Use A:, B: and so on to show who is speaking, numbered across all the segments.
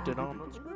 A: reflected on the screen.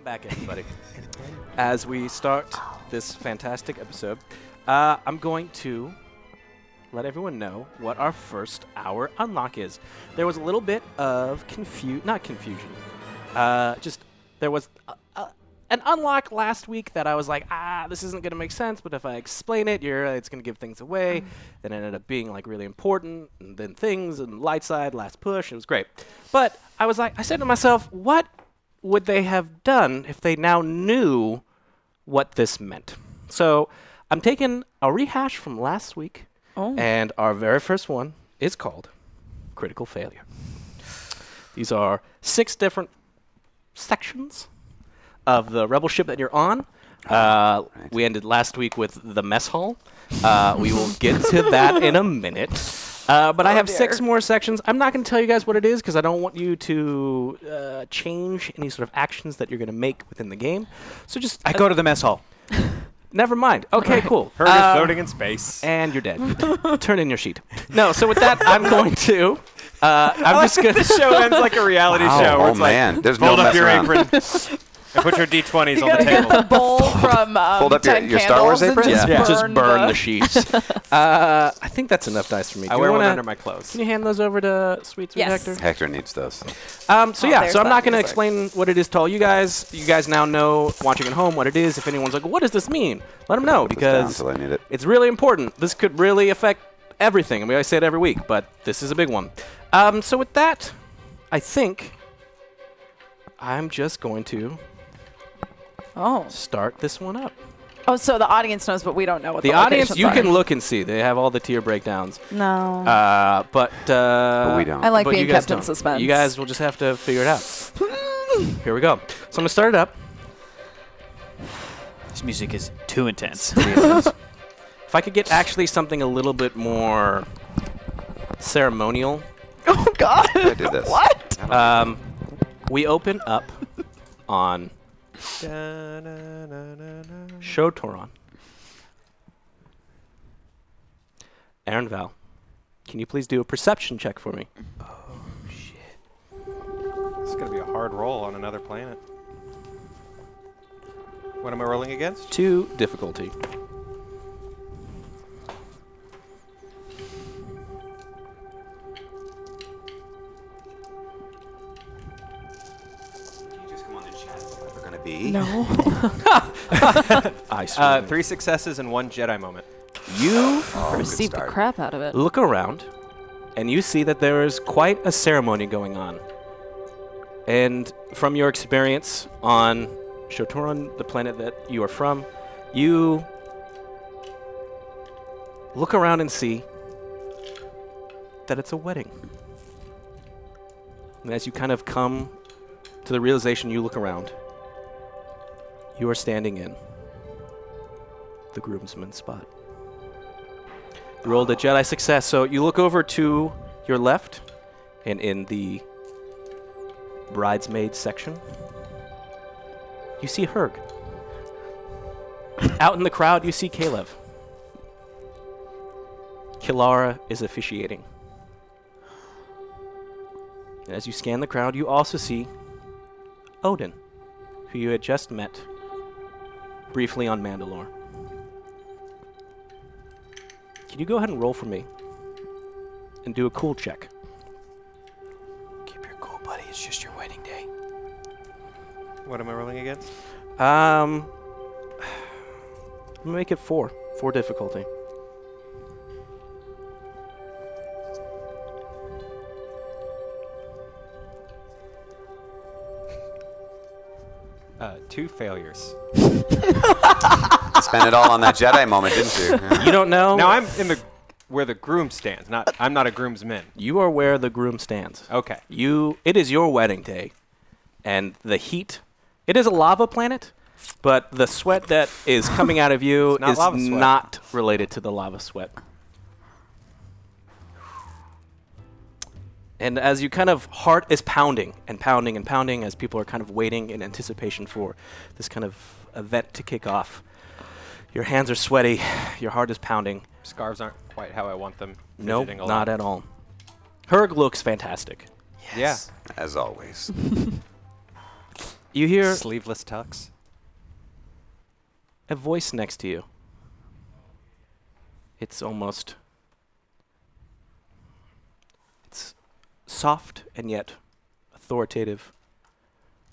A: Back, everybody. As we start this fantastic episode, I'm going to let everyone know what our first hour unlock is. There was a little bit of not confusion. Just there was an unlock last week that I was like, this isn't going to make sense, but if I explain it, it's going to give things away. Then it ended up being like really important, and then things and light side, last push. It was great. But I said to myself, what would they have done if they now knew what this meant? So I'm taking a rehash from last week, and our very first one is called Critical Failure. These are 6 different sections of the rebel ship that you're on. Right. We ended last week with the mess hall. We will get to that in a minute. But I have 6 more sections. I'm not going to tell you guys what it is because I don't want you to change any sort of actions that you're going to make within the game. So just
B: I go to the mess hall.
A: Never mind. Okay, cool.
C: Herg is floating in space.
A: And you're dead. Turn in your sheet. No, so with that, I'm going to... I'm just going to...
C: The show ends like a reality show. Where it's
D: man.
C: Like,
D: There's
C: fold
D: no
C: up
D: mess
C: your
D: around.
C: apron. And put your D20s on the table.
E: Get the bowl from
D: Fold up
E: 10
D: your Star Wars
E: candles and
D: apron?
E: just
A: burn the sheets. I think that's enough dice for me.
C: I wear one under my clothes.
A: Can you hand those over to Sweet
E: Yes.
A: Hector?
D: Hector needs those.
A: So I'm not
E: that
A: going to
E: music.
A: explain what it is to all you guys. You guys now know, watching at home, what it is. If anyone's like, what does this mean? Let them know, because
D: I need it.
A: it's really important. This could really affect everything. And we always say it every week, but this is a big one. So with that, I think I'm just going to start this one up.
E: Oh, so the audience knows, but we don't know what
A: The audience,
E: locations
A: you
E: are.
A: can look and see. They have all the tier breakdowns.
E: No.
A: But
D: we don't.
E: I like
A: but
E: being
A: you guys
E: kept in
A: don't.
E: suspense.
A: You guys will just have to figure it out. Here we go. So I'm going to start it up.
B: This music is too intense.
A: If I could get actually something a little bit more ceremonial.
E: Oh, God.
D: I did this.
E: What?
A: We open up on Shotoron. Aaron Val, can you please do a perception check for me?
C: Oh, shit. It's going to be a hard roll on another planet. What am I rolling against?
A: 2 difficulty.
E: No.
A: I swear.
C: 3 successes and 1 Jedi moment.
A: You
E: Received the crap out of it.
A: look around, and you see that there is quite a ceremony going on. And from your experience on Shotoron, the planet that you are from, you look around and see that it's a wedding. And as you kind of come to the realization, you look around. You are standing in the groomsman's spot. You rolled a Jedi success, so you look over to your left, and in the bridesmaid section, you see Herg. Out in the crowd, you see Caleb. Kilara is officiating. And as you scan the crowd, you also see Odin, who you had just met briefly on Mandalore. Can you go ahead and roll for me and do a cool check?
B: Keep your cool, buddy. It's just your wedding day.
C: What am I rolling against?
A: I'm gonna make it 4 difficulty.
C: Two failures.
D: Spent it all on that Jedi moment, didn't you? Yeah.
A: You don't know.
C: Now I'm in the where the groom stands. I'm not a groomsman.
A: You are where the groom stands.
C: Okay.
A: It is your wedding day, and the heat. It is a lava planet, but the sweat that is coming out of you
C: not
A: is
C: lava sweat.
A: not related to the lava sweat. And as you kind of heart is pounding and pounding and pounding as people are kind of waiting in anticipation for this kind of event to kick off. Your hands are sweaty, your heart is pounding.
C: Scarves aren't quite how I want them.
A: Nope,
C: fidgeting a
A: not
C: lot.
A: at all. Herg looks fantastic.
C: Yeah.
D: As always.
A: You hear
C: Sleeveless tux.
A: a voice next to you. It's almost... It's soft and yet authoritative,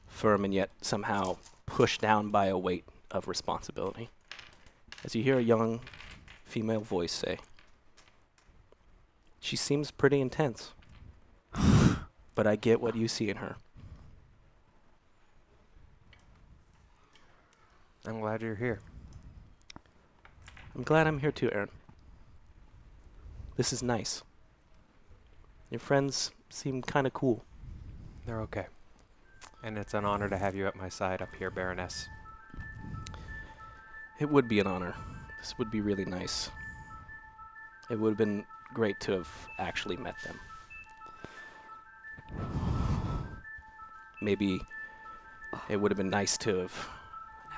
A: firm and yet somehow pushed down by a weight of responsibility. As you hear a young female voice say, "She seems pretty intense, but I get what you see in her."
C: I'm glad you're here.
A: I'm glad I'm here too, Aaron. This is nice. Your friends seem kind of cool.
C: They're okay. And it's an honor to have you at my side up here, Baroness.
A: It would be an honor. This would be really nice. It would have been great to have actually met them. Maybe it would have been nice to have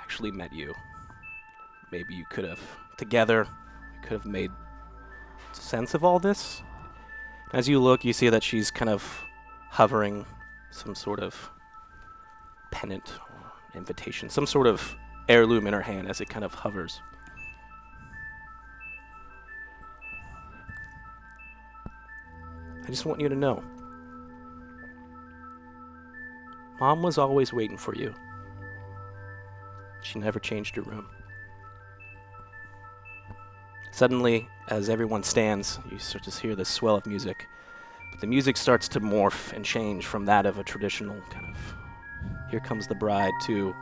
A: actually met you. Maybe you could have, together, we could have made sense of all this. As you look, you see that she's kind of hovering some sort of pennant or invitation, some sort of heirloom in her hand as it kind of hovers. I just want you to know, Mom was always waiting for you. She never changed her room. Suddenly, as everyone stands, you start to hear this swell of music. But the music starts to morph and change from that of a traditional kind of, "Here comes the bride," to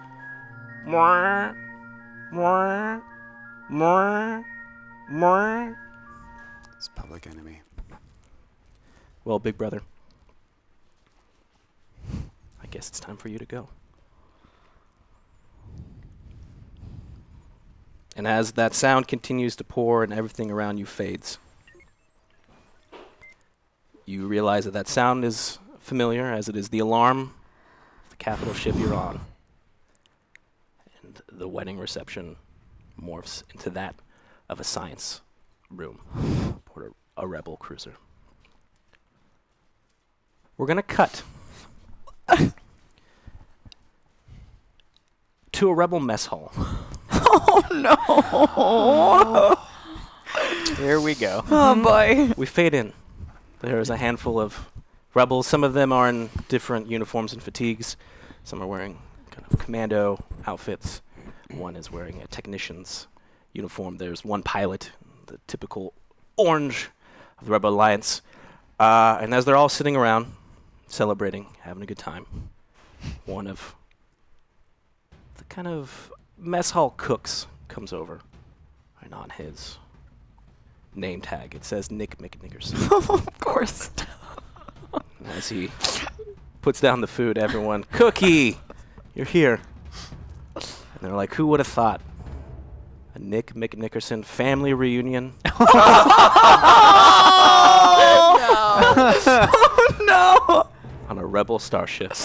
A: "Mwah, mwah, mwah, mwah."
D: It's Public Enemy.
A: Well, big brother, I guess it's time for you to go. And as that sound continues to pour and everything around you fades, you realize that that sound is familiar, as it is the alarm of the capital ship you're on. And the wedding reception morphs into that of a science room aboard a rebel cruiser. We're going to cut to a rebel mess hall.
E: Oh, no.
A: Here we go.
E: Oh, boy.
A: We fade in. There's a handful of rebels. Some of them are in different uniforms and fatigues. Some are wearing kind of commando outfits. One is wearing a technician's uniform. There's one pilot, the typical orange of the Rebel Alliance. And as they're all sitting around, celebrating, having a good time, one of the kind of mess hall cooks comes over, and on his name tag it says Nick McNickerson.
E: Of course.
A: And as he puts down the food, everyone, "Cookie, you're here." And they're like, "Who would have thought? A Nick McNickerson family reunion?"
E: Oh, no.
A: On a rebel starship.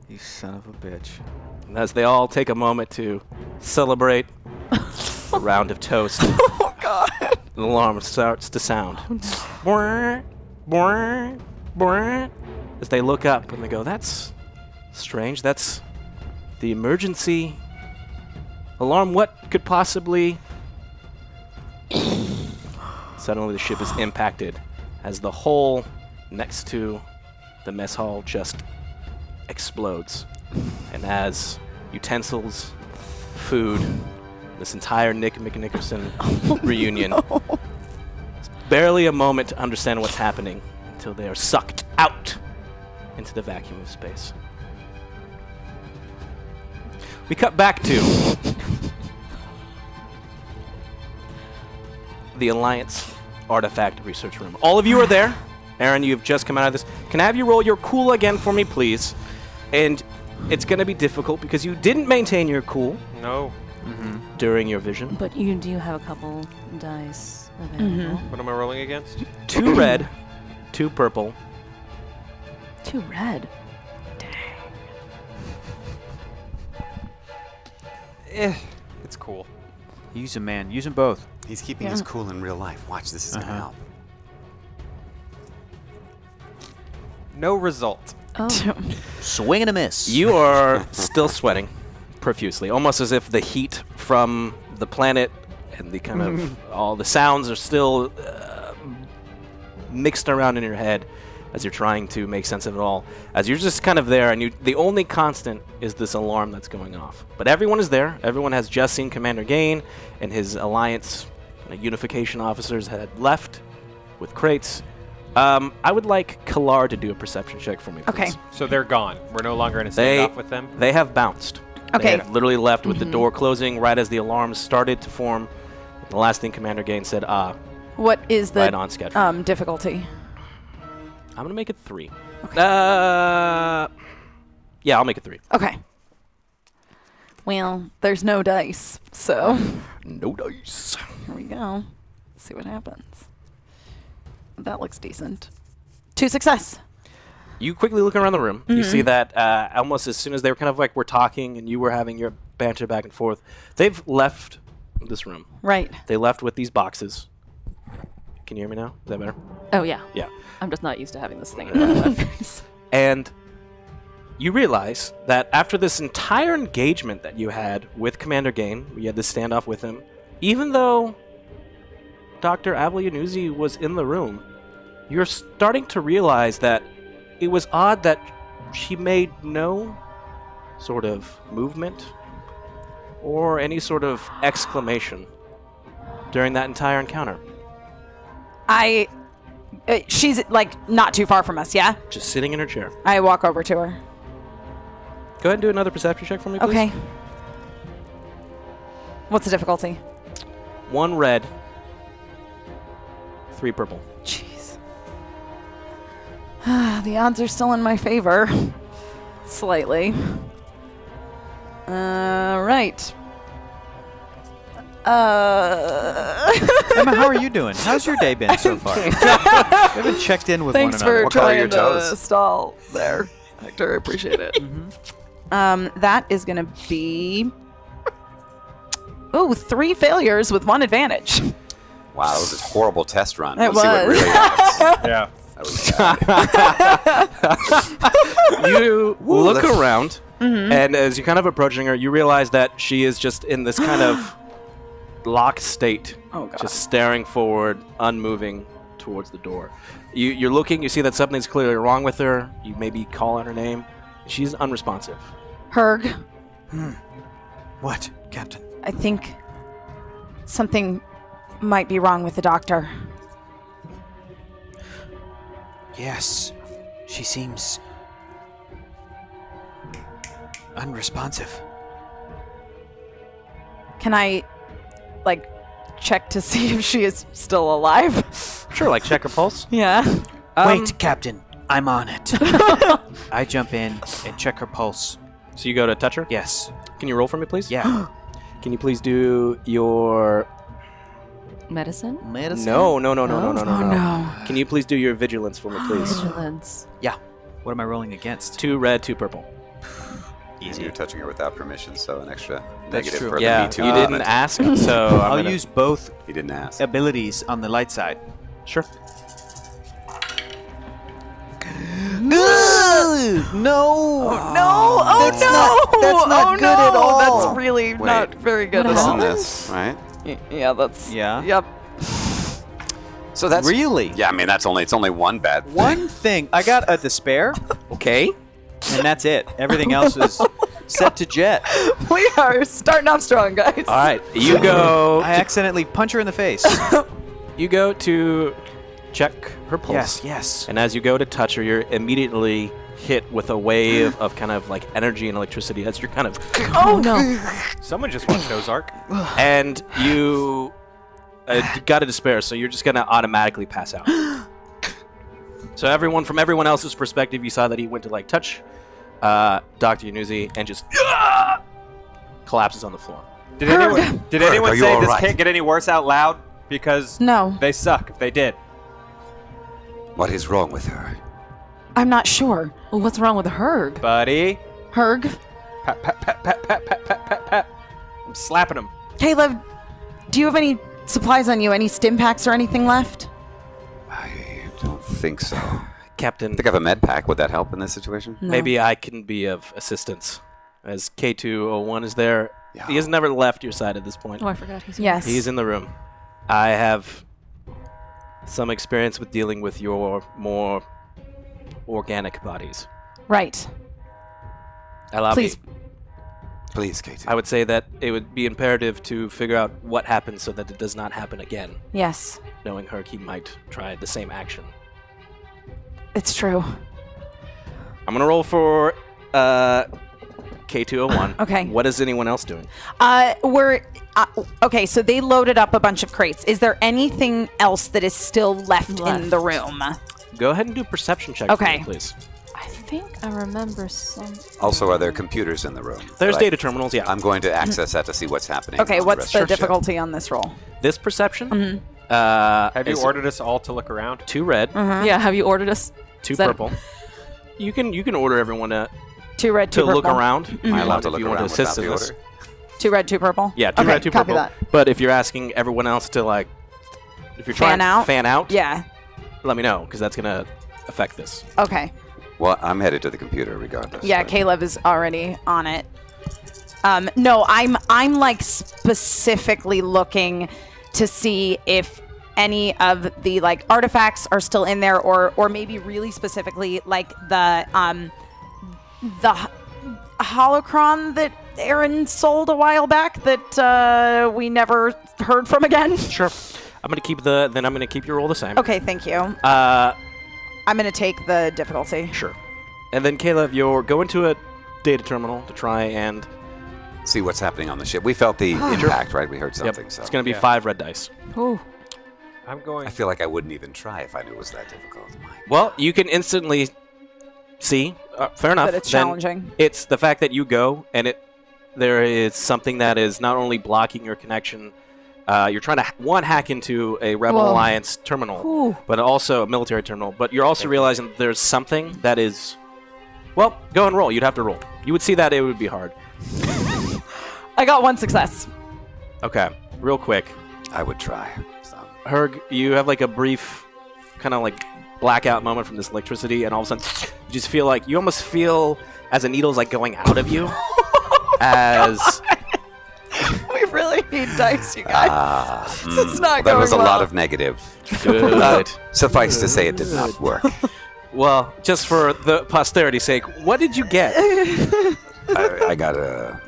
B: You son of a bitch.
A: And as they all take a moment to celebrate a round of toast,
E: Oh, God.
A: the alarm starts to sound. Brrr, brrr, brrr. As they look up and they go, "That's strange. That's the emergency alarm. What could possibly..." Suddenly the ship is impacted as the hole next to the mess hall just explodes. And as utensils, food, this entire Nick McNickerson reunion, it's barely a moment to understand what's happening until they are sucked out into the vacuum of space. We cut back to the Alliance Artifact Research Room. All of you are there. Aaron, you've just come out of this. Can I have you roll your cool again for me, please? And it's going to be difficult because you didn't maintain your cool
C: No.
A: during your vision.
F: But you do have a couple dice available.
C: What am I rolling against?
A: 2 red, 2 purple.
F: 2 red.
C: It's cool.
B: Use them, man. Use them both.
D: He's keeping his cool in real life. Watch, this is going to help.
C: No result.
F: Oh.
B: Swing and a miss.
A: You are still sweating profusely, almost as if the heat from the planet and the kind of all the sounds are still mixed around in your head as you're trying to make sense of it all. As you're just kind of there, and the only constant is this alarm that's going off. But everyone is there. Everyone has just seen Commander Gain and his Alliance unification officers had left with crates. I would like Kalar to do a perception check for me, please.
E: Okay.
C: So they're gone. We're no longer in a
A: They-
C: standoff with them.
A: They have bounced.
E: Okay.
A: They had literally left with the door closing right as the alarms started to form. The last thing Commander Gain said,
E: What is the
A: right on schedule.
E: difficulty?
A: I'm going to make it 3. Yeah, I'll make it 3.
E: Okay. Well, there's no dice, so
A: No dice.
E: here we go. See what happens. That looks decent. 2 success.
A: You quickly look around the room. You see that almost as soon as they were kind of like we're talking and you were having your banter back and forth, they've left this room.
E: Right.
A: They left with these boxes. Can you hear me now? Is that better?
F: Oh, yeah.
A: Yeah.
F: I'm just not used to having this thing in front of my face.
A: And you realize that after this entire engagement that you had with Commander Gain, you had this standoff with him, even though Dr. Avlianuzzi was in the room, you're starting to realize that it was odd that she made no sort of movement or any sort of exclamation during that entire encounter.
E: She's like not too far from us, yeah?
A: Just sitting in her chair.
E: I walk over to her.
A: Go ahead and do another perception check for me, please.
E: Okay. What's the difficulty?
A: 1 red, 3 purple.
E: Jeez. The odds are still in my favor. Slightly. Right.
B: Emma, how are you doing? How's your day been so far? We haven't checked in with
E: Thanks
B: one another.
E: for
D: What color are your
E: trying to
D: toes?
E: stall there, Hector. I appreciate it. That is going to be... Ooh, 3 failures with 1 advantage.
D: Wow, that was a horrible test run.
E: It
D: Let's see what
E: was.
D: really happens.
C: Yeah.
D: That was bad.
A: You look around, and as you're kind of approaching her, you realize that she is just in this kind of locked state,
E: Oh, God.
A: just staring forward, unmoving towards the door. You're looking, you see that something's clearly wrong with her. You maybe call out her name. She's unresponsive.
E: Herg,
B: What, Captain?
E: I think something might be wrong with the doctor.
B: Yes. She seems unresponsive.
E: Can I, like, check to see if she is still alive?
A: Sure, like check her pulse.
E: Yeah.
B: Wait, Captain. I'm on it. I jump in and check her pulse.
A: So you go to touch her?
B: Yes.
A: Can you roll for me, please?
B: Yeah.
A: Can you please do your...
F: Medicine?
B: Medicine?
A: No.
E: Oh, no.
A: Can you please do your vigilance for me, please?
F: Vigilance.
B: Yeah. What am I rolling against?
A: 2 red, 2 purple.
D: And you're touching her without permission, so an extra
B: That's
D: negative
B: true.
D: for
A: Yeah,
D: the Me Too
A: you didn't
D: movement.
A: ask, so I'm
B: I'll
A: gonna...
B: use both
D: He didn't ask.
B: abilities on the light side.
A: Sure.
B: No!
E: No! Oh,
B: That's
E: no!
B: not- that's not
E: oh,
B: good
E: no!
B: at all.
E: That's really not very good at
D: Listen
E: all.
D: to this, right?
E: Yeah, that's...
B: Yeah?
E: Yep.
D: So that's
B: Really?
D: Yeah, I mean it's only 1 bad thing.
B: One thing. I got a despair.
A: Okay.
B: and that's it. Everything else is set to jet.
E: We are starting off strong, guys.
A: All right, you go.
B: I accidentally punch her in the face.
A: You go to check her pulse.
B: Yes.
A: And as you go to touch her, you're immediately hit with a wave of kind of like energy and electricity as you're kind of.
F: Oh no.
C: Someone just watched Ozark.
A: And you got to despair, so you're just going to automatically pass out. So from everyone else's perspective, you saw that he went to like touch Dr. Yanuzi and just collapses on the floor.
C: Did anyone
D: are you
C: say
D: all
C: this
D: right?
C: can't get any worse out loud? Because
E: No.
C: they suck if they did.
D: What is wrong with her?
E: I'm not sure.
F: Well, what's wrong with Herg?
C: Buddy.
E: Herg?
C: Pat, pat, pat, pat, pat, pat, pat, pat, pat. I'm slapping him.
E: Caleb, do you have any supplies on you? Any stim packs or anything left?
D: I don't think so. I
A: Captain,
D: think I have a med pack. Would that help in this situation?
E: No.
A: maybe I can be of assistance. As K201 is there,
D: Yeah.
A: he has never left your side at this point.
F: Oh, I forgot he's
E: Yes.
A: He's in the room. I have some experience with dealing with your more organic bodies.
E: Right.
A: Allow
E: Please.
A: me.
D: Please, Katie.
A: I would say that it would be imperative to figure out what happened so that it does not happen again.
E: Yes.
A: Knowing her, he might try the same action.
E: It's true.
A: I'm going to roll for K201.
E: Okay.
A: What is anyone else doing?
E: Okay, so they loaded up a bunch of crates. Is there anything else that is still left in the room?
A: Go ahead and do perception checks for
E: Okay.
A: me, please.
F: I think I remember some.
D: Also, are there computers in the room?
A: There's
D: That
A: data terminals, yeah.
D: I'm going to access that to see what's happening.
E: Okay,
D: on
E: what's
D: rest
E: the
D: of ship.
E: difficulty on this roll?
A: This perception,
C: Have you
A: is
C: ordered us all to look around?
A: 2 red,
F: Yeah, have you ordered us?
A: 2
F: Is that-
A: purple. You can order everyone to
E: 2 red, 2
A: look
E: purple.
A: around.
D: Am I
A: if
D: allowed to
A: you
D: look
A: want
D: around
A: to assist
D: without
A: in
D: the
A: this.
D: order?
E: 2 red, 2 purple?
A: Yeah, 2
E: okay,
A: red, 2
E: copy
A: purple.
E: that.
A: But if you're asking everyone else to like, if you're trying
E: Fan out?
A: to fan out,
E: Yeah.
A: let me know because that's gonna affect this.
E: Okay.
D: Well, I'm headed to the computer regardless.
E: Yeah,
D: but-
E: Caleb is already on it. No, I'm like specifically looking to see if any of the like artifacts are still in there, or maybe really specifically like the holocron that Aaron sold a while back that we never heard from again.
A: Sure. I'm gonna keep your roll the same.
E: Okay, thank you. I'm gonna take the difficulty.
A: Sure. And then Caleb, you're going to a data terminal to try and
D: See what's happening on the ship. We felt the impact, right? We heard something. So
A: it's gonna be
C: Yeah.
A: 5 red dice.
F: Oh,
C: I'm going.
D: I feel like I wouldn't even try if I knew it was that difficult.
A: Well, you can instantly see. Fair enough.
E: But it's
A: Then
E: challenging.
A: It's the fact that you go and there is something that is not only blocking your connection. You're trying to hack into a Rebel
E: Whoa.
A: Alliance terminal,
F: Ooh.
A: but also a military terminal. But you're also realizing that there's something that is. Well, go and roll. You'd have to roll. You would see that it would be hard.
E: I got 1 success.
A: Okay, real quick.
D: I would try. So.
A: Herg, you have like a brief kind of like blackout moment from this electricity, and all of a sudden you just feel like you almost feel as a needle's like going out of you. As
E: We really need dice, you guys. This is not
D: That
E: going
D: was a
E: well.
D: lot of negative.
A: good.
D: Suffice to say, it did not work.
A: Well, just for the posterity's sake, what did you get?
D: I got a.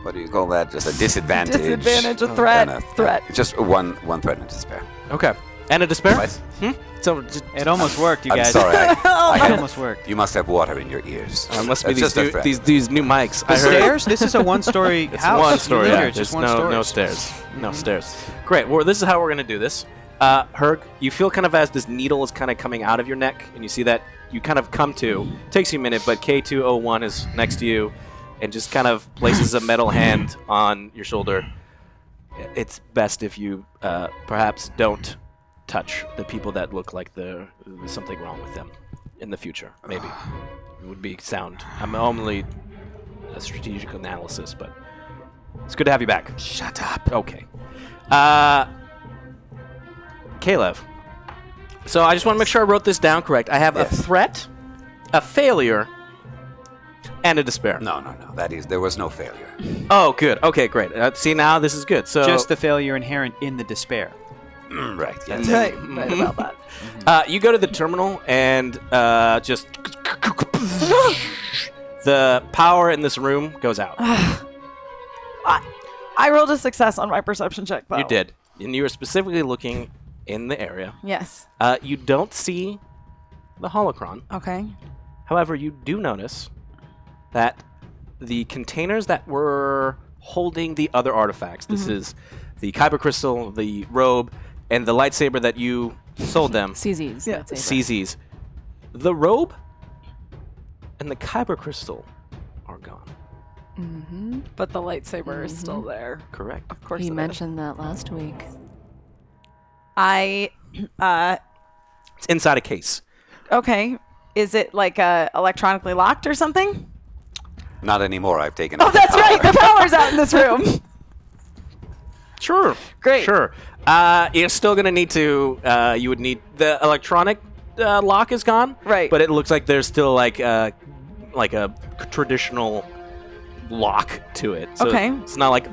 D: What do you call that? Just a disadvantage.
E: Disadvantage, a threat.
D: and
E: Threat.
D: Just one threat and a despair.
A: Okay, and a despair.
D: Right?
A: So just,
B: It almost worked, you
D: I'm
B: guys.
D: sorry. I
B: It
D: had-
B: almost worked.
D: You must have water in your ears.
A: must be
D: That's just a threat.
A: these new mics.
B: The stairs? This is a one-story
A: It's
B: house.
A: one story.
B: You live
A: Yeah,
B: here, it's
A: there's
B: just one
A: no
B: story.
A: stairs. No stairs. Great. Well, this is how we're gonna do this. Herg, you feel kind of as this needle is kind of coming out of your neck, and you see that you kind of come to. Takes you a minute, but K201 is next to you, and just kind of places a metal hand on your shoulder. It's best if you perhaps don't touch the people that look like there's something wrong with them in the future. Maybe it would be sound. I'm only a strategic analysis, but it's good to have you back.
D: Shut up.
A: Okay. Caleb. So I just want to make sure I wrote this down correct. I have a
D: Yes.
A: threat, a failure, and a despair.
D: No. There was no failure.
A: Oh, good. Okay, great. See, now this is good. So
B: Just the failure inherent in the despair.
D: Right. Yes.
E: Right about that.
A: You go to the terminal and just the power in this room goes out.
E: I rolled a success on my perception check, though.
A: You did, and you were specifically looking in the area.
E: Yes.
A: You don't see the holocron.
E: Okay.
A: However, you do notice that the containers that were holding the other artifacts, this is the kyber crystal, the robe, and the lightsaber that you sold them.
F: CZs.
E: Yeah.
A: CZs. The robe and the kyber crystal are gone.
E: But the lightsaber is still there.
A: Correct.
E: Of course
F: He
E: it is.
F: mentioned that last week.
E: It's
A: inside a case.
E: Okay. Is it like electronically locked or something?
D: Not anymore. I've taken.
E: Oh, that's right. The power's out in this room.
A: Sure.
E: Great.
A: Sure. You're still gonna need to. You would need the electronic lock is gone.
E: Right.
A: But it looks like there's still like a traditional lock to it. So
E: Okay.
A: It's not like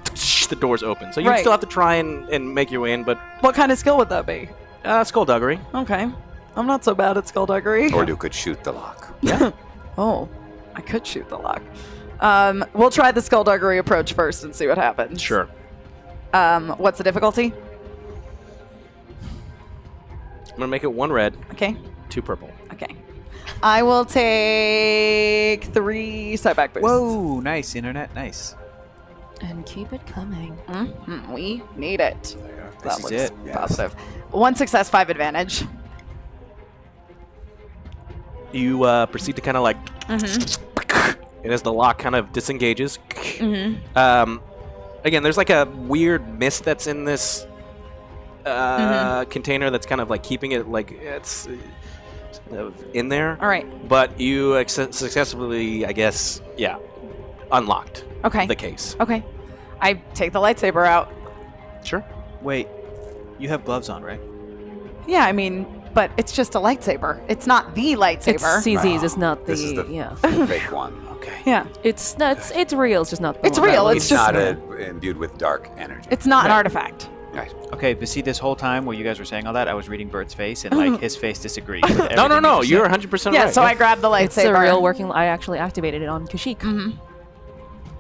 A: the door's open. So you
E: Right.
A: still have to try and make your way in. But
E: What kind of skill would that be?
A: skullduggery.
E: Okay. I'm not so bad at skullduggery.
D: Or you could shoot the lock.
E: Oh, I could shoot the lock. We'll try the skullduggery approach first and see what happens.
A: Sure.
E: What's the difficulty?
A: I'm gonna make it 1 red,
E: Okay.
A: 2 purple.
E: Okay. I will take 3 setback boosts.
B: Whoa, nice, internet, nice.
F: And keep it coming.
E: We need it.
B: This is it.
E: Positive. 1 success, 5 advantage.
A: You proceed to kind of like, and as the lock kind of disengages, again, there's like a weird mist that's in this container that's kind of like keeping it like it's kind of in there.
E: All right.
A: But you successfully, I guess, unlocked
E: Okay.
A: the case.
E: Okay. I take the lightsaber out.
A: Sure.
B: Wait, you have gloves on, right?
E: Yeah, I mean, but it's just a lightsaber. It's not the lightsaber.
F: It's CZs. It's not the,
D: This is the
F: yeah.
D: fake one.
A: Okay.
E: Yeah.
F: It's real. It's just not. The
E: It's
F: one.
E: real.
D: It's
E: It's just
D: not imbued with dark energy.
E: it's not an artifact.
D: Right.
B: Okay, but see, this whole time while you guys were saying all that, I was reading Bert's face, and like his face disagreed. With
A: No,
B: everything
A: no.
B: you
A: You're
B: just
A: 100%
E: Yeah,
A: right.
E: so I grabbed the lightsaber.
F: It's a real working. I actually activated it on Kashyyyk.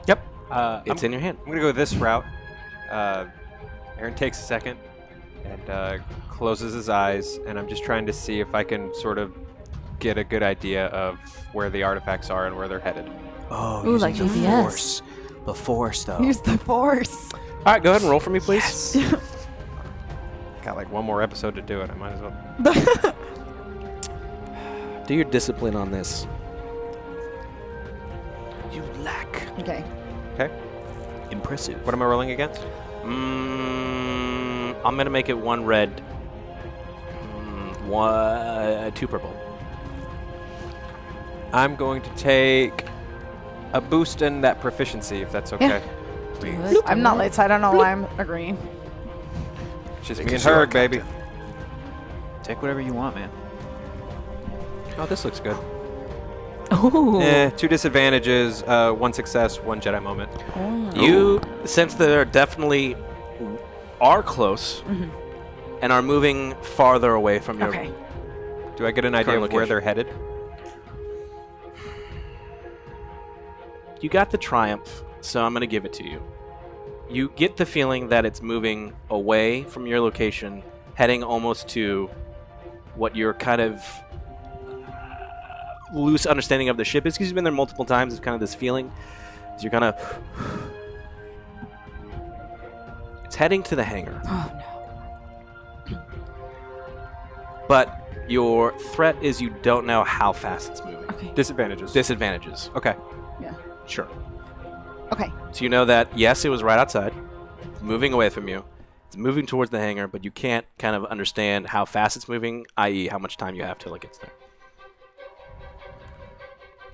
A: Yep.
C: It's
A: It's in your hand.
C: I'm gonna go this route. Aaron takes a second and closes his eyes, and I'm just trying to see if I can sort of get a good idea of where the artifacts are and where they're headed.
B: Oh,
F: Ooh,
B: using
F: like
B: the
F: GPS.
B: force. The force, though.
E: Use the force.
A: All right, go ahead and roll for me, please.
C: Got like one more episode to do it. I might as well.
A: Do your discipline on this. You lack.
E: Okay.
C: Okay.
B: Impressive.
C: What am I rolling against?
A: I'm gonna make it 1 red, 2 purple.
C: I'm going to take a boost in that proficiency, if that's okay.
F: Please.
E: I'm not late, so I don't know why I'm agreeing.
C: It's just
D: Making
C: me and
D: sure,
C: her, baby.
D: Captain.
B: Take whatever you want, man.
C: Oh, this looks good.
F: Ooh.
C: 2 disadvantages, 1 success, 1 Jedi moment.
A: You sense that they definitely are close and are moving farther away from your.
E: Okay.
C: Do I get an idea
A: Current
C: of where
A: location.
C: they're headed?
A: You got the triumph, so I'm gonna give it to you. You get the feeling that it's moving away from your location, heading almost to what your kind of loose understanding of the ship is, because you've been there multiple times. It's kind of this feeling as you're kind of. It's heading to the hangar.
E: Oh no.
A: But your threat is you don't know how fast it's moving.
E: Okay.
C: Disadvantages.
A: Disadvantages.
C: Okay.
E: Yeah.
A: Sure.
E: Okay.
A: So you know that, yes, it was right outside, it's moving away from you. It's moving towards the hangar, but you can't kind of understand how fast it's moving, i.e. how much time you have till it gets there.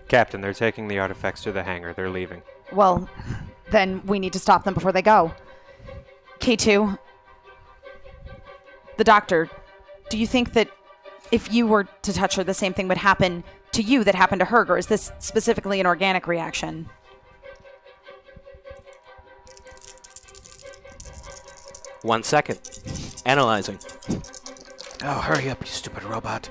C: Captain, they're taking the artifacts to the hangar. They're leaving.
E: Well, then we need to stop them before they go. K2, the doctor, do you think that if you were to touch her, the same thing would happen to you that happened to her, or is this specifically an organic reaction?
A: One second. Analyzing. Oh, hurry up, you stupid robot.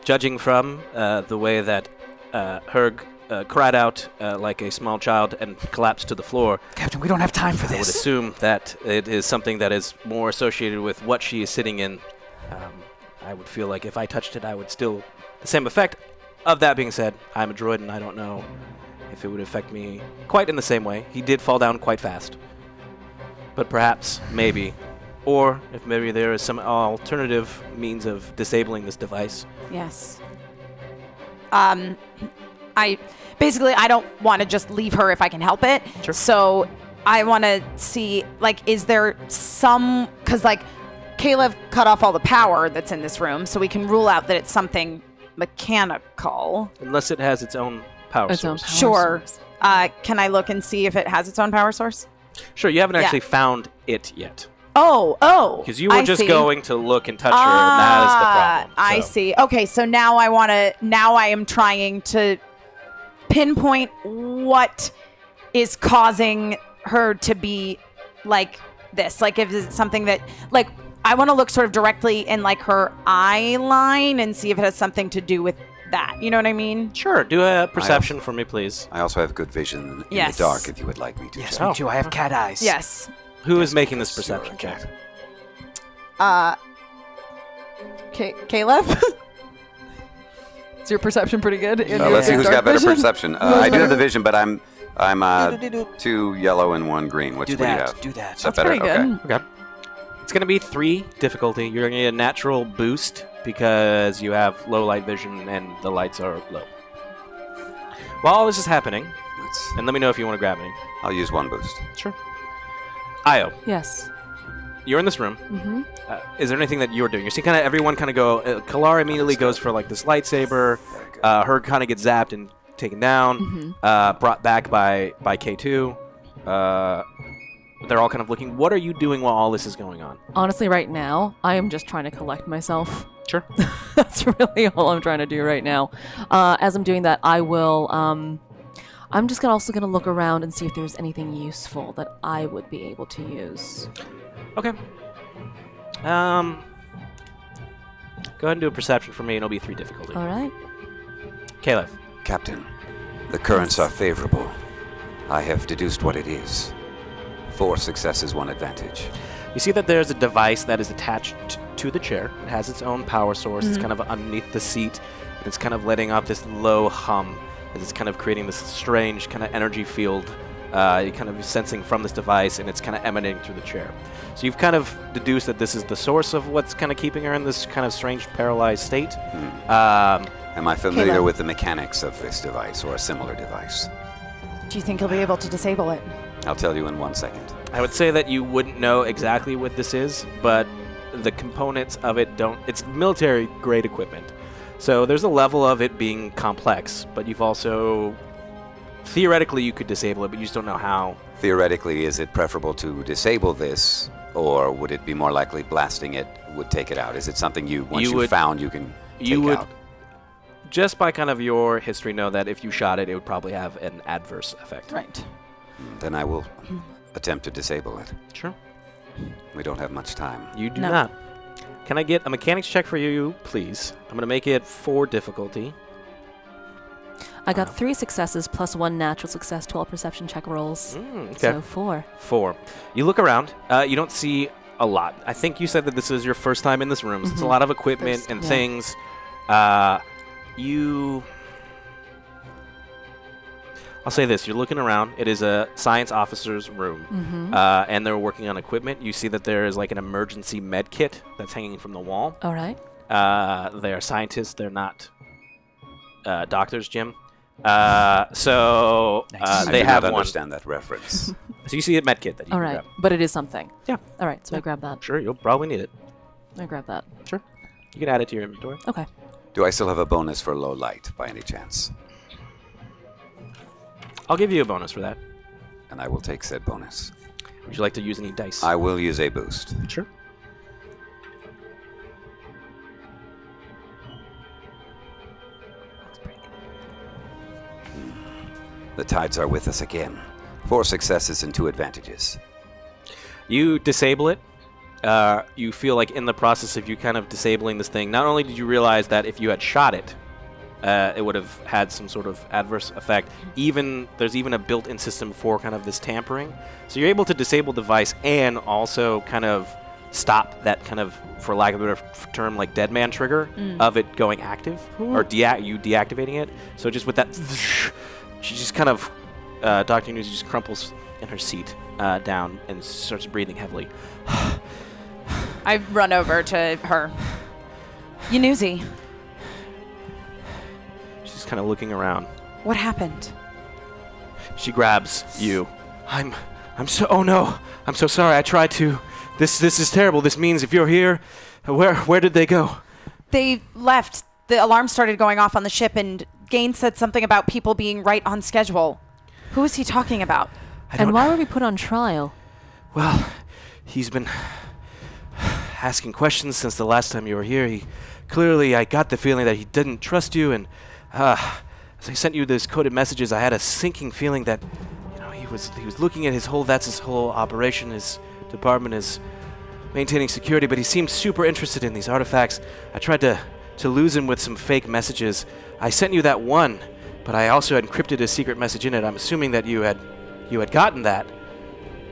A: Judging from the way that Herg cried out like a small child and collapsed to the floor,
B: Captain, we don't have time for
A: I would
B: this.
A: assume that it is something that is more associated with what she is sitting in. I would feel like if I touched it, I would still the same effect. Of that being said, I'm a droid and I don't know if it would affect me quite in the same way. He did fall down quite fast. But perhaps, maybe, or if maybe there is some alternative means of disabling this device.
E: Yes. I don't want to just leave her if I can help it.
A: Sure.
E: So I want to see, like, is there some, because, like, Caleb cut off all the power that's in this room, so we can rule out that it's something mechanical.
A: Unless it has its own power
F: Its own
A: source.
F: power
E: Sure.
F: source.
E: Can I look and see if it has its own power source?
A: Sure, you haven't
E: Yeah.
A: actually found it yet.
E: Oh.
A: Because you were
E: I
A: just
E: see.
A: going to look and touch her, and that is the problem.
E: I
A: So,
E: see. Okay, so now I am trying to pinpoint what is causing her to be like this. Like, if it's something that, like, I want to look sort of directly in, like, her eye line and see if it has something to do with that. You know what I mean?
A: Sure, do a perception for me, please.
D: I also have good vision in
E: Yes.
D: the dark if you would like me to.
B: Yes,
A: Oh.
B: me too. I have cat eyes.
E: Yes.
A: Who is making this
D: because you're
A: perception
D: a
A: check?
D: cat.
E: Caleb?
F: Is your perception pretty good?
D: Let's see who's got better perception. I do have the vision, but I'm 2 yellow and 1 green. Which
B: Do
D: what do you
B: that.
D: have?
B: Do that.
D: Is that
E: That's
D: better?
E: pretty
D: Okay.
E: good.
A: Okay. It's going to be 3 difficulty. You're going to get a natural boost because you have low light vision and the lights are low. While all this is happening, and let me know if you want to grab me.
D: I'll use 1 boost.
A: Sure. Io,
F: Yes.
A: you're in this room.
F: Mm-hmm.
A: Is there anything that you're doing? You see kind of everyone kind of go, Kalar immediately goes for like this lightsaber.
D: Very good.
A: Her kind of gets zapped and taken down, brought back by K2. They're all kind of looking. What are you doing while all this is going on?
F: Honestly, right now, I am just trying to collect myself.
A: Sure.
F: That's really all I'm trying to do right now. As I'm doing that, I will. I'm just also gonna look around and see if there's anything useful that I would be able to use.
A: Okay. Go ahead and do a perception for me, and it'll be 3 difficulty.
F: All right.
A: Caleb.
D: Captain, the currents are favorable. I have deduced what it is. 4 successes, 1 advantage.
A: You see that there's a device that is attached to the chair. It has its own power source. It's kind of underneath the seat. And it's kind of letting off this low hum. And it's kind of creating this strange kind of energy field. You're kind of sensing from this device, and it's kind of emanating through the chair. So you've kind of deduced that this is the source of what's kind of keeping her in this kind of strange paralyzed state.
D: Am I familiar
E: Caleb.
D: with the mechanics of this device or a similar device?
E: Do you think you'll be able to disable it?
D: I'll tell you in 1 second.
A: I would say that you wouldn't know exactly what this is, but the components of it don't. It's military grade equipment. So there's a level of it being complex, but you've also theoretically you could disable it, but you just don't know how.
D: Theoretically, is it preferable to disable this, or would it be more likely blasting it would take it out? Is it something once
A: You
D: you
A: would-
D: found, you can take
A: You would
D: out?
A: just by kind of your history know that if you shot it, it would probably have an adverse effect.
E: Right.
D: Then I will attempt to disable it.
A: Sure.
D: We don't have much time.
A: You do
E: No.
A: not. Can I get a mechanics check for you, please? I'm going to make it 4 difficulty.
F: I got 3 successes plus 1 natural success, 12 perception check rolls.
A: Okay.
F: So 4.
A: 4. You look around. You don't see a lot. I think you said that this is your first time in this room. So it's a lot of equipment and
F: yeah.
A: things. I'll say this. You're looking around. It is a science officer's room. And they're working on equipment. You see that there is like an emergency med kit that's hanging from the wall.
F: All right.
A: They are scientists. They're not doctors, Jim. So
D: I
A: they
D: do
A: have
D: not
A: one.
D: understand that reference.
A: So you see a med kit that you
F: All
A: can
F: right.
A: grab.
F: But it is something.
A: Yeah.
F: All right. So I grab that.
A: Sure, you'll probably need it.
F: I grab that.
A: Sure. You can add it to your inventory.
F: Okay.
D: Do I still have a bonus for low light by any chance?
A: I'll give you a bonus for that.
D: And I will take said bonus.
A: Would you like to use any dice?
D: I will use a boost.
A: Sure.
D: The tides are with us again. 4 successes and 2 advantages.
A: You disable it. You feel like in the process of you kind of disabling this thing, not only did you realize that if you had shot it, it would have had some sort of adverse effect. There's even a built-in system for kind of this tampering. So you're able to disable the device and also kind of stop that kind of, for lack of a better term, like dead man trigger of it going active, or you deactivating it. So just with that, she just kind of, Dr. Newsy just crumples in her seat down and starts breathing heavily.
E: I run over to her. Yanuzi,
A: She's kind of looking around.
E: what happened?
A: She grabs you. I'm so, oh no, I'm so sorry. I tried to. This is terrible. This means if you're here, where did they go?
E: They left. The alarm started going off on the ship, and Gaines said something about people being right on schedule. Who is he talking about?
F: And why were we put on trial?
A: Well, he's been asking questions since the last time you were here. I got the feeling that he didn't trust you, and as I sent you those coded messages, I had a sinking feeling that, he was looking at his whole operation. His department is maintaining security, but he seemed super interested in these artifacts. I tried to lose him with some fake messages. I sent you that one, but I also encrypted a secret message in it. I'm assuming that you had gotten that.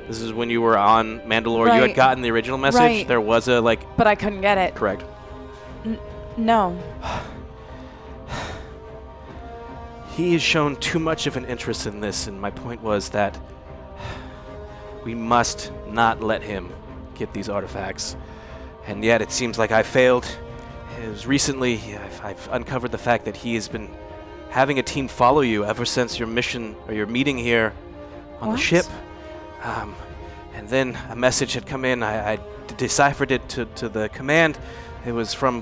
A: This is when you were on Mandalore.
E: Right.
A: You had gotten the original message.
E: Right.
A: There was a
E: But I couldn't get it.
A: Correct.
E: No.
A: He has shown too much of an interest in this, and my point was that we must not let him get these artifacts. And yet it seems like I failed. It was recently I've uncovered the fact that he has been having a team follow you ever since your mission or your meeting here on the ship. And then a message had come in. I deciphered it to the command. It was from,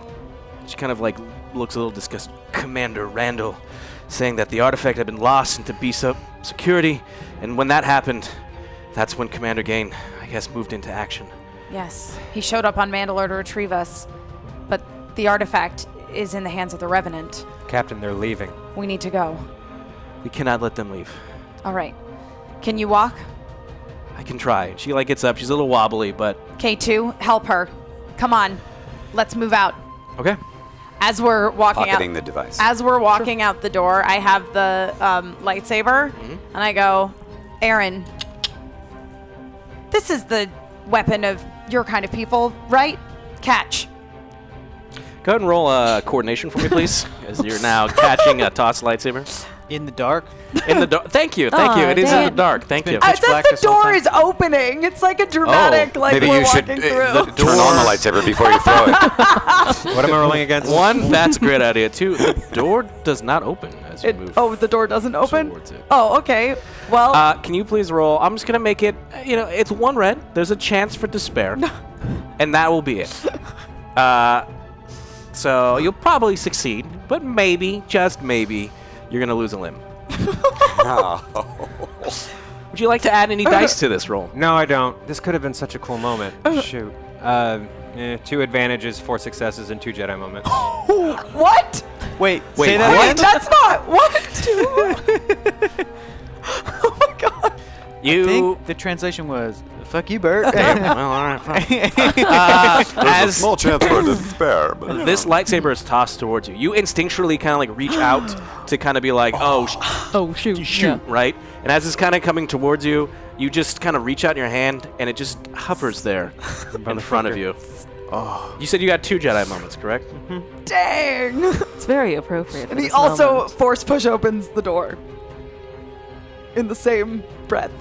A: she kind of looks a little disgusted, Commander Randall, saying that the artifact had been lost into B-Sub security. And when that happened, that's when Commander Gain, I guess, moved into action.
E: Yes. He showed up on Mandalore to retrieve us, but the artifact is in the hands of the Revenant.
C: Captain, they're leaving.
E: We need to go.
A: We cannot let them leave.
E: All right. Can you walk?
A: I can try. She gets up. She's a little wobbly, but
E: K2, help her. Come on. Let's move out.
A: okay.
E: As we're walking
D: Pocketing the device.
E: As we're walking out the door, I have the lightsaber, and I go, Aaron, this is the weapon of your kind of people, right? Catch.
A: Go ahead and roll coordination for me, please, as you're now catching a tossed lightsaber.
B: In the dark.
A: In the dark. Thank you. Thank you.
F: Aw,
A: It is in
F: dang
A: the
F: it.
A: dark. Thank you.
B: Pitch black
E: The
B: this whole
E: door
B: time.
E: is opening. It's like a dramatic,
D: Maybe
E: we're
D: you should
E: walking through.
D: turn on the lightsaber before you throw it.
C: What am I rolling against?
A: One, that's a great idea. Two, the door does not open as you move.
E: the door doesn't open?
A: towards it.
E: Oh, okay. Well,
A: Can you please roll? I'm just going to make it, it's one red. There's a chance for despair. And that will be it. So you'll probably succeed, but maybe, just maybe, you're going to lose a limb. Would you like to add any dice to this roll?
C: No, I don't. This could have been such a cool moment. Shoot. 2 advantages, 4 successes, and 2 Jedi moments.
E: what?
B: Wait,
A: Wait,
B: say that
A: what?
B: again?
E: That's not what. Oh my god.
B: I
A: You.
B: think the translation was, fuck you, Bert.
A: Well, all right, fine.
D: There's a
A: As
D: small chance for despair, but
A: this lightsaber is tossed towards you, you instinctually kind of reach out to kind of be like, oh,
F: Oh, shoot.
A: shoot,
F: Yeah.
A: right? And as it's kind of coming towards you, you just kind of reach out in your hand, and it just hovers there in front of you. Oh. You said you got 2 Jedi moments, correct?
E: Dang.
F: It's very appropriate.
E: And he also force push opens the door. In the same breath.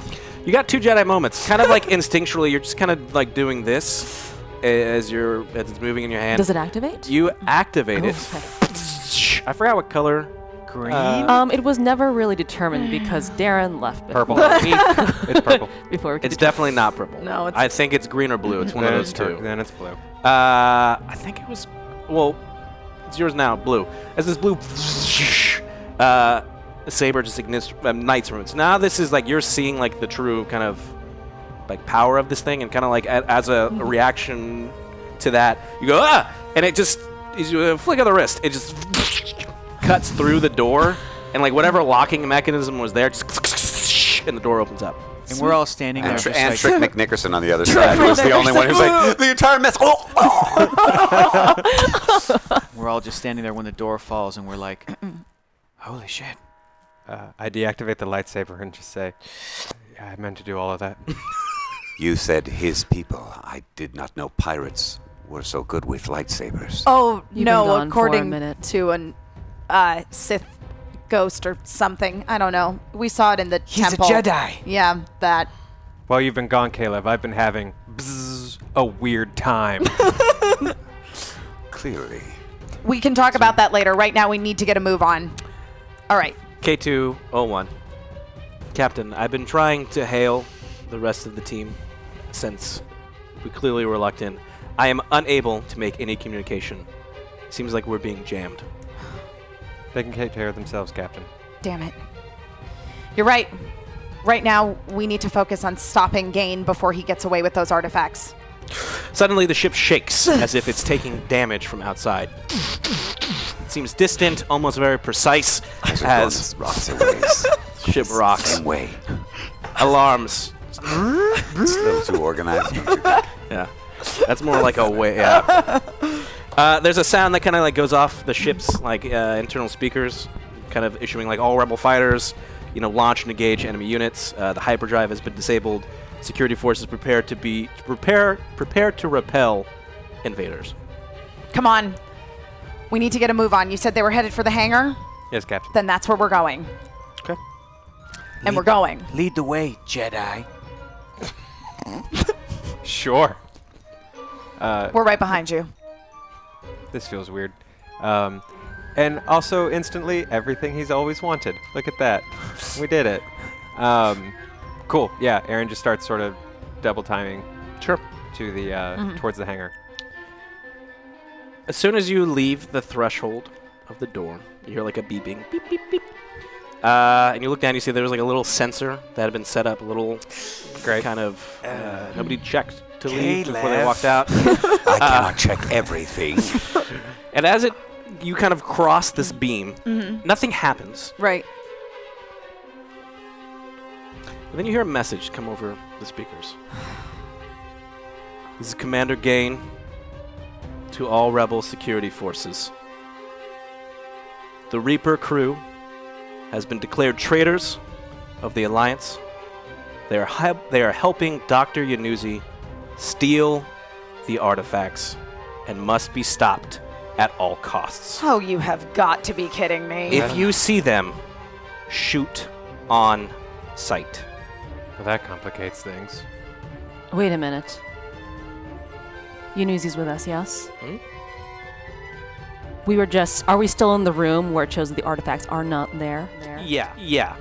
A: You got 2 Jedi moments. Kind of like instinctually, you're just kind of like doing this as it's moving in your hand.
F: Does it activate?
A: You activate it.
F: Okay.
A: I forgot what color.
B: Green?
F: It was never really determined because Darren left
C: Purple.
F: before
C: It's purple.
F: before we could
A: It's
F: determine.
A: definitely not purple.
E: No, it's-
A: I think it's green or blue. It's one of
C: Then
A: those
C: it's
A: two.
C: Then it's blue.
A: I think it was. Well, it's yours now. Blue. As this blue saber just ignites Knight's runes. Now this is like you're seeing like the true kind of like power of this thing, and kind of like as a reaction to that, you go and it just is a flick of the wrist. It just cuts through the door, and like whatever locking mechanism was there, just and the door opens up.
B: And we're all standing there.
D: And,
B: just
D: and
B: like,
D: Trick McNickerson on the other side was the only one who's like, the entire mess. Oh!
B: we're all just standing there when the door falls, and we're like, holy shit.
C: I deactivate the lightsaber and just say, yeah, I meant to do all of that.
D: You said his people. I did not know pirates were so good with lightsabers.
E: Oh,
F: You've been
E: no,
F: gone for a
E: according
F: minute.
E: to an Sith ghost or something. I don't know. We saw it in the temple.
B: Jedi.
E: Yeah, that.
C: While you've been gone, Caleb, I've been having a weird time.
D: Clearly.
E: We can talk about that later. Right now, we need to get a move on. All right.
A: K201. Captain, I've been trying to hail the rest of the team since we clearly were locked in. I am unable to make any communication. Seems like we're being jammed.
C: They can take care of themselves, Captain.
E: Damn it. You're right. Right now, we need to focus on stopping Gain before he gets away with those artifacts.
A: Suddenly, the ship shakes as if it's taking damage from outside. It seems distant, almost very precise, as
D: rocks and ways.
A: ship rocks.
D: Same way.
A: Alarms.
D: It's a little too organized. Don't you think?
A: Yeah. That's more like a way. Yeah. There's a sound that kind of like goes off the ship's like internal speakers, kind of issuing like all rebel fighters, launch and engage enemy units. The hyperdrive has been disabled. Security forces prepare to repel invaders.
E: Come on. We need to get a move on. You said they were headed for the hangar?
C: Yes, Captain.
E: Then that's where we're going.
A: Okay.
E: And we're going.
B: Lead the way, Jedi.
C: Sure.
E: We're right behind you.
C: This feels weird. And also, instantly, everything he's always wanted. Look at that. We did it. Cool. Yeah, Aaron just starts sort of double timing.
A: Sure.
C: To the towards the hangar.
A: As soon as you leave the threshold of the door, you hear like a beeping, beep, beep, beep. And you look down, you see there was like a little sensor that had been set up, a little kind of, nobody checked to leave before they walked out.
D: I cannot check everything.
A: And as you kind of cross this beam, nothing happens.
E: Right.
A: And then you hear a message come over the speakers. This is Commander Gain to all rebel security forces. The Reaper crew has been declared traitors of the Alliance. They are helping Dr. Yanuzi steal the artifacts and must be stopped at all costs.
E: Oh, you have got to be kidding me.
A: If you see them, shoot on sight.
C: Well, that complicates things.
F: Wait a minute. Yunuzi's with us, yes?
A: Hmm?
F: Are we still in the room where it shows that the artifacts are not there?
A: Yeah.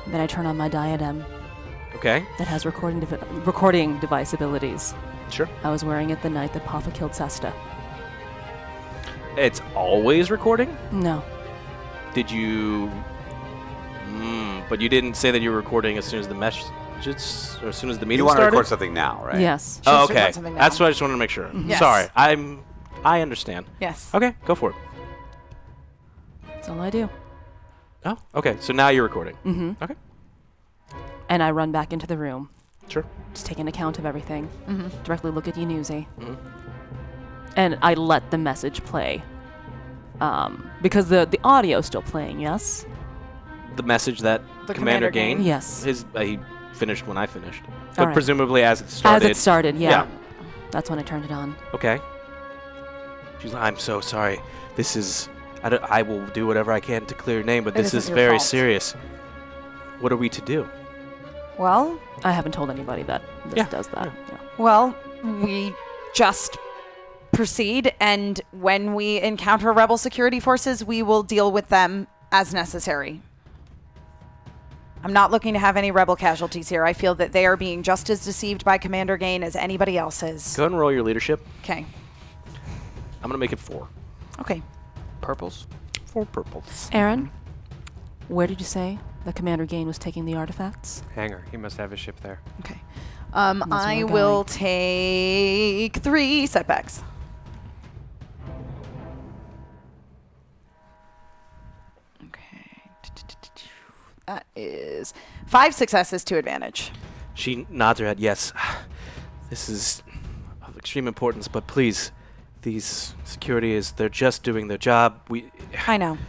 F: Then I turn on my diadem
A: Okay.
F: that has recording device abilities.
A: Sure.
F: I was wearing it the night that Papa killed Sesta.
A: It's always recording?
F: No.
A: Did you... but you didn't say that you were recording as soon as the messages, or as soon as the meeting
D: You want to
A: started?
D: record something now, right?
F: Yes.
A: Oh,
E: She's
A: okay.
E: doing something now.
A: That's what I just wanted to make sure.
E: Yes.
A: Sorry. I understand.
E: Yes.
A: Okay, go for it.
F: That's all I do.
A: Oh, okay. So now you're recording.
F: Mm-hmm.
A: Okay.
F: And I run back into the room.
A: Sure.
F: Just take an account of everything. Directly look at Yunuzi.
A: Mhm.
F: And I let the message play. Because the audio's still playing, yes?
A: The message that
E: The
A: Commander
E: Commander
A: Gain.
F: Yes.
A: He finished when I finished.
F: All
A: But
F: right.
A: presumably as it started.
F: As it started, yeah.
A: Yeah.
F: That's when I turned it on.
A: Okay. She's like, I'm so sorry. This is... I will do whatever I can to clear your name, but
E: It
A: this
E: isn't
A: is
E: your
A: very
E: fault.
A: serious. What are we to do?
E: Well,
F: I haven't told anybody that this
A: Yeah,
F: does that.
A: yeah.
F: Yeah.
E: well, we just proceed, and when we encounter rebel security forces, we will deal with them as necessary. I'm not looking to have any rebel casualties here. I feel that they are being just as deceived by Commander Gain as anybody else is.
A: Go ahead and roll your leadership.
E: Okay.
A: I'm going to make it 4.
E: Okay.
B: Purples?
A: 4 purples.
F: Aaron, where did you say that Commander Gain was taking the artifacts?
C: Hangar. He must have his ship there.
E: Okay.
F: That's where
E: I
F: we're
E: will
F: going.
E: take 3 setbacks. Okay. That is 5 successes, 2 advantage.
A: She nods her head. Yes, this is of extreme importance, but please, these they're just doing their job.
E: I know.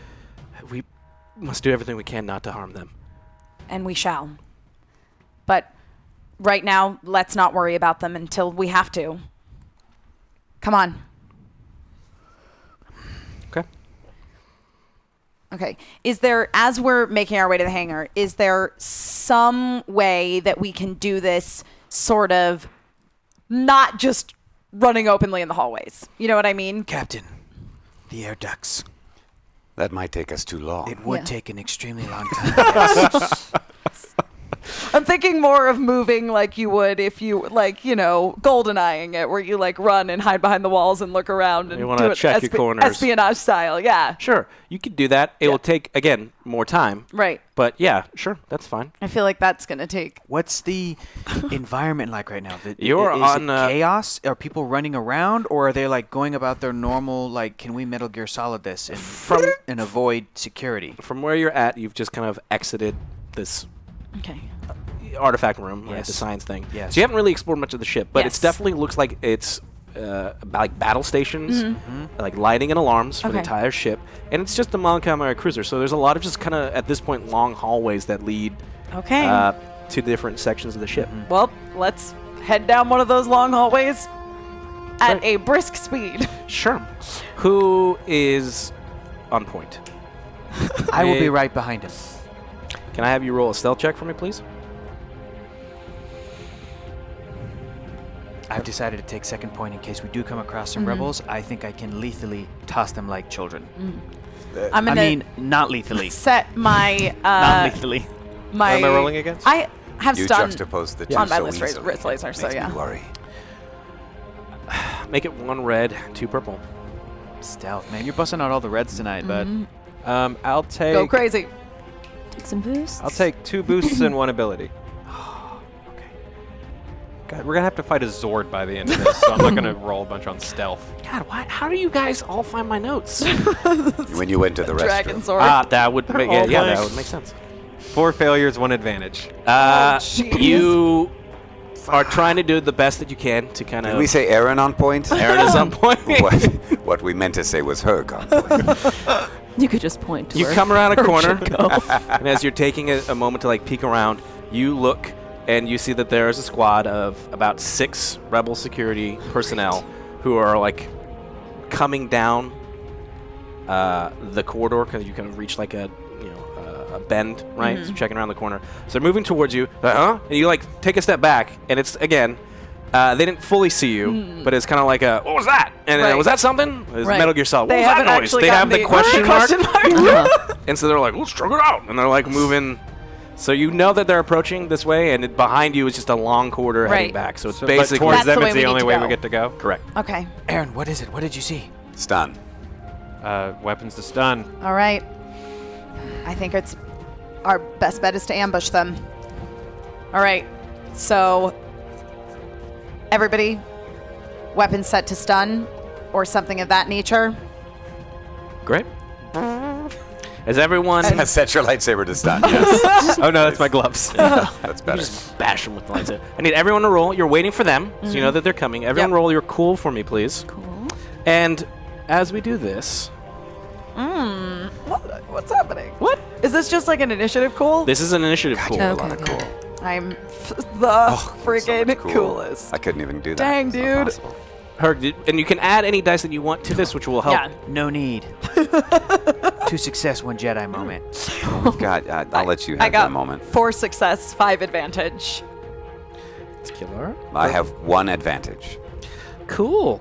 A: We must do everything we can not to harm them.
E: And we shall. But right now, let's not worry about them until we have to. Come on.
A: Okay.
E: Okay. Is there, as we're making our way to the hangar, is there some way that we can do this sort of not just running openly in the hallways? You know what I mean?
B: Captain, the air ducts.
D: That might take us too long.
B: It would
E: Yeah.
B: take an extremely long time. Yes.
E: I'm thinking more of moving like you would if you, like, you know, golden-eyeing it, where you, like, run and hide behind the walls and look around and
A: You wanna
E: do it
A: check your corners.
E: espionage style, yeah.
A: Sure, you could do that. It
E: Yeah.
A: will take, again, more time.
E: Right.
A: But yeah, sure, that's fine.
E: I feel like that's going to take...
B: What's the environment like right now?
A: You're
B: is
A: on,
B: it chaos? Are people running around, or are they like going about their normal, like, can we Metal Gear Solid this and avoid security?
A: From where you're at, you've just kind of exited this
E: Okay.
A: artifact room, right?
B: Yes.
A: The science thing.
B: Yes.
A: So you haven't really explored much of the ship, but
E: Yes.
A: it definitely looks like it's like battle stations, like lighting and alarms for the
E: Okay.
A: entire ship, and it's just a Montgomery cruiser. So there's a lot of just kind of at this point long hallways that lead
E: Okay.
A: to different sections of the ship.
E: Well, let's head down one of those long hallways at
A: Right.
E: a brisk speed.
A: Sure. Who is on point?
B: I will be
A: Hey.
B: right behind him.
A: Can I have you roll a stealth check for me, please?
B: I've decided to take second point in case we do come across some rebels. I think I can lethally toss them like children.
E: I'm
B: I
E: gonna
B: mean, not lethally.
E: set my
B: Not lethally.
E: my.
C: What am I rolling against?
E: I have
D: You
E: stun
D: juxtapose the two
E: on my
D: so
E: list
D: easily.
E: wrist laser, so
D: Makes
E: yeah.
D: me worry.
A: Make it 1 red, 2 purple.
B: Stealth, man. You're busting out all the reds tonight, bud.
C: I'll take.
E: Go crazy.
F: Take some boosts.
C: I'll take 2 boosts and 1 ability. God, we're gonna have to fight a Zord by the end of this, so I'm not gonna roll a bunch on stealth.
A: God, how do you guys all find my notes?
D: When you went to the
E: Dragon
D: restroom.
E: sword.
A: That would make
C: all
A: yeah,
C: blank.
A: that would make sense.
C: 4 failures, 1 advantage.
E: jeez.
A: You are trying to do the best that you can to kind
D: Did
A: of.
D: we say Aaron on point?
A: Aaron is on point.
D: what we meant to say was Herg on point.
F: You could just point to
A: You
F: where
A: come around a
F: Herb
A: corner,
F: should go.
A: and as you're taking a moment to like peek around, you look and you see that there is a squad of about 6 rebel security personnel who are like coming down the corridor because you kind of reach like a bend, right? So checking around the corner. So they're moving towards you, and you like take a step back, and it's again. They didn't fully see you, but it's kind of like a, what was that? And
E: Right.
A: was that something? It was
E: Right.
A: Metal Gear Solid. What
E: They
A: was that
E: haven't
A: noise?
E: actually
A: They have
E: gotten
A: the question mark.
F: Uh-huh.
A: And so they're like, let's check it out. And they're like moving. So you know that they're approaching this way, and behind you is just a long corridor heading
E: Right.
A: back. So it's
C: But
A: basically
C: towards
E: That's the
C: them,
E: way
C: it's
E: we
C: the
E: need
C: only
E: to
C: way
E: go.
C: we get to go.
A: correct.
E: Okay.
B: Aaron, what is it? What did you see?
D: Stun.
C: Weapons to stun.
E: All right. I think it's our best bet is to ambush them. All right. So everybody, weapons set to stun or something of that nature.
A: Great. As everyone
D: Set your lightsaber to stun. Yes.
C: Oh no, that's my gloves.
D: That's better.
A: just bash them with the lightsaber. I need everyone to roll. You're waiting for them, so you know that they're coming. Everyone
E: Yep.
A: roll your cool for me, please.
F: Cool.
A: And as we do this,
E: What's happening? What? Is this just like an initiative cool?
A: this is an initiative cool.
D: You have
F: Okay,
D: a lot of
F: okay.
D: cool.
E: I'm the
D: So
E: freaking
D: much cool.
E: coolest.
D: I couldn't even do that.
E: Dang,
D: It's not
E: dude.
D: possible.
A: And you can add any dice that you want to this, which will help.
E: Yeah.
B: No need. 2 success, 1 Jedi moment.
D: God, I'll let you
E: I
D: have
E: got
D: that moment.
E: 4 success, 5 advantage.
A: It's killer.
D: I have 1 advantage.
A: Cool.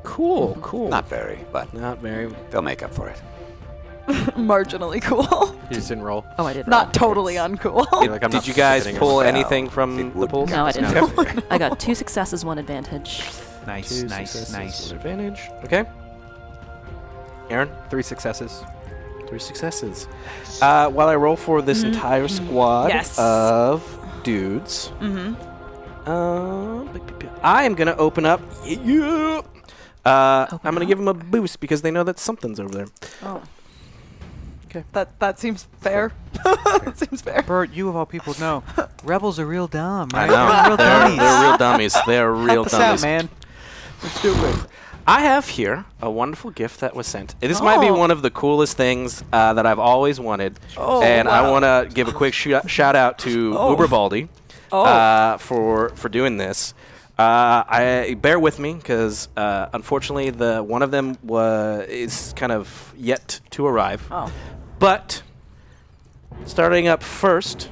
D: Not very, but
A: Not very.
D: they'll make up for it.
E: Marginally cool.
C: You just didn't roll.
F: Oh, I did.
E: Not totally uncool.
C: Like, I'm
A: Did
C: not
A: you guys
C: getting
A: pull
C: it.
A: anything from
D: It
A: the
D: would
A: pools?
F: No, I didn't.
A: Okay.
F: I got 2 successes, 1 advantage.
B: Nice,
A: Two
B: nice,
A: successes,
B: nice.
A: one advantage. Okay. Aaron,
C: 3 successes.
A: 3 successes. While I roll for this entire squad
E: Yes.
A: of dudes, I am gonna open up. I'm gonna give them a boost because they know that something's over there.
E: Oh. That seems fair. That seems fair.
B: Bert, you of all people know, rebels are real dumb,
A: I
B: right?
A: know.
B: Real dummies.
A: They're real dummies. They're real
B: Help us out,
A: dummies.
B: man. We're stupid.
A: I have here a wonderful gift that was sent. This might be one of the coolest things that I've always wanted. And I want to give a quick shout out to Blvd for doing this. I bear with me because unfortunately one of them is kind of yet to arrive. But starting up first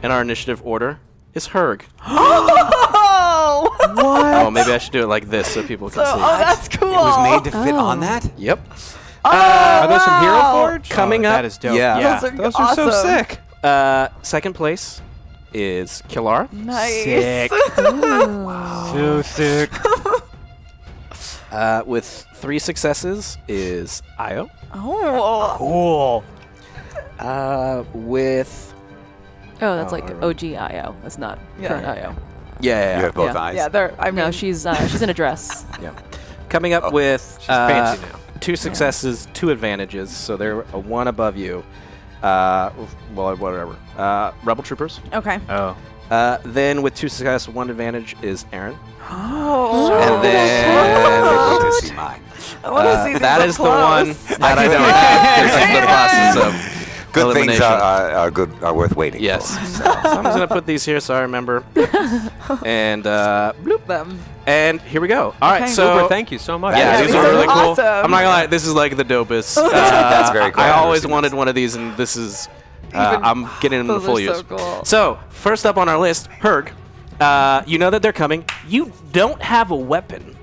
A: in our initiative order is Herg.
E: What?
A: Oh, maybe I should do it like this so people can see.
E: Oh, that's cool.
D: It was made to fit on that?
A: Yep.
C: Are those from Hero Forge?
A: Coming up.
B: That is dope.
A: Yeah.
C: Those are so
E: awesome.
C: sick.
A: Second place is Kilara.
E: Nice.
B: Sick. So sick.
A: With 3 successes is Io.
E: Oh.
B: Cool.
A: With
F: Oh, that's like OG-IO. That's not current IO.
A: yeah.
D: You have both
F: Yeah.
D: eyes?
E: Yeah, they're. I mean,
F: No, she's in a dress.
A: Yeah. Coming up with
C: fancy now.
A: 2 successes, 2 advantages, so they're a 1 above you. Well, whatever. Rebel troopers.
E: Okay.
B: Oh.
A: Then with 2 successes, 1 advantage is Aaron.
E: Oh.
A: And
D: Wait
A: then
D: to see mine.
E: I want to see these
A: that
E: up
A: is the one
E: close.
A: that I don't have. This is the process of
D: Good things
A: elimination.
D: are worth waiting
A: Yes.
D: for.
A: So I'm just gonna put these here so I remember. And bloop.
E: Them.
A: And here we go. All right,
E: Okay.
A: so
C: Super, thank you so much.
A: yeah,
E: Yeah,
A: these
E: these
A: are
E: are
A: really cool.
E: awesome.
A: I'm not gonna lie, this is like the dopest.
D: That's very cool.
A: I
D: I've never
A: always
D: seen
A: wanted
D: this.
A: one of these, and this is
E: Even-
A: I'm getting them in
E: Those
A: full
E: are
A: use.
E: so cool.
A: So first up on our list, Herg. You know that they're coming. You don't have a weapon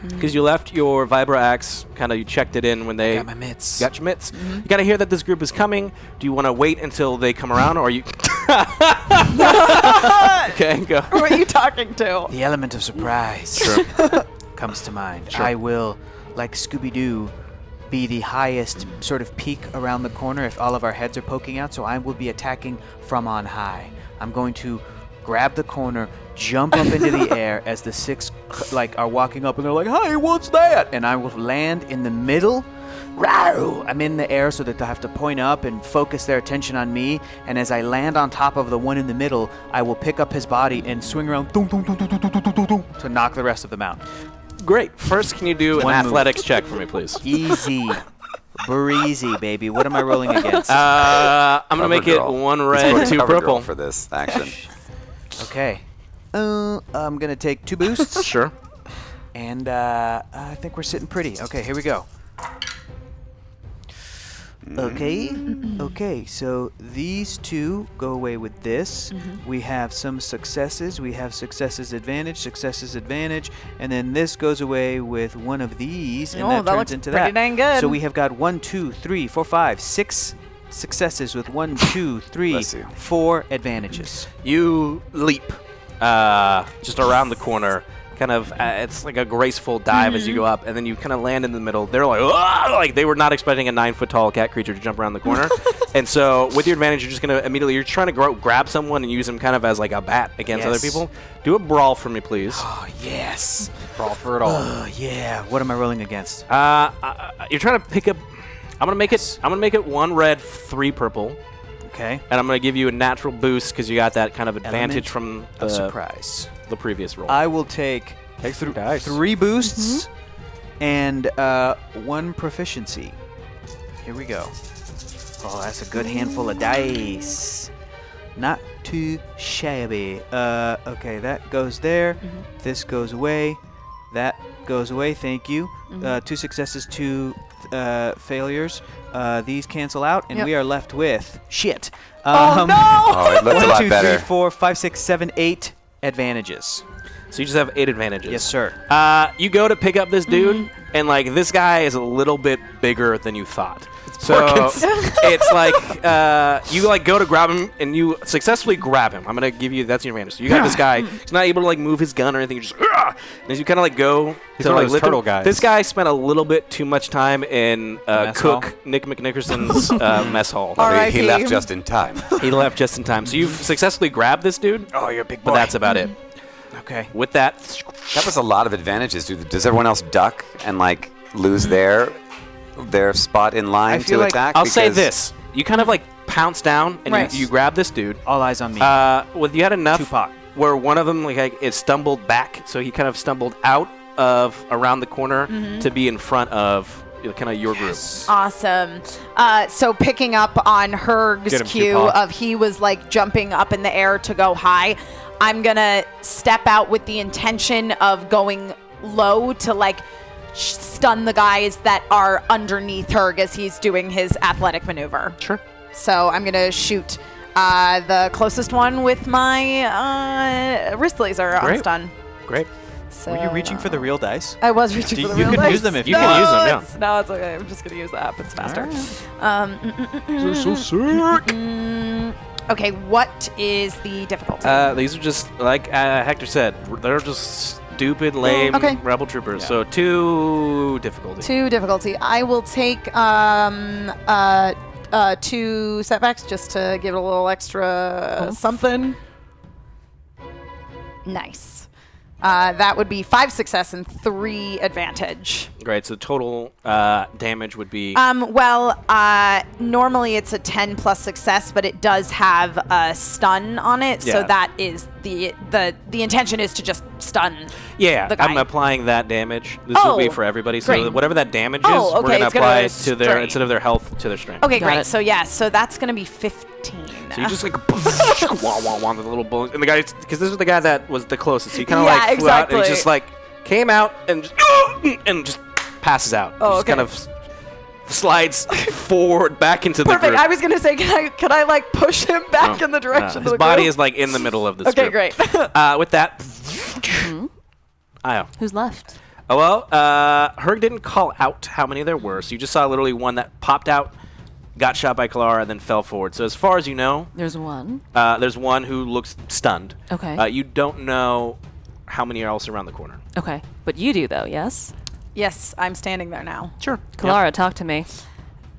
A: because you left your vibro axe. Kind of, you checked it in when they
B: Got my mitts.
A: got your mitts. You gotta hear that this group is coming. Do you want to wait until they come around, or are you? Okay, go.
E: Who are you talking to?
B: The element of surprise comes to mind.
A: Sure.
B: I will, like Scooby-Doo, be the highest sort of peak around the corner if all of our heads are poking out, so I will be attacking from on high. I'm going to grab the corner, jump up into the air as the 6 are walking up and they're like, "Hey, what's that?" And I will land in the middle. Row! I'm in the air so that they have to point up and focus their attention on me. And as I land on top of the one in the middle, I will pick up his body and swing around to knock the rest of them out.
A: Great. First, can you do an
B: One move.
A: athletics check for me, please?
B: Easy. Breezy, baby. What am I rolling against?
A: I'm gonna
D: Cover
A: make
D: girl.
A: it 1
D: He's
A: red,
D: going
A: 2
D: cover girl
A: purple.
D: for this action.
B: Okay. I'm going to take 2 boosts.
A: Sure.
B: And I think we're sitting pretty. Okay, here we go. Okay, so these 2 go away with this. We have some successes. We have successes advantage, and then this goes away with one of these, and
E: Oh,
B: that
E: that
B: turns
E: looks
B: into
E: pretty
B: that.
E: dang good.
B: So we have got 1, 2, 3, 4, 5, 6 successes with 1, 2, 3,
D: Bless you.
B: 4 advantages.
A: You leap just around the corner. Kind of, it's like a graceful dive as you go up, and then you kind of land in the middle. They're like, "Ah!" Like they were not expecting a 9-foot-tall cat creature to jump around the corner. And so, with your advantage, you're just gonna immediately you're trying to grab someone and use them kind of as like a bat against other
B: Yes.
A: people. Do a brawl for me, please.
B: Oh, yes.
C: Brawl for it all.
B: Oh, yeah. What am I rolling against?
A: You're trying to pick up. I'm gonna make it 1 red, 3 purple,
B: Okay.
A: and I'm gonna give you a natural boost because you got that kind of advantage from
B: Of
A: the,
B: surprise.
A: the previous roll.
B: I will take
C: some dice.
B: 3 boosts and 1 proficiency. Here we go. Oh, that's a good handful of dice. Not too shabby. Okay, that goes there. This goes away. That goes away. Thank you. 2 successes, 2 failures. These cancel out, and
E: Yep.
B: we are left with shit.
E: Oh no!
D: Oh, it looked a
B: 1,
D: lot
B: 2, 3,
D: better.
B: 4, 5, 6, 7, 8 advantages.
A: So you just have 8 advantages.
B: Yes, sir.
A: You go to pick up this dude, and like this guy is a little bit bigger than you thought. So it's like you like go to grab him, and you successfully grab him. I'm gonna give you that's your advantage. So you got this guy. He's not able to like move his gun or anything. You just and as you kind of like go
C: He's
A: to
C: one of
A: like
C: those
A: lift
C: turtle
A: him.
C: guys.
A: This guy spent a little bit too much time in
B: mess
A: Cook
B: hall?
A: Nick McNickerson's mess hall.
E: All right.
D: He
E: R.I.P.
D: left just in time.
A: He left just in time. So you've successfully grabbed this dude.
B: Oh, you're a big
A: But that's about it.
B: Okay.
A: With that,
D: That was a lot of advantages. Does everyone else duck and like lose their their spot in line
B: feel
D: to
B: like
D: attack?
A: I'll say
D: Because
A: this. You kind of like pounce down and
E: Right.
A: you grab this dude.
B: All eyes on me.
A: Well, you had enough
B: Tupac.
A: where one of them like it stumbled back, so he kind of stumbled out of around the corner to be in front of kind of your group.
E: Awesome. So picking up on Herg's
C: Get him,
E: cue
C: Tupac.
E: of he was like jumping up in the air to go high, I'm gonna step out with the intention of going low to like stun the guys that are underneath Herg as he's doing his athletic maneuver.
A: Sure.
E: So I'm gonna shoot the closest one with my wrist laser on
A: Great.
E: stun.
A: Great.
E: So,
G: Were you reaching for the real dice?
E: I was reaching
G: You-
E: for the
G: you
E: real
G: can
E: dice.
G: use them if
A: you can use them, yeah.
E: No, it's okay. I'm just gonna use the app. It's faster.
A: They're so sick.
E: Okay, what is the difficulty?
A: These are just like Hector said. They're just stupid, lame
E: okay.
A: rebel troopers.
G: Yeah.
A: So 2 difficulty.
E: 2 difficulty. I will take 2 setbacks just to give it a little extra something. Nice. That would be 5 success and 3 advantage.
A: Great. So total damage would be.
E: Normally it's a 10 plus success, but it does have a stun on it, so
A: Yeah.
E: that is the intention is to just stun.
A: Yeah,
E: the
A: I'm
E: guy.
A: applying that damage. This will be
E: Oh,
A: for everybody. So
E: great.
A: whatever that damage is,
E: Oh,
A: we're
E: okay,
A: going to
E: it's gonna
A: apply
E: go
A: it
E: to
A: to their
E: strength.
A: instead of their health to their strength.
E: Okay,
F: Got
E: great.
F: it.
E: So yeah, so that's gonna be 15.
A: So you just like wah, wah, wah, the little bullet, and the guy, because this was the guy that was the closest. So you kind of
E: Yeah,
A: like flew out and he
E: exactly.
A: just like came out and just passes out.
E: Oh,
A: Just
E: okay.
A: kind of slides forward back into the
E: Perfect.
A: group.
E: I was gonna say, can I like push him back
A: No,
E: in the direction
A: no.
E: of
A: His
E: the
A: body
E: group?
A: is like in the middle of this
E: Okay,
A: group.
E: great.
A: With that, Io.
F: Who's left?
A: Oh, well, Herg didn't call out how many there were, so you just saw literally one that popped out, got shot by Kalara, and then fell forward. So as far as you know,
F: There's one.
A: there's one who looks stunned.
F: Okay.
A: You don't know how many are else around the corner.
F: Okay. But you do, though, yes?
E: Yes, I'm standing there now.
A: Sure.
F: Kalara, talk to me.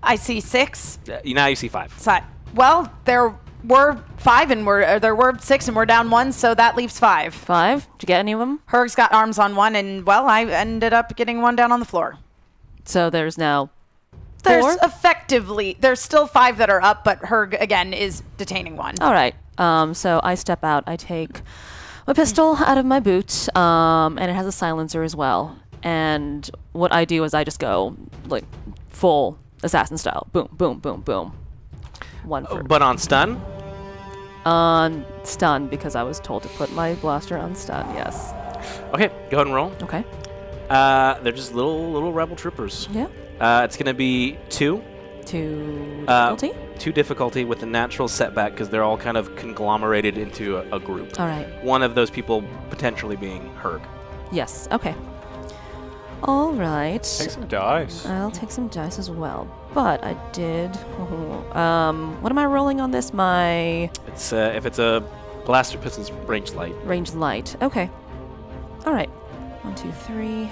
E: I see 6.
A: Now you see 5.
E: Well, there were 5 and there were 6 and we're down 1, so that leaves 5.
F: 5? Did you get any of them?
E: Herg's got arms on one, and well, I ended up getting one down on the floor.
F: So there's now
E: There's
F: 4?
E: there's still 5 that are up, but Herg again is detaining one.
F: All right. So I step out. I take my pistol out of my boot, and it has a silencer as well. And what I do is I just go like full assassin style. Boom, boom, boom, boom. One for
A: But on stun?
F: on stun because I was told to put my blaster on stun. Yes.
A: Okay, go ahead and roll.
F: Okay.
A: They're just little rebel troopers.
F: Yeah.
A: It's going to be 2.
F: 2 difficulty.
A: 2 difficulty with a natural setback because they're all kind of conglomerated into a group.
F: All right.
A: One of those people potentially being Herg.
F: Yes. Okay. All right.
C: Take some dice.
F: I'll take some dice as well. But I did. What am I rolling on this? My
A: It's if it's a blaster pistol's range light.
F: range light. Okay. All right. 1, 2, 3.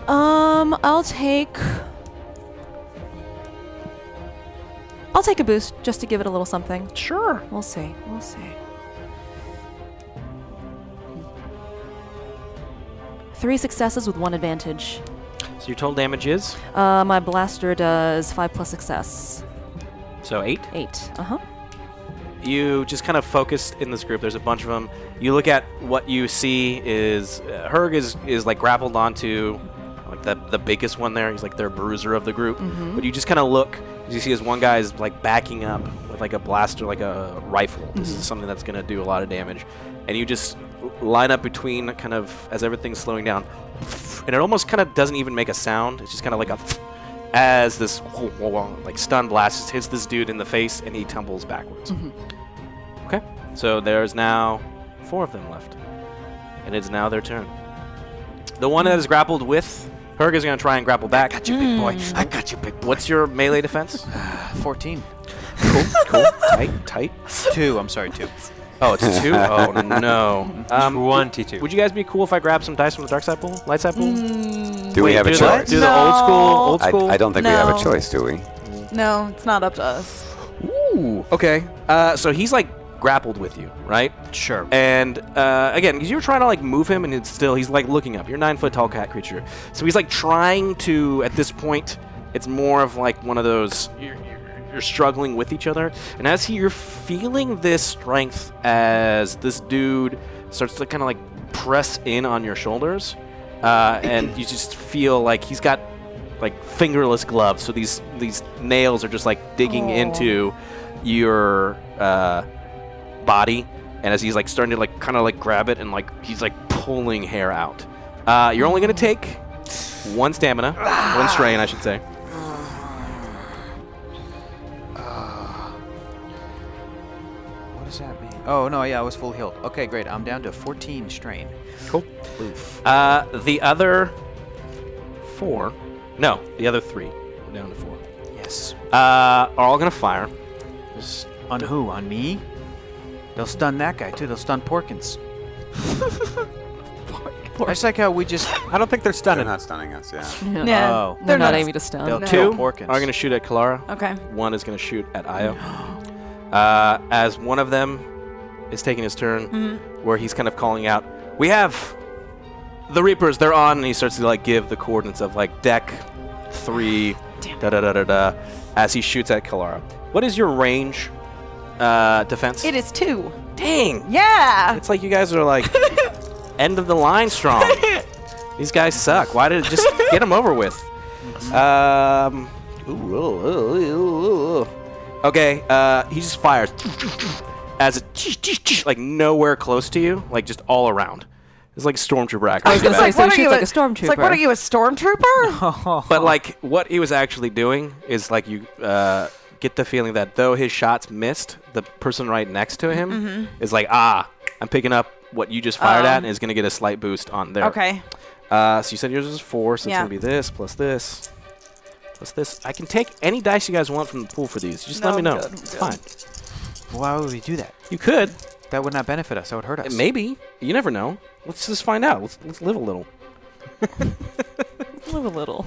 F: I'll take a boost just to give it a little something.
A: Sure.
F: We'll see. We'll see. 3 successes with 1 advantage.
A: So your total damage is
F: My blaster does 5 plus success.
A: so 8.
F: 8. Uh-huh.
A: You just kind of focused in this group. There's a bunch of them. You look at what you see is Herg is like grappled onto like the biggest one there. He's like their bruiser of the group. But you just kind of look. You see as one guy is like backing up with like a blaster, like a rifle. This is something that's going to do a lot of damage. And you just line up between kind of as everything's slowing down. And it almost kind of doesn't even make a sound. It's just kind of like a as this like stun blast just hits this dude in the face and he tumbles backwards. Okay, so there's now 4 of them left. And it's now their turn. The one that is grappled with Herg is going to try and grapple back.
B: I got you, big boy. I got you, big boy.
A: What's your melee defense?
B: 14.
A: Cool. Tight.
B: 2. I'm sorry, 2.
A: Oh, it's 2? Oh, no.
C: 22.
A: Would you guys be cool if I grabbed some dice from the dark side pool? Light side pool?
D: Do we have a
A: do
D: choice?
A: The, do the old school?
D: I don't think we have a
E: No.
D: choice, do we?
E: No, it's not up to us.
A: Ooh, okay. So he's like grappled with you, right?
B: Sure.
A: And again, because you're trying to like move him, and he's like looking up. You're a 9-foot tall cat creature, so he's like trying to at this point It's more of like one of those you're struggling with each other, and as you're feeling this strength as this dude starts to kind of like press in on your shoulders, and you just feel like he's got like fingerless gloves, so these nails are just like digging into your body, and as he's like starting to like kind of like grab it and like he's like pulling hair out. You're only gonna take 1 stamina, 1 strain, I should say.
B: What does that mean? Oh, no, yeah, I was full healed. Okay, great. I'm down to 14 strain.
A: Cool.
B: Oof.
A: The other 4, no, the other 3, we're down to 4.
B: Yes.
A: Are all gonna fire. Just
B: On who? On me? They'll stun that guy, too. They'll stun Porkins. I just like how we just...
C: I don't think they're
D: They're
C: stunning.
D: not stunning us, yeah.
E: Yeah.
B: Oh.
F: They're
E: They're
F: not
E: not
F: aiming to stun.
B: They'll
E: No.
B: kill
A: 2
B: Porkins.
A: are gonna shoot at Kalara.
E: Okay.
A: 1 is gonna shoot at Io. As one of them is taking his turn, where he's kind of calling out, "We have the Reapers. They're on," and he starts to like give the coordinates of like deck 3, da da da da da, as he shoots at Kalara. What is your range defense?
E: It is 2.
A: Dang.
E: Yeah.
A: It's like you guys are like end of the line strong. These guys suck. Why did it just get them over with? Okay, he just fires as it like nowhere close to you, like just all around. It's like a stormtrooper acting.
F: I was gonna say,
E: Like,
F: so
E: what
F: he
E: are
F: shoots
E: you,
F: like a
E: It's like,
F: stormtrooper.
E: what are you, a stormtrooper?
A: But like what he was actually doing is like you get the feeling that though his shots missed, the person right next to him is like, I'm picking up what you just fired at and is going to get a slight boost on there.
E: Okay.
A: So you said yours is 4, so
E: Yeah.
A: it's going to be this plus this plus this. I can take any dice you guys want from the pool for these. Just let me know. It's fine.
B: Why would we do that?
A: You could.
B: That would not benefit us. That would hurt us.
A: Maybe. You never know. Let's just find out. Let's live a little.
F: Live a little.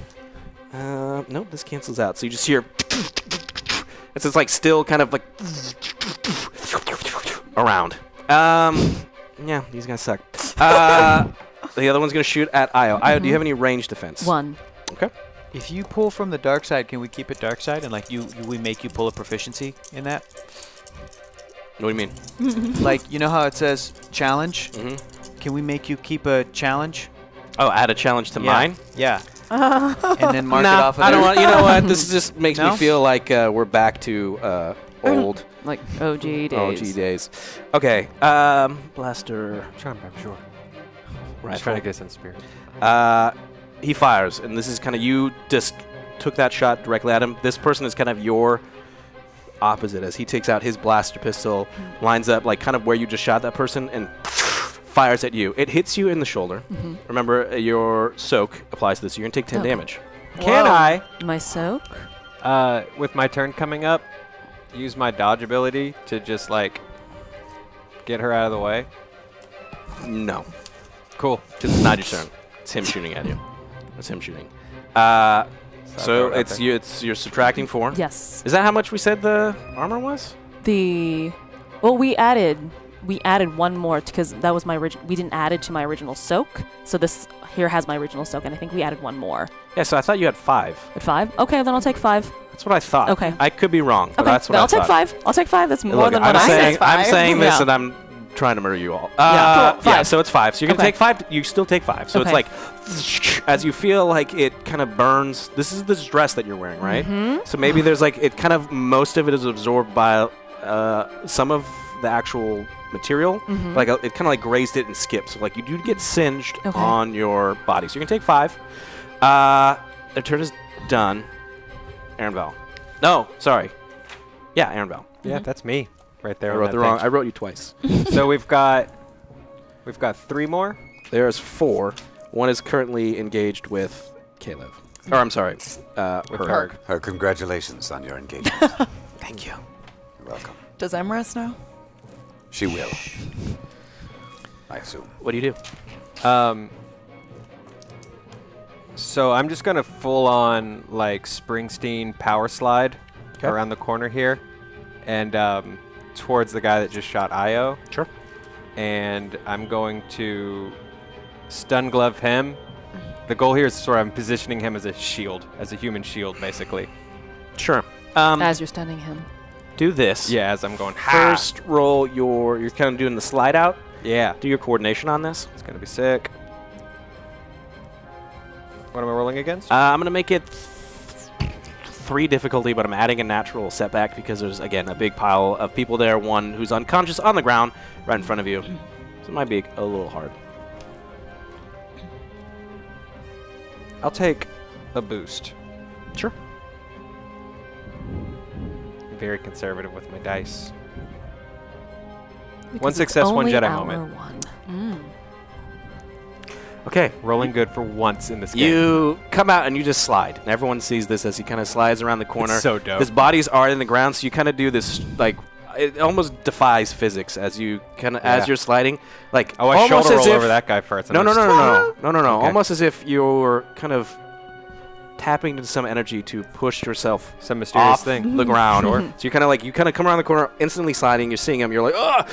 A: Nope, this cancels out. So you just hear... It's like still kind of like... around. Yeah, these guys suck. The other one's going to shoot at Io. Io, do you have any range defense?
F: 1.
A: Okay.
B: If you pull from the dark side, can we keep it dark side? And like we make you pull a proficiency in that?
A: What do you mean?
B: Like, you know how it says challenge?
A: Mm-hmm.
B: Can we make you keep a challenge?
A: Oh, add a challenge to mine?
B: Yeah. And then mark it
A: Nah,
B: off of
A: I don't
B: there?
A: want. You know what? This just makes
B: No?
A: me feel like we're back to old
F: Like OG days.
A: OG days. Okay. Blaster
C: I'm sure. I'm just
A: rifle.
C: trying to get a sense of spirit.
A: He fires, and this is kind of you just took that shot directly at him. This person is kind of your opposite as he takes out his blaster pistol, lines up like kind of where you just shot that person, and fires at you. It hits you in the shoulder. Remember, your soak applies to this. You're going to take 10
F: Okay.
A: damage.
C: Can I,
F: My soak?
C: with my turn coming up, use my dodge ability to just like get her out of the way?
A: No,
C: Cool.
A: because it's not your turn. It's him shooting at you. It's him shooting.
C: throw
A: So
C: it out
A: it's
C: there.
A: you. You're subtracting 4.
F: Yes.
A: Is that how much we said the armor was?
F: Well, we added 1 more because that was my original. We didn't add it to my original soak, so this here has my original soak, and I think we added 1 more.
A: Yeah. So I thought you had 5.
F: At 5? Okay, then I'll take 5.
A: That's what I thought.
F: Okay.
A: I could be wrong, but
F: Okay,
A: that's what
F: then
A: I
F: I'll take
A: thought.
F: 5. I'll take 5. That's more
A: Look,
F: than
A: I'm
F: what I
A: saying,
F: said.
A: I'm saying this,
F: Yeah.
A: and I'm trying to murder you all.
F: Cool,
A: Yeah,
F: 5.
A: so it's 5. So you're gonna
F: Okay.
A: take 5. You still take 5. So it's
F: Okay.
A: like, as you feel like it kind of burns. This is this dress that you're wearing, right? So maybe there's like it kind of most of it is absorbed by some of the actual material. Like it kind of like grazed it and skipped. So like you do get singed
F: Okay.
A: on your body. So you're gonna take 5. Their turn is done. Aaron Val. No, sorry. Yeah, Aaron Val.
C: Yeah, that's me right there.
A: I
C: on
A: wrote
C: that
A: the wrong.
C: page.
A: I wrote you twice.
C: So we've got 3 more.
A: There's 4. One is currently engaged with Caleb. Or I'm sorry,
C: With
A: Herg.
D: Her congratulations on your engagement.
A: Thank you.
D: You're welcome.
E: Does Emrys know?
D: She will. I assume.
A: What do you do?
C: So I'm just gonna full on like Springsteen power slide around the corner here, and towards the guy that just shot Io.
A: Sure.
C: And I'm going to stun glove him, the goal here is sort of I'm positioning him as a shield, as a human shield, basically.
A: Sure.
F: As you're stunning him.
A: Do this.
C: Yeah, as I'm going.
A: First, roll you're kind of doing the slide out.
C: Yeah.
A: Do your coordination on this.
C: It's gonna be sick. What am I rolling against?
A: I'm gonna make it 3 difficulty, but I'm adding a natural setback because there's again a big pile of people there. One who's unconscious on the ground right in front of you, so it might be a little hard.
C: I'll take a boost.
A: Sure.
C: I'm very conservative with my dice.
F: Because
C: One
F: it's
C: success, one
F: only
C: Jedi
F: hour
C: moment.
F: 1.
A: Okay.
C: Rolling good for once in this game.
A: You come out and you just slide, and everyone sees this as he kind of slides around the corner.
C: It's so dope.
A: His bodies are in the ground, so you kind of do this like it almost defies physics as you kind of as you're sliding, like
C: Oh, I
A: almost
C: shoulder
A: as
C: roll
A: if
C: over that guy first.
A: no,
C: Okay.
A: almost as if you're kind of tapping into some energy to push yourself
C: Some mysterious
A: off
C: thing.
A: the ground. So you kind of come around the corner, instantly sliding. You're seeing him. You're like, ah,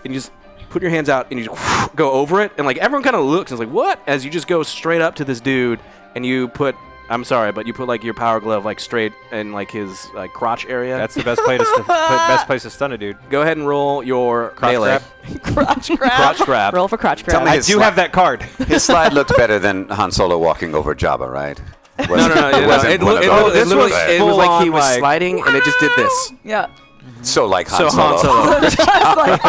A: and you just put your hands out and you just go over it, and like everyone kind of looks and is like, what? As you just go straight up to this dude and you put. I'm sorry, but you put like your power glove like straight in like his like crotch area.
C: That's the best place to best place to stun a dude.
A: Go ahead and roll your
C: Crotch
A: melee.
C: grab.
E: Crotch grab.
A: Crotch grab.
F: Roll for crotch
D: Tell
F: grab.
D: me
C: I
D: his
C: do have that card.
D: His slide looked better than Han Solo walking over Jabba, right?
A: No. It was like he was sliding and it just did this.
E: Yeah.
D: So like Han
A: So
D: Solo.
A: Han Solo.
E: Just like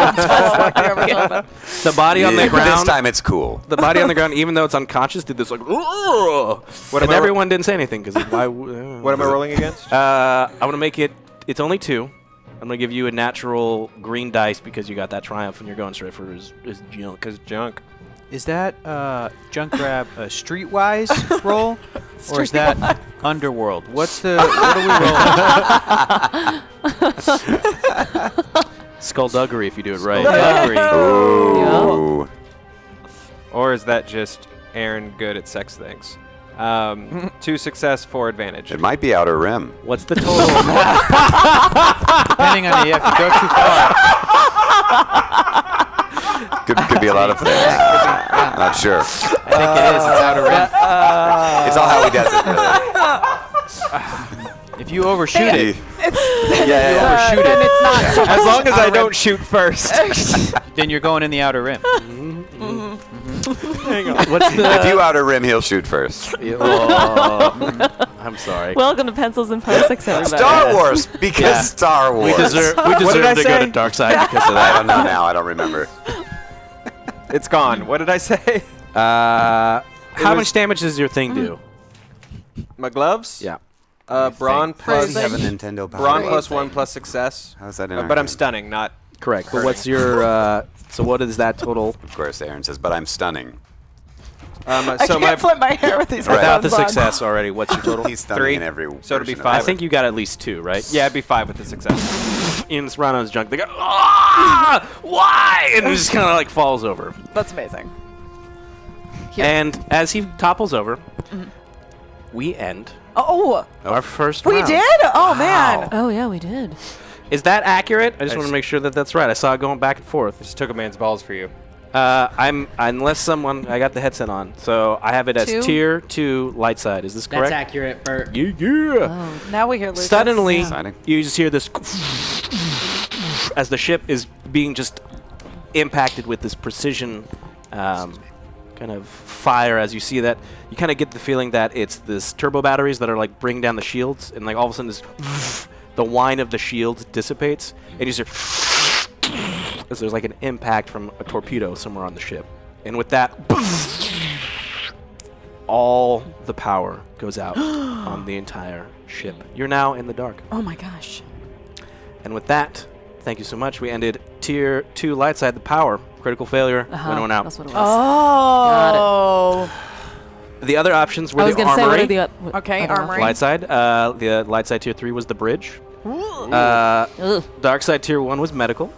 A: The body on the
D: But this
A: ground.
D: time it's cool.
A: The body on the ground, even though it's unconscious, did this like.
C: What
A: And
C: am I
A: everyone didn't say anything because why?
C: What am I rolling against?
A: I'm gonna make it. It's only 2. I'm gonna give you a natural green dice because you got that triumph and you're going straight for his junk.
C: Because junk.
B: Is that junk grab a streetwise roll, or is that underworld? What are we rolling?
A: Skullduggery if you do it right.
D: Ooh.
C: Or is that just Aaron good at sex things? 2 success, 4 advantage.
D: It might be Outer Rim.
A: What's the total?
B: Depending on if you go too far.
D: Could be a lot of things. Not sure.
B: I think it is. It's outer rim.
D: It's all how he does it, really.
B: If you overshoot it,
D: Yeah.
B: overshoot
E: And
B: it,
E: it's not. So
C: As long as I don't shoot first.
B: then you're going in the outer rim.
A: Hang on. What's
D: If you Outer Rim, he'll shoot first.
A: I'm sorry.
F: Welcome to Pencils and Parsecs, everybody.
D: Star Wars, because Star Wars.
A: We deserve
C: did I
A: to go
C: say?
A: to dark side because of
D: I
A: that.
D: don't know now. I don't remember.
C: It's gone. What did I say?
A: How
C: was-
A: much damage does your thing do?
C: My gloves?
A: Yeah.
C: Brawn
D: Does he
C: plus
D: have a Nintendo power?
C: Brawn plus 1 plus success.
D: How's that in our
C: But I'm
D: game?
C: stunning, not
A: Correct. But
C: hurting.
A: what's your? So what is that total?
D: Of course, Aaron says, but I'm stunning.
E: I
C: so
E: can't flip my hair with these
D: Right.
A: Without the
E: headphones on.
A: success already, what's your total?
D: He's stunning
C: 3.
D: in every
C: So it'll be
D: version of
C: 5.
A: I
D: it.
A: think you got at least 2, right?
C: Yeah, it'd be 5 with the success.
A: Ian's round on his junk. They go, ah, why? And he just kind of like falls over.
E: That's amazing. Here.
A: And as he topples over, we end
E: Oh,
A: our first
E: we
A: round.
E: did? Oh, man.
F: Oh, yeah, we did.
A: Is that accurate? I just
C: I
A: want to
C: just-
A: make sure that that's right. I saw it going back and forth.
C: Just took a man's balls for you.
A: Unless someone, I got the headset on, so I have it as
E: 2?
A: tier 2 light side. Is this
G: That's
A: correct?
G: accurate, Bert.
A: Yeah.
F: Oh.
E: Now we hear Lucas.
A: Suddenly,
D: Exciting.
A: you just hear this as the ship is being just impacted with this precision kind of fire. As you see that, you kind of get the feeling that it's this turbo batteries that are like bringing down the shields, and like all of a sudden this the whine of the shields dissipates, and you just hear as there's like an impact from a torpedo somewhere on the ship, and with that all the power goes out on the entire ship. You're now in the dark.
E: Oh, my gosh.
A: And with that, thank you so much. We ended tier 2 light side, the power. Critical failure. Went out.
F: That's what it was.
E: Oh.
A: The other options were
F: I was
A: the
F: going to say, what
A: armory.
F: are the
E: Okay,
F: other
E: armory.
A: Light side. The light side tier 3 was the bridge.
F: Ugh.
A: Dark side tier 1 was medical.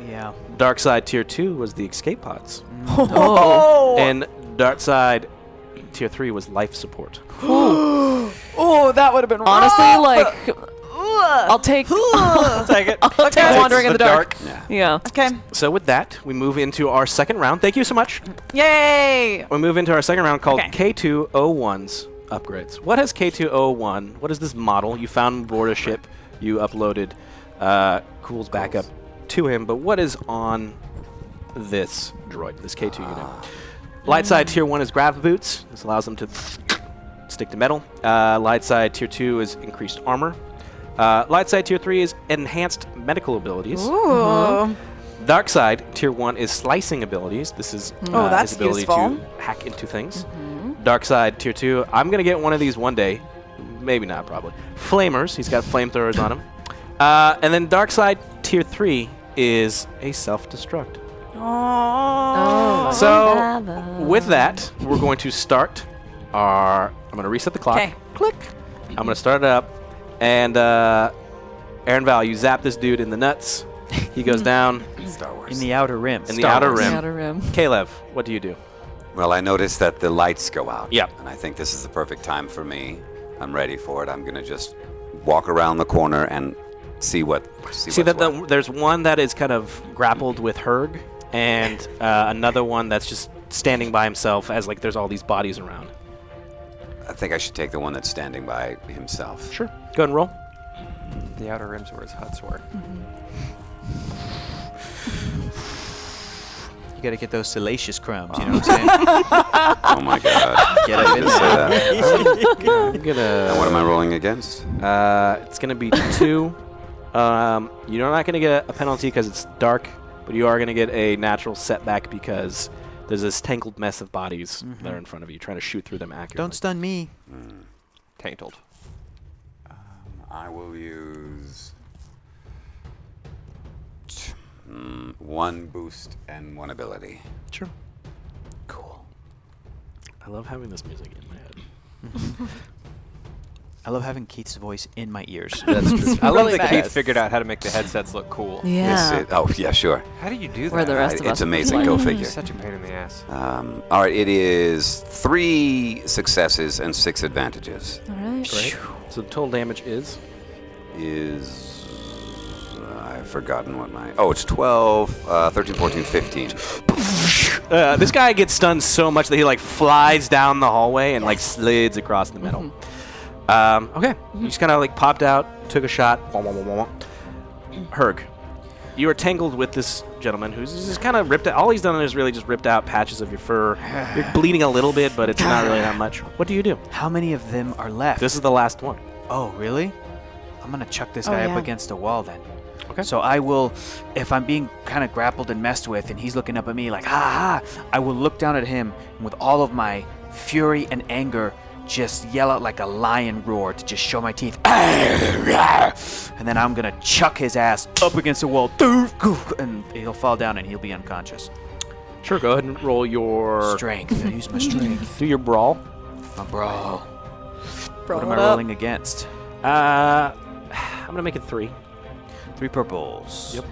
B: Yeah.
A: Dark side tier 2 was the escape pods.
E: Oh.
A: And dark side tier 3 was life support.
E: Oh, that would have been
F: Honestly,
E: rough.
F: like, I'll take
C: Take it.
F: I'll take wandering in the dark.
D: Yeah.
F: Yeah.
E: Okay.
A: So with that, we move into our second round. Thank you so much.
E: Yay!
A: We move into our second round called
E: Okay.
A: K201's upgrades. What has K201? What is this model? You found on board a ship. You uploaded Cool's backup to him. But what is on this droid, this K2 unit? Light side tier 1 is grav boots. This allows them to stick to metal. Light side tier 2 is increased armor. Light side tier 3 is enhanced medical abilities.
E: Ooh.
A: Dark side tier 1 is slicing abilities. This is
E: Oh, that's
A: his ability
E: useful.
A: to hack into things. Dark side tier 2, I'm going to get one of these one day. Maybe not, probably. Flamers, he's got flamethrowers on him. And then dark side tier 3 is a self-destruct.
E: Oh.
A: So with that, we're going to start our... I'm going to reset the clock.
E: Okay.
A: Click. I'm going to start it up. And Aaron Val, you zap this dude in the nuts. He goes down
D: Star Wars.
B: In the outer rim.
A: in the outer
F: The
A: rim.
F: outer rim.
A: Kalev, what do you do?
D: Well, I noticed that the lights go out.
A: Yep.
D: And I think this is the perfect time for me. I'm ready for it. I'm going to just walk around the corner and see what's
A: that
D: what.
A: there's one that is kind of grappled with Herg, and another one that's just standing by himself as like there's all these bodies around.
D: I think I should take the one that's standing by himself.
A: Sure. Go ahead and roll.
C: The outer rims where his huts were.
B: You got to get those salacious crumbs, you know what I'm saying?
D: Oh my god.
B: Get up in
D: Just say
B: there.
D: that.
A: I'm gonna.
D: And what am I rolling against?
A: It's gonna be 2. You're not gonna get a penalty because it's dark, but you are gonna get a natural setback because there's this tangled mess of bodies that are in front of you, trying to shoot through them accurately.
B: Don't stun me.
C: Tainted.
D: I will use 1 boost and 1 ability.
A: Sure. Cool. I love having this music in my head.
B: I love having Keith's voice in my ears.
A: That's true.
C: I love
E: Really
C: that
E: nice.
C: Keith figured out how to make the headsets look cool.
F: Yeah.
D: Oh, yeah, sure.
C: How do you do that?
F: Where the rest of
D: It's
F: us.
D: amazing. Go figure.
C: It's such a pain in the ass.
D: All right, it is 3 successes and 6 advantages.
F: All right.
A: Great. So the total damage is?
D: I've forgotten what my... Oh, it's 12, 13, 14, 15.
A: This guy gets stunned so much that he like flies down the hallway and like slides across the middle. Okay, you just kind of like popped out, took a shot. Herg, you are tangled with this gentleman who's just kind of ripped out. All he's done is really just ripped out patches of your fur. You're bleeding a little bit, but it's not really that much. What do you do?
B: How many of them are left?
A: This is the last one.
B: Oh, really? I'm going to chuck this
E: Oh,
B: guy
E: yeah.
B: up against a wall then.
A: Okay.
B: So I will, if I'm being kind of grappled and messed with and he's looking up at me like, ha ha, I will look down at him and with all of my fury and anger just yell out like a lion roar to just show my teeth. And then I'm going to chuck his ass up against the wall and he'll fall down and he'll be unconscious.
A: Sure, go ahead and roll your
B: Strength. I use my strength.
A: do your brawl.
B: My brawl.
E: Brawl
B: What am I
E: it up.
B: rolling against?
A: I'm gonna make it 3.
B: 3 purples.
A: Yep.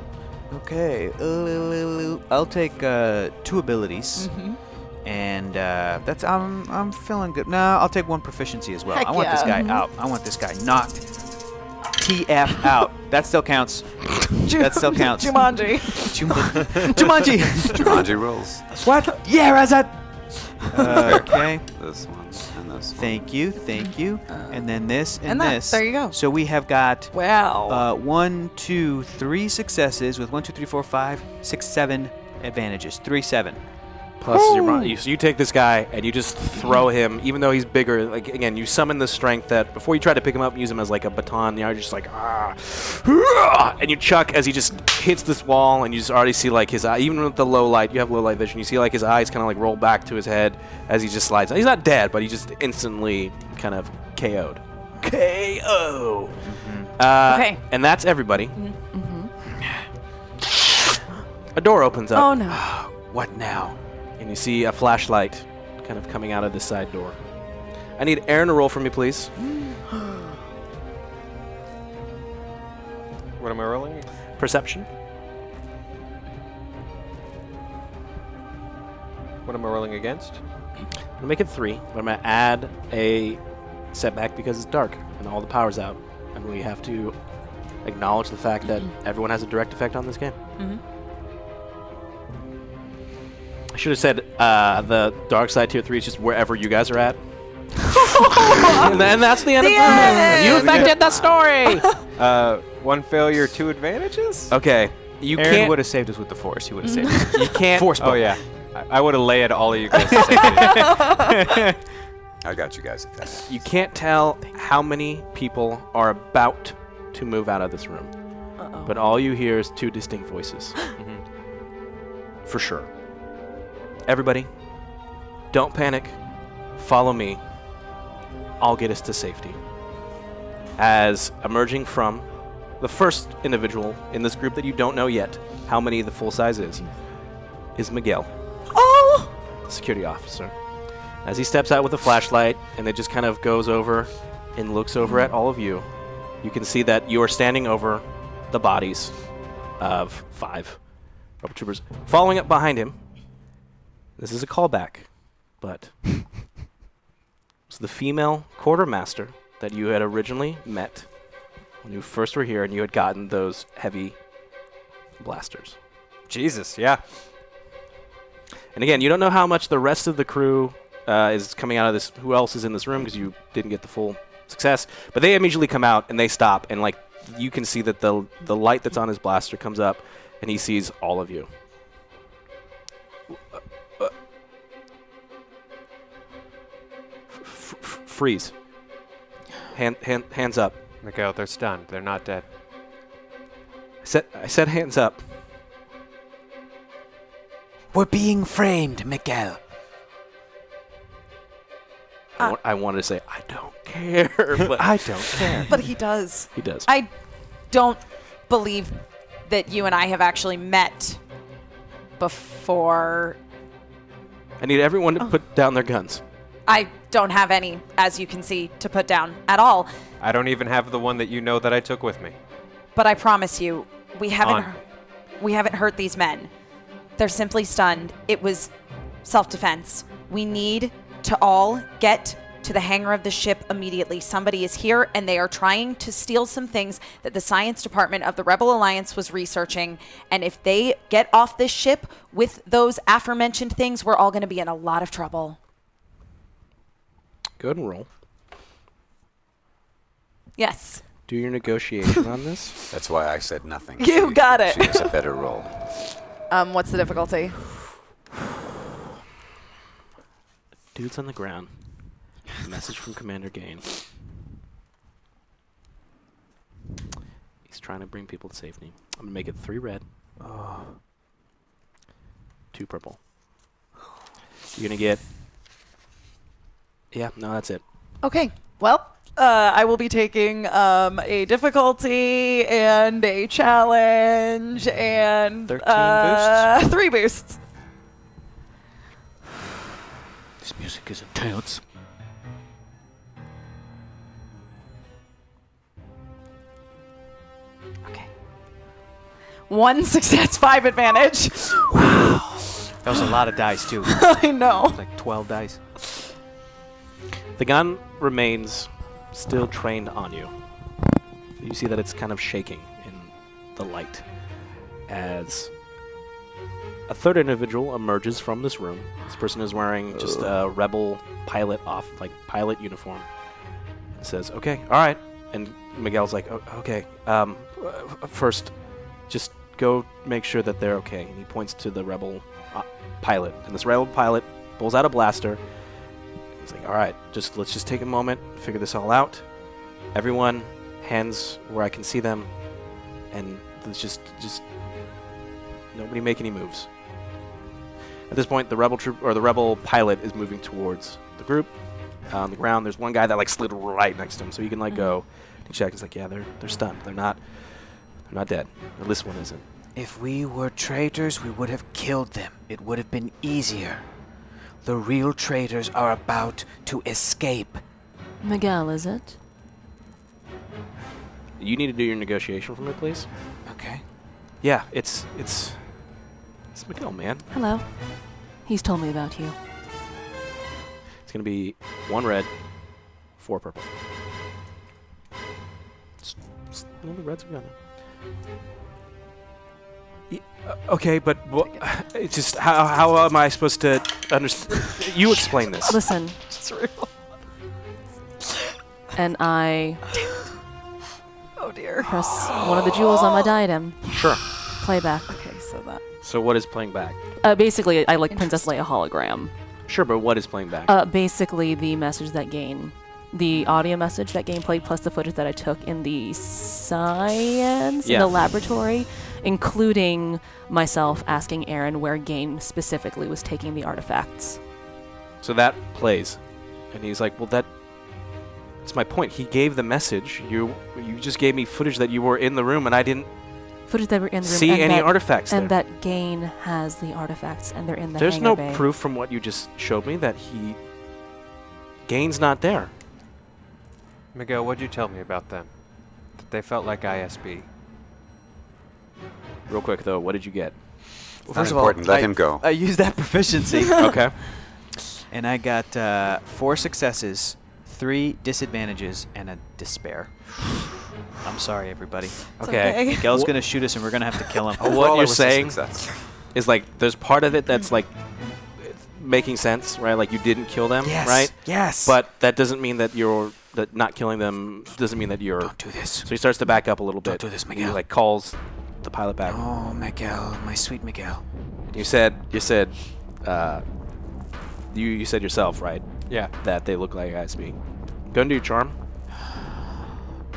B: Okay. I'll take 2 abilities. And that's I'm feeling good. Nah, I'll take 1 proficiency as well.
E: Heck
B: I want this
E: yeah.
B: guy out. I want this guy knocked TF out. That still counts. That still counts.
E: Jumanji.
B: Jumanji.
D: Jumanji rolls.
B: What? Yeah, Razat. Okay.
D: This one and this one.
B: Thank you. Thank you. And then this and,
E: And that.
B: this.
E: There you go.
B: So we have got
E: Wow.
B: 1, 2, 3 successes with 1, 2, 3, 4, 5, 6, 7 advantages. 3, 7.
A: Plus your brawl. So you take this guy and you just throw him, even though he's bigger. Like again, you summon the strength that before you try to pick him up and use him as like a baton, you're just like and you chuck as he just hits this wall, and you just already see like his eye. Even with the low light, you have low light vision. You see like his eyes kind of like roll back to his head as he just slides. He's not dead, but he just instantly kind of KO'd. KO.
E: Okay.
A: And that's everybody. A door opens up.
E: Oh no.
B: What now?
A: And you see a flashlight kind of coming out of this side door. I need Aaron to roll for me, please.
C: What am I rolling?
A: Perception.
C: What am I rolling against?
A: I'm going to make it 3, but I'm going to add a setback because it's dark and all the power's out. And we have to acknowledge the fact that everyone has a direct effect on this game. I should have said the dark side tier 3 is just wherever you guys are at. And then that's the end of it. You affected the story.
C: One failure, 2 advantages?
A: Okay. You
B: Aaron
A: can't.
B: would have saved us with the Force. He would have saved us.
A: You can't.
B: Force
C: Oh,
B: bump.
C: yeah. I would have laid all of you guys to safety.
D: I got you guys.
A: You can't tell how many people are about to move out of this room. But all you hear is 2 distinct voices. For sure. Everybody, don't panic. Follow me. I'll get us to safety. As emerging from the first individual in this group that you don't know yet how many the full size is Miguel.
E: Oh!
A: The security officer. As he steps out with a flashlight and it just kind of goes over and looks over at all of you, you can see that you are standing over the bodies of 5 Rebel troopers. Following up behind him, this is a callback, but it's the female quartermaster that you had originally met when you first were here and you had gotten those heavy blasters.
C: Jesus, yeah.
A: And again, you don't know how much the rest of the crew is coming out of this, who else is in this room, because you didn't get the full success. But they immediately come out and they stop, and like you can see that the light that's on his blaster comes up, and he sees all of you. Freeze. Hands up.
C: Miguel, they're stunned. They're not dead.
A: I said hands up.
B: We're being framed, Miguel.
A: I wanted to say, I don't care, but
B: I don't care.
E: But he does.
A: he does.
E: I don't believe that you and I have actually met before.
A: I need everyone to put down their guns.
E: I don't have any, as you can see, to put down at all.
C: I don't even have the one that you know that I took with me.
E: But I promise you, we haven't hurt these men. They're simply stunned. It was self-defense. We need to all get to the hangar of the ship immediately. Somebody is here, and they are trying to steal some things that the science department of the Rebel Alliance was researching. And if they get off this ship with those aforementioned things, we're all going to be in a lot of trouble.
A: Go ahead and roll.
E: Yes.
A: Do your negotiation on this.
D: That's why I said nothing.
E: You got it.
D: She has a better roll.
E: What's the difficulty?
A: Dude's on the ground. Message from Commander Gain. He's trying to bring people to safety. I'm gonna make it 3 red. 2 purple. You're gonna get. Yeah, no, that's it.
E: Okay. Well, I will be taking a difficulty and a challenge and
A: 13 boosts?
E: 3 boosts.
B: This music is intense.
E: Okay. 1 success, 5 advantage.
B: That was a lot of dice, too.
E: I know.
B: It's like 12 dice.
A: The gun remains still trained on you. You see that it's kind of shaking in the light as a third individual emerges from this room. This person is wearing just a rebel pilot pilot uniform. It says, "Okay, all right." And Miguel's like, "Okay, first, just go make sure that they're okay." And he points to the rebel pilot, and this rebel pilot pulls out a blaster. He's like, "All right, let's just take a moment, figure this all out. Everyone, hands where I can see them, and let's just nobody make any moves." At this point, the rebel pilot is moving towards the group. On the ground, there's one guy that slid right next to him, so he can go. He checks. He's like, "Yeah, they're stunned. They're not dead. At least one isn't."
B: If we were traitors, we would have killed them. It would have been easier. The real traitors are about to escape.
F: Miguel, is it?
A: You need to do your negotiation for me, please.
B: Okay.
A: Yeah, it's Miguel, man.
F: Hello. He's told me about you.
A: It's gonna be 1 red, 4 purple. No, the Reds are gonna. Okay, but it's just how am I supposed to understand? You explain this.
F: Listen.
E: It's real.
F: And I
E: Oh dear.
F: press one of the jewels on my diadem.
A: Sure.
F: Playback.
E: Okay, so that.
A: So what is playing back?
F: Basically, I like Princess Leia hologram.
A: Sure, but what is playing back?
F: Basically, the message that Gain, the audio message that Gain played, plus the footage that I took in the science in
A: Yeah.
F: the laboratory, including myself asking Aaron where Gain specifically was taking the artifacts.
A: So that plays, and he's like, "Well, that's my point. He gave the message. You just gave me footage that you were in the room, and I didn't
F: Footage that were in the room.
A: see
F: and
A: any
F: that,
A: artifacts
F: and
A: there.
F: that Gain has the artifacts, and they're in the
A: There's
F: hangar
A: no
F: bay.
A: proof from what you just showed me that Gain's not there.
C: Miguel, what'd you tell me about them? That they felt like ISB.
A: Real quick though, what did you get?
B: Well,
D: Not important. Let him go.
B: I used that proficiency,
A: Okay.
B: and I got 4 successes, 3 disadvantages, and a despair. I'm sorry, everybody.
A: Okay.
B: Miguel's gonna shoot us, and we're gonna have to kill him.
A: What
D: Overall,
A: you're
D: it was a
A: saying
D: success.
A: is like there's part of it that's like making sense, right? Like you didn't kill them,
B: Yes.
A: right?
B: Yes.
A: But that doesn't mean that that not killing them doesn't mean that you're.
B: don't do this.
A: So he starts to back up a little bit.
B: Don't do this,
A: He
B: Miguel.
A: like calls the pilot back.
B: Oh, Miguel, my sweet Miguel.
A: You said you said yourself, right?
C: Yeah.
A: That they look like ISB. Go and do your charm.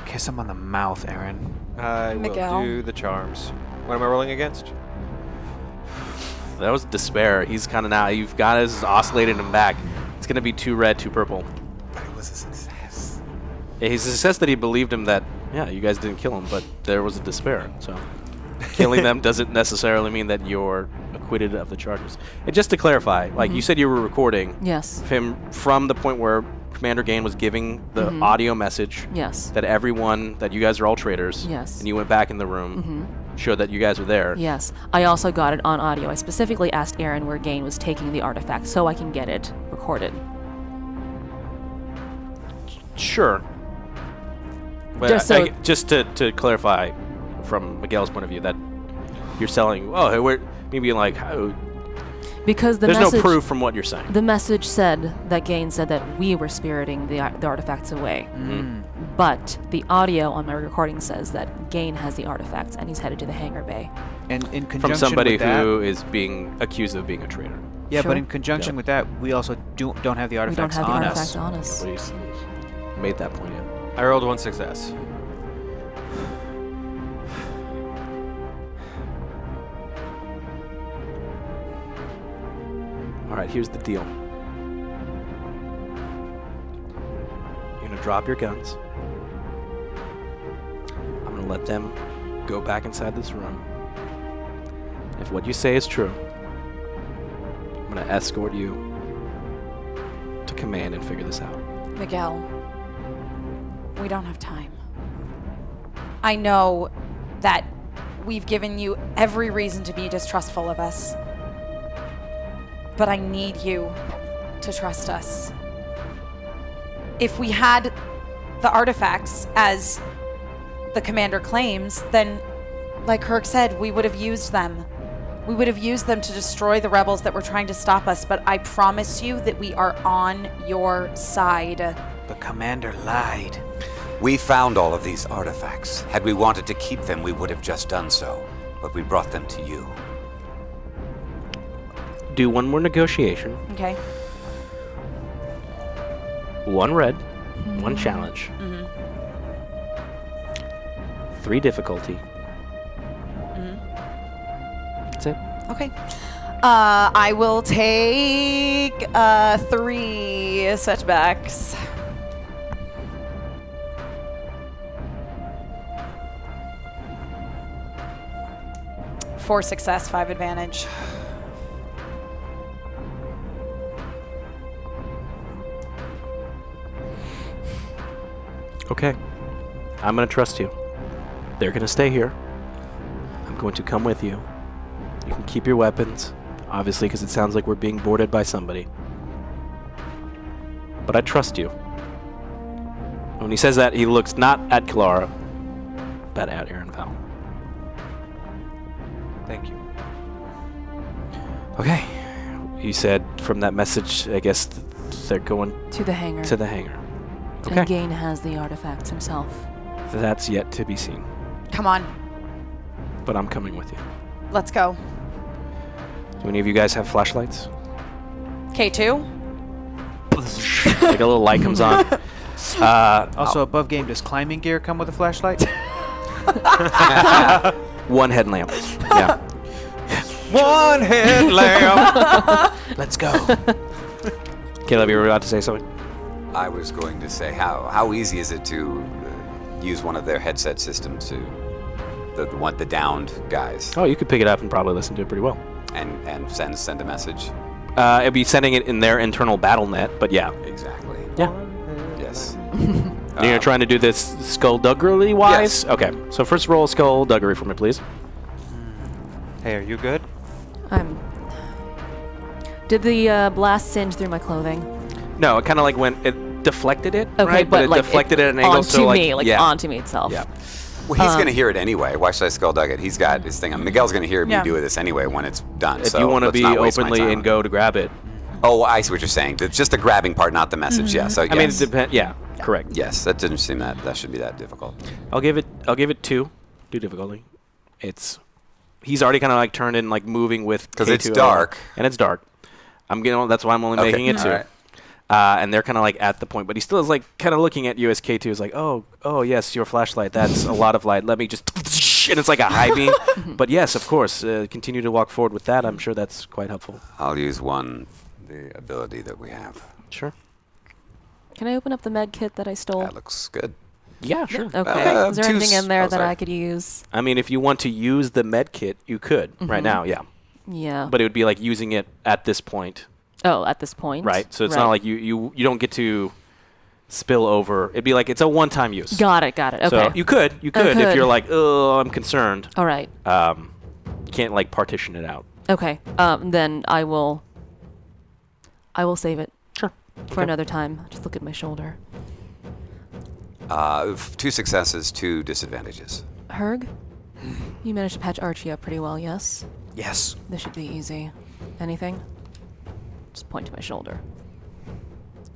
B: Kiss him on the mouth, Aaron.
C: I
E: Miguel.
C: will do the charms. What am I rolling against?
A: That was despair. He's kind of now. You've got his oscillating him back. It's gonna be 2 red, 2 purple.
D: But it was a success.
A: Yeah, he's a success that he believed him that you guys didn't kill him, but there was a despair. So killing them doesn't necessarily mean that you're acquitted of the charges. And just to clarify, like you said, you were recording
F: Yes.
A: him from the point where Commander Gain was giving the audio message
F: Yes.
A: that everyone that you guys are all traitors.
F: Yes.
A: And you went back in the room, showed that you guys were there.
F: Yes. I also got it on audio. I specifically asked Aaron where Gain was taking the artifact so I can get it recorded.
A: Sure. But
F: Just
A: just to clarify, from Miguel's point of view, that you're selling. Oh, we're maybe like.
F: Because the
A: There's
F: message,
A: no proof from what you're saying.
F: The message said that Gain said that we were spiriting the artifacts away. But the audio on my recording says that Gain has the artifacts and he's headed to the hangar bay.
B: And in conjunction
A: From somebody
B: with that,
A: who is being accused of being a traitor.
B: yeah,
F: Sure.
B: but in conjunction with that, we also don't have the
F: We don't
B: artifacts
F: have the
B: on
F: artifacts
B: us.
F: on us.
A: Nobody's made that point yet.
C: I rolled 1 success.
A: All right, here's the deal. You're gonna drop your guns. I'm gonna let them go back inside this room. If what you say is true, I'm gonna escort you to command and figure this out.
E: Miguel, we don't have time. I know that we've given you every reason to be distrustful of us. But I need you to trust us. If we had the artifacts, as the commander claims, then, like Kirk said, we would have used them. We would have used them to destroy the rebels that were trying to stop us, but I promise you that we are on your side.
B: The commander lied.
D: We found all of these artifacts. Had we wanted to keep them, we would have just done so. But we brought them to you.
A: Do one more negotiation.
E: Okay?
A: 1 red, 1 challenge. 3 difficulty. That's it.
E: Okay. I will take 3 setbacks. Four success, 5 advantage.
A: Okay. I'm going to trust you. They're going to stay here. I'm going to come with you. You can keep your weapons, obviously, because it sounds like we're being boarded by somebody. But I trust you. When he says that, he looks not at Kalara, that out, Aaron Val.
C: Thank you.
A: Okay. You said from that message, I guess they're going
F: To the hangar.
A: to the hangar.
F: And
A: Okay.
F: Gain has the artifacts himself.
A: That's yet to be seen.
E: Come on.
A: But I'm coming with you.
E: Let's go.
A: Do any of you guys have flashlights?
E: K2?
A: Like a little light comes on.
B: Also, above game, does climbing gear come with a flashlight?
A: One headlamp. Yeah.
C: One headlamp.
B: Let's go.
A: Caleb, you were about to say something?
D: I was going to say, how easy is it to use one of their headset systems to the downed guys
A: Oh, you could pick it up and probably listen to it pretty well.
D: and send a message?
A: It'd be sending it in their internal battle net, but yeah.
D: Exactly.
A: Yeah.
D: Yes.
A: You're trying to do this skullduggery wise?
D: Yes.
A: Okay. So first roll skullduggery for me, please.
C: Hey, are you good?
F: Did the blast singe through my clothing?
A: No, it kind of like it deflected it,
F: Okay,
A: right?
F: but
A: it
F: like
A: deflected it at an angle,
F: onto
A: so
F: me, like
A: yeah.
F: onto me itself.
A: Yeah.
D: Well, he's going to hear it anyway. Why should I skulldug it? He's got his thing. Miguel's going to hear me
E: Yeah.
D: do this anyway when it's done.
A: If
D: so
A: you want to
D: let's
A: be
D: not waste my
A: openly
D: time
A: and
D: on
A: go to grab it,
D: Oh, I see what you're saying. It's just the grabbing part, not the message. Yeah. So
A: I mean, it
D: yes.
A: depends. Yeah, correct.
D: Yes, that didn't seem that should be that difficult.
A: I'll give it 2 difficulty. He's already kind of like turned in like moving with
D: 'Cause it's
A: K2O,
D: dark.
A: and it's dark. That's why I'm only making it 2.
D: All right.
A: And they're kind of like at the point, but he still is like kind of looking at you as K2 is like, oh yes, your flashlight. That's a lot of light. Let me just, and it's like a high beam. But yes, of course, continue to walk forward with that. I'm sure that's quite helpful.
D: I'll use the ability that we have.
A: Sure.
F: Can I open up the med kit that I stole?
D: That looks good.
A: Yeah, sure.
F: Okay. Is there
D: two
F: anything in there
D: oh,
F: that
D: sorry.
F: I could use?
A: I mean, if you want to use the med kit, you could right now, yeah.
F: Yeah.
A: But it would be like using it at this point,
F: Oh, at this point.
A: right? So it's not like you don't get to spill over. It'd be like it's a one-time use.
F: Got it. Okay.
A: So you could if
F: could.
A: you're like, oh, I'm concerned.
F: All right.
A: You can't like partition it out.
F: Okay. Then I will save it.
A: Sure.
F: For another time. Just look at my shoulder.
D: 2 successes, 2 disadvantages.
F: Herg, you managed to patch Archie up pretty well, yes?
B: Yes.
F: This should be easy. Anything? Just point to my shoulder.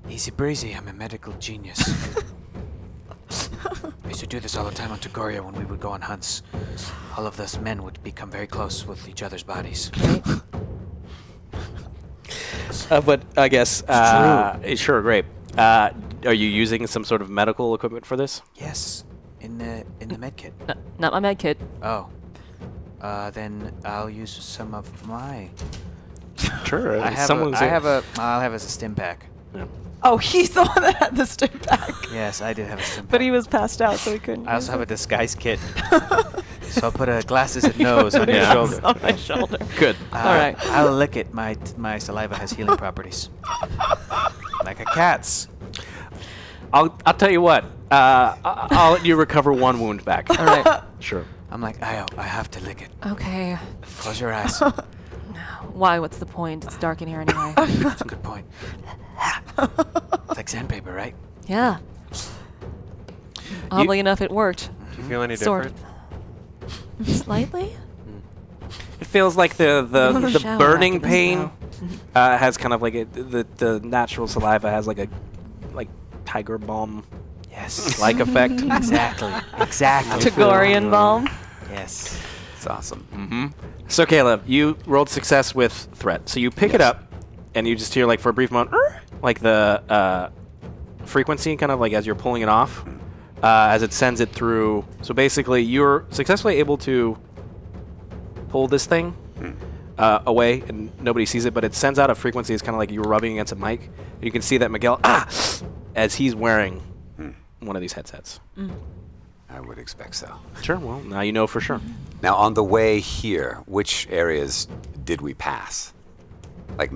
B: Easy breezy. I'm a medical genius. I used to do this all the time on Togoria when we would go on hunts. All of us men would become very close with each other's bodies.
A: But I guess sure, great. Are you using some sort of medical equipment for this?
B: Yes. In the med kit.
F: Not my med kit.
B: Oh. Then I'll use some of my.
A: Sure.
B: I'll have as a stim pack.
A: Yeah.
E: Oh, he's the one that had the stim pack.
B: Yes, I did have a stim pack.
E: But he was passed out, so he couldn't.
B: I also have a disguise kit. So I'll put glasses and nose on your
A: Yeah.
B: shoulder.
E: on my shoulder.
A: Good.
F: All right.
B: I'll lick it. My saliva has healing properties. Like a cat's.
A: I'll tell you what. I'll let you recover 1 wound back.
F: All right.
A: Sure.
B: I'm like, I have to lick it.
F: Okay.
B: Close your eyes.
F: Why? What's the point? It's dark in here anyway.
B: That's a good point. It's like sandpaper, right?
F: Yeah. Oddly enough, it worked.
C: Do you feel any
F: Sort
C: different?
F: of. Slightly?
A: It feels like the
F: Shower
A: burning
F: after this,
A: pain
F: though.
A: has kind of like the natural saliva has like a tiger balm
B: Yes.
A: like effect.
B: Exactly. Exactly.
F: Tagorian balm.
B: Yes.
D: It's awesome.
A: Mm-hmm. So Caleb, you rolled success with threat. So you pick it up, and you just hear like for a brief moment, like the frequency, kind of like as you're pulling it off, as it sends it through. So basically, you're successfully able to pull this thing away, and nobody sees it, but it sends out a frequency. It's kind of like you were rubbing against a mic. And you can see that Miguel, as he's wearing one of these headsets.
D: I would expect so.
A: Sure. Well, now you know for sure.
D: Now, on the way here, which areas did we pass? Like,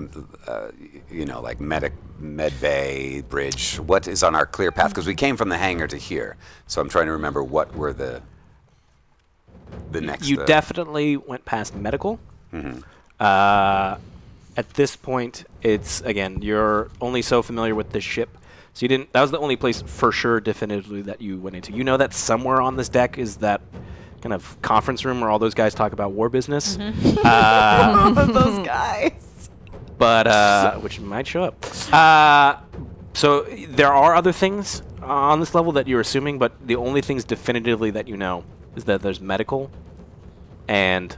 D: like Med Bay, Bridge. What is on our clear path? Because we came from the hangar to here, so I'm trying to remember what were the next.
A: You definitely went past medical. At this point, it's again, you're only so familiar with the ship, So you didn't. That was the only place for sure, definitively, that you went into. You know that somewhere on this deck is that kind of conference room where all those guys talk about war business.
E: Those guys.
A: But which might show up. So there are other things on this level that you're assuming, but the only things definitively that you know is that there's medical and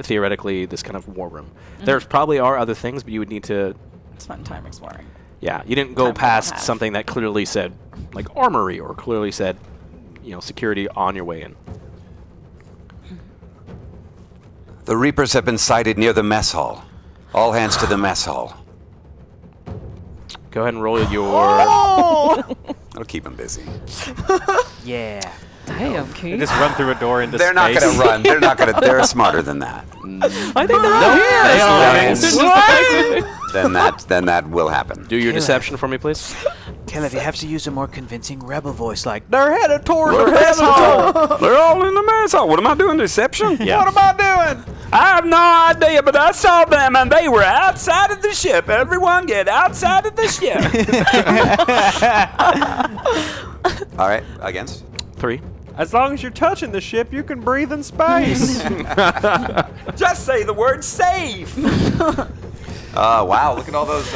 A: theoretically this kind of war room. There's probably are other things, but you would need to
E: Spend time exploring.
A: Yeah, you didn't go
E: Time we don't
A: past
E: have.
A: something that clearly said, like, armory, or clearly said, security on your way in.
D: The Reapers have been sighted near the mess hall. All hands to the mess hall.
A: Go ahead and roll your...
D: That'll keep them busy.
B: Yeah.
F: Damn,
C: They
F: Keith.
C: just run through a door into
D: They're not
C: space.
D: going to run. They're not going to. They're smarter than that.
F: I think they're
D: Then that will happen.
A: Do your deception for me, please.
B: Caleb, you have to use a more convincing rebel voice, like, they're headed toward the
D: We're
B: mess hall.
D: They're all in the mess hall. What am I doing? Deception?
A: Yeah.
B: What am I doing?
D: I have no idea, but I saw them and they were outside of the ship. Everyone get outside of the ship. All right, against.
A: 3.
C: As long as you're touching the ship, you can breathe in space.
D: Just say the word safe. Wow, look at all those.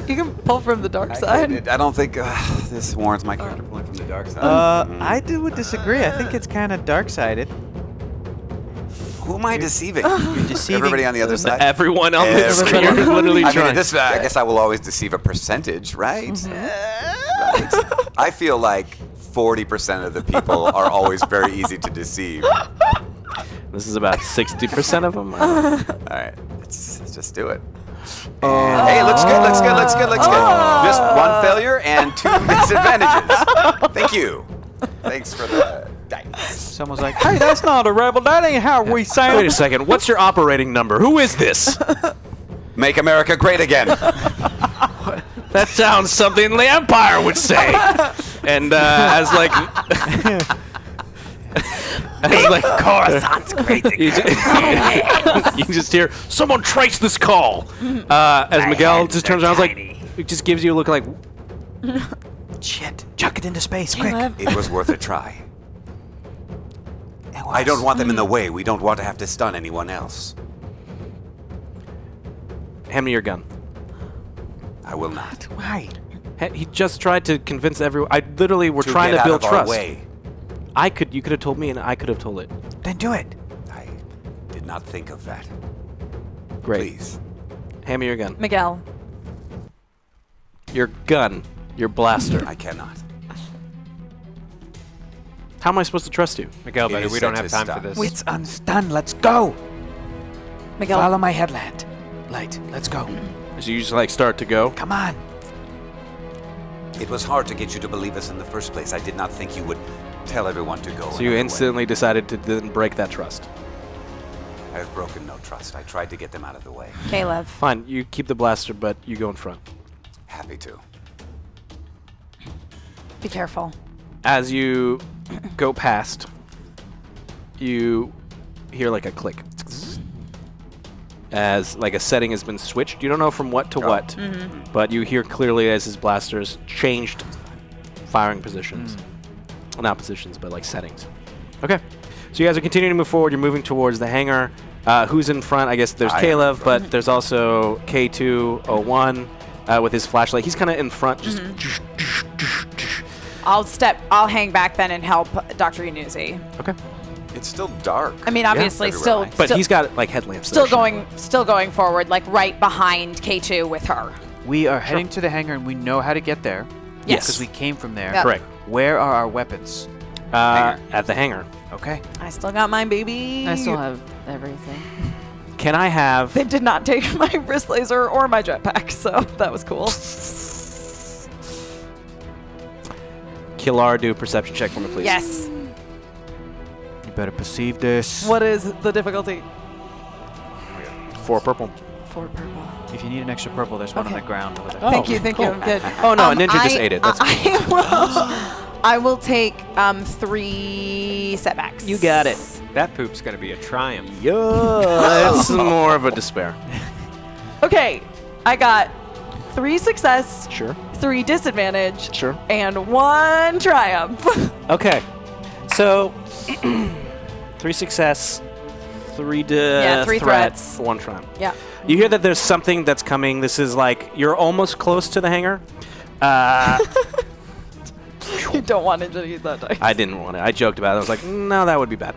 E: You can pull from the dark side.
D: I don't think this warrants my character pulling from the dark side.
B: I would disagree. I think it's kind of dark-sided.
D: Who am I deceiving?
B: You're deceiving
D: Everybody on the other side?
A: Everyone on the screen
D: Everybody.
A: is literally
D: I
A: trying.
D: mean, this, I guess I will always deceive a percentage, right? Right. I feel like 40% of the people are always very easy to deceive.
A: This is about 60% of them.
D: All right, let's just do it. And, hey, looks good. Just one failure and 2 disadvantages. Thank you. Thanks for the dice.
B: Someone's like, hey, that's not a rebel. That ain't how we
A: Wait
B: sound.
A: a second. What's your operating number? Who is this?
D: Make America great again.
A: That sounds something the Empire would say. And as like
D: Coruscant's great again.
A: you just hear someone trace this call. As Miguel just turns around, it just gives you a look like,
B: Shit. Chuck it into space, quick.
D: It was worth a try. I don't want them in the way. We don't want to have to stun anyone else.
A: hand me your gun.
D: I will not.
B: Why?
A: He just tried to convince everyone. I literally were
D: To
A: trying
D: get
A: to
D: out
A: build
D: of our
A: trust.
D: way.
A: You could have told me, and I could have told it.
B: Then do it.
D: I did not think of that.
A: Great.
D: Please.
A: Hand me your gun.
E: Miguel.
A: Your gun. Your blaster.
D: I cannot.
A: How am I supposed to trust you?
C: Miguel,
D: It
C: buddy,
D: is
C: we don't
D: set
C: have
D: to
C: time for
D: stop.
C: this.
B: It's unstunned. Let's go.
E: Miguel.
B: Follow my headland. Light. Let's go.
A: So you just start to go.
B: Come on.
D: It was hard to get you to believe us in the first place. I did not think you would tell everyone to go.
A: So you
D: another way.
A: instantly decided to then break that trust.
D: I have broken no trust. I tried to get them out of the way.
E: Caleb.
A: Fine, you keep the blaster, but you go in front.
D: Happy to.
E: Be careful.
A: As you go past, you hear like a click. As like a setting has been switched. You don't know from what to what, but you hear clearly as his blasters changed firing positions. Well, not positions, but like settings. Okay. So you guys are continuing to move forward. You're moving towards the hangar. Who's in front? I guess there's
D: I am
A: Caleb,
D: in front.
A: but there's also K201 with his flashlight. He's kind of in front, just
E: I'll hang back then and help Dr. Yunuzi.
A: okay.
D: It's still dark.
E: I mean, obviously,
D: everywhere,
E: still,
D: right?
A: But
E: still,
A: he's got like headlamps.
E: still
A: that are
E: going forward, like right behind K2 with her.
B: We are heading to the hangar and we know how to get there.
E: Yes.
B: Because we came from there.
E: Yeah.
A: correct.
B: Where are our weapons?
A: At the hangar.
B: Okay.
E: I still got mine, baby.
F: I still have everything.
A: Can I have?
E: They did not take my wrist laser or my jetpack, so that was cool.
A: Kilar do a perception check for me, please.
E: Yes.
B: You better perceive this.
E: What is the difficulty?
A: 4 purple.
E: 4 purple.
B: If you need an extra purple, there's one on
E: Okay.
B: the ground over there.
A: Oh,
E: Thank you.
A: cool.
E: I'm good.
A: Oh no, a ninja just ate it. That's
E: I will take 3 setbacks.
A: you got it.
C: That poop's going to be a triumph.
A: Yeah, it's more of a despair.
E: Okay, I got 3 success,
A: Sure.
E: 3 disadvantage,
A: Sure.
E: and 1 triumph.
A: Okay. So, 3 success, 3
E: 3 threats.
A: 1 triumph.
E: Yeah.
A: You hear that there's something that's coming. This is like, you're almost close to the hangar.
E: You don't want to use that dice.
A: I didn't want it. I joked about it. I was like, no, that would be bad.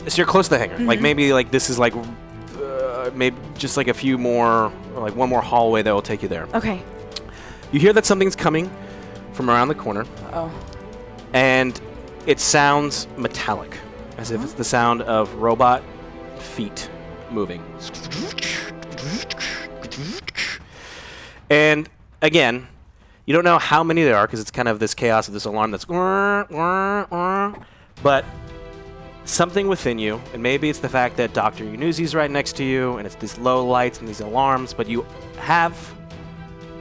A: So you're close to the hangar. Like maybe like this is like maybe just like a few more, or like one more hallway that will take you there.
E: Okay.
A: You hear that something's coming from around the corner,
E: Oh.
A: and it sounds metallic, as if it's the sound of robot feet moving. And again, you don't know how many there are because it's kind of this chaos of this alarm that's but something within you, and maybe it's the fact that Dr. Yunuzi's right next to you and it's these low lights and these alarms, but you have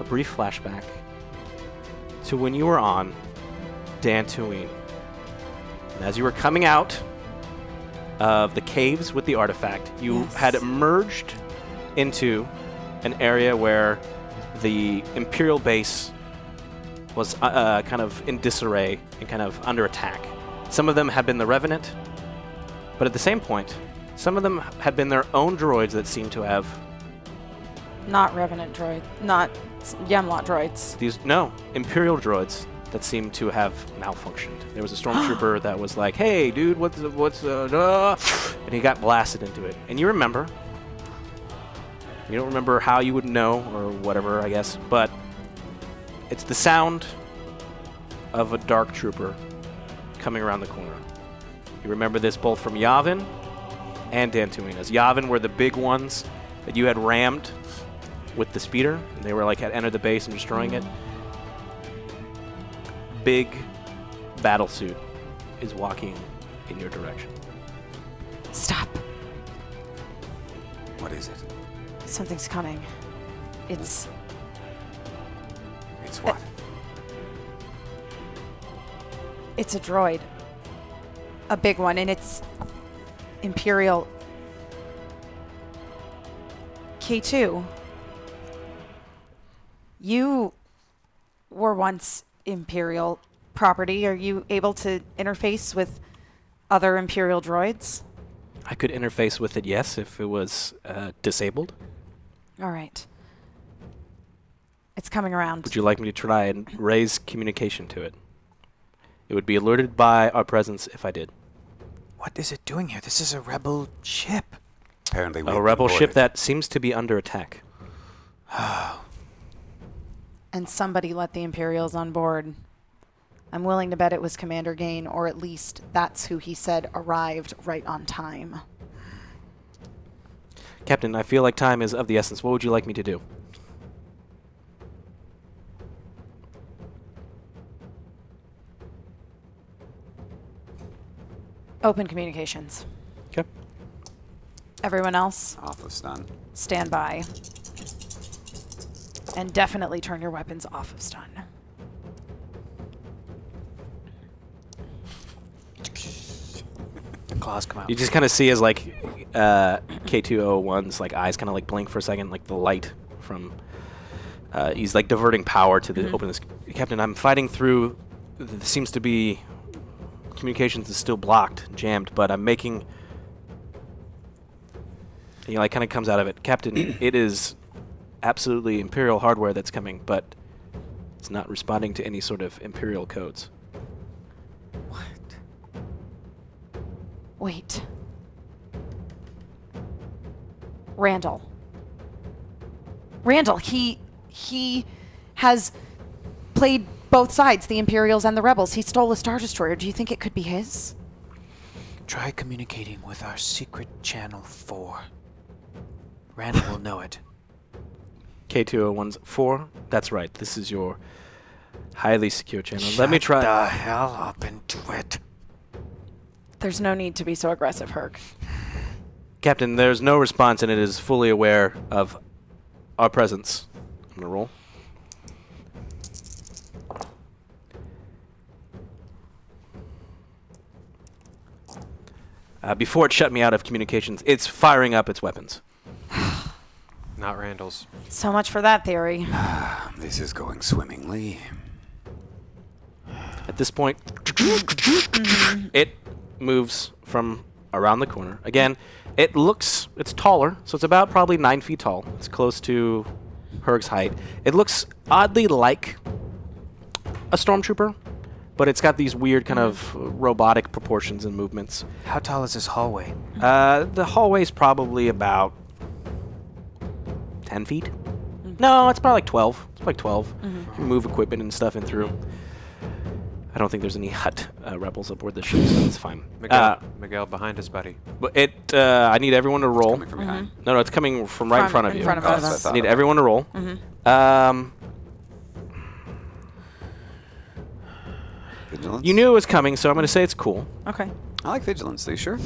A: a brief flashback to when you were on Dantooine. And as you were coming out of the caves with the artifact, you had emerged into an area where the Imperial base was kind of in disarray and kind of under attack. Some of them had been the Revenant, but at the same point, some of them had been their own droids that seemed to have...
E: Not Revenant droid. Not Yamlot droids.
A: Imperial droids that seemed to have malfunctioned. There was a stormtrooper that was like, hey, dude, and he got blasted into it. And you remember. You don't remember how you would know, or whatever, I guess, but it's the sound of a dark trooper coming around the corner. You remember this both from Yavin and Dantooine. As Yavin were the big ones that you had rammed with the speeder, and they were like had entered the base and destroying it. Big battlesuit is walking in your direction.
E: Stop.
D: What is it?
E: Something's coming. It's
D: what?
E: It's a droid. A big one, and it's Imperial. K2. You were once Imperial property. Are you able to interface with other Imperial droids?
A: I could interface with it, yes, if it was disabled.
E: All right. It's coming around.
A: Would you like me to try and raise communication to it? It would be alerted by our presence if I did.
B: What is it doing here? This is a rebel ship.
D: Apparently,
A: A rebel ship that seems to be under attack.
E: And somebody let the Imperials on board. I'm willing to bet it was Commander Gain, or at least that's who he said arrived right on time.
A: Captain, I feel like time is of the essence. What would you like me to do?
E: Open communications.
A: Okay.
E: Everyone else,
D: off of stun.
E: stand by. And definitely turn your weapons off of stun.
B: Claws come out.
A: You just kind of see as like K201's like eyes kind of like blink for a second, like the light from. He's like diverting power to the open this. Captain, I'm fighting through. There seems to be communications is still blocked, jammed, but I'm making. He like kind of comes out of it, Captain. It is absolutely Imperial hardware that's coming, but it's not responding to any sort of Imperial codes.
E: What? Wait. Randall. Randall, he has played both sides, the Imperials and the Rebels. He stole a Star Destroyer. Do you think it could be his?
B: Try communicating with our secret channel 4. Randall will know it.
A: K201's 4. That's right. This is your highly secure channel. Let me try.
B: Shut the hell up and do it.
E: There's no need to be so aggressive, Herc.
A: Captain, there's no response, and it is fully aware of our presence. I'm gonna roll. Before it shut me out of communications, it's firing up its weapons.
C: Not Randall's.
E: So much for that theory.
D: This is going swimmingly.
A: At this point, it moves from around the corner. Again, it's taller, so it's about probably 9 feet tall. It's close to Herg's height. It looks oddly like a stormtrooper, but it's got these weird kind of robotic proportions and movements.
B: How tall is this hallway?
A: The hallway is probably about 10 feet. No, it's probably like 12. It's like 12. You can move equipment and stuff in through. I don't think there's any Hut rebels aboard the ship, so it's fine.
C: Miguel, behind us, buddy.
A: But I need everyone to roll.
D: Coming from behind.
A: No, it's coming from right in front of you.
E: In front of us.
A: I need everyone to roll.
D: Vigilance?
A: You knew it was coming, so I'm going to say it's cool.
E: Okay.
D: I like vigilance. Are you sure?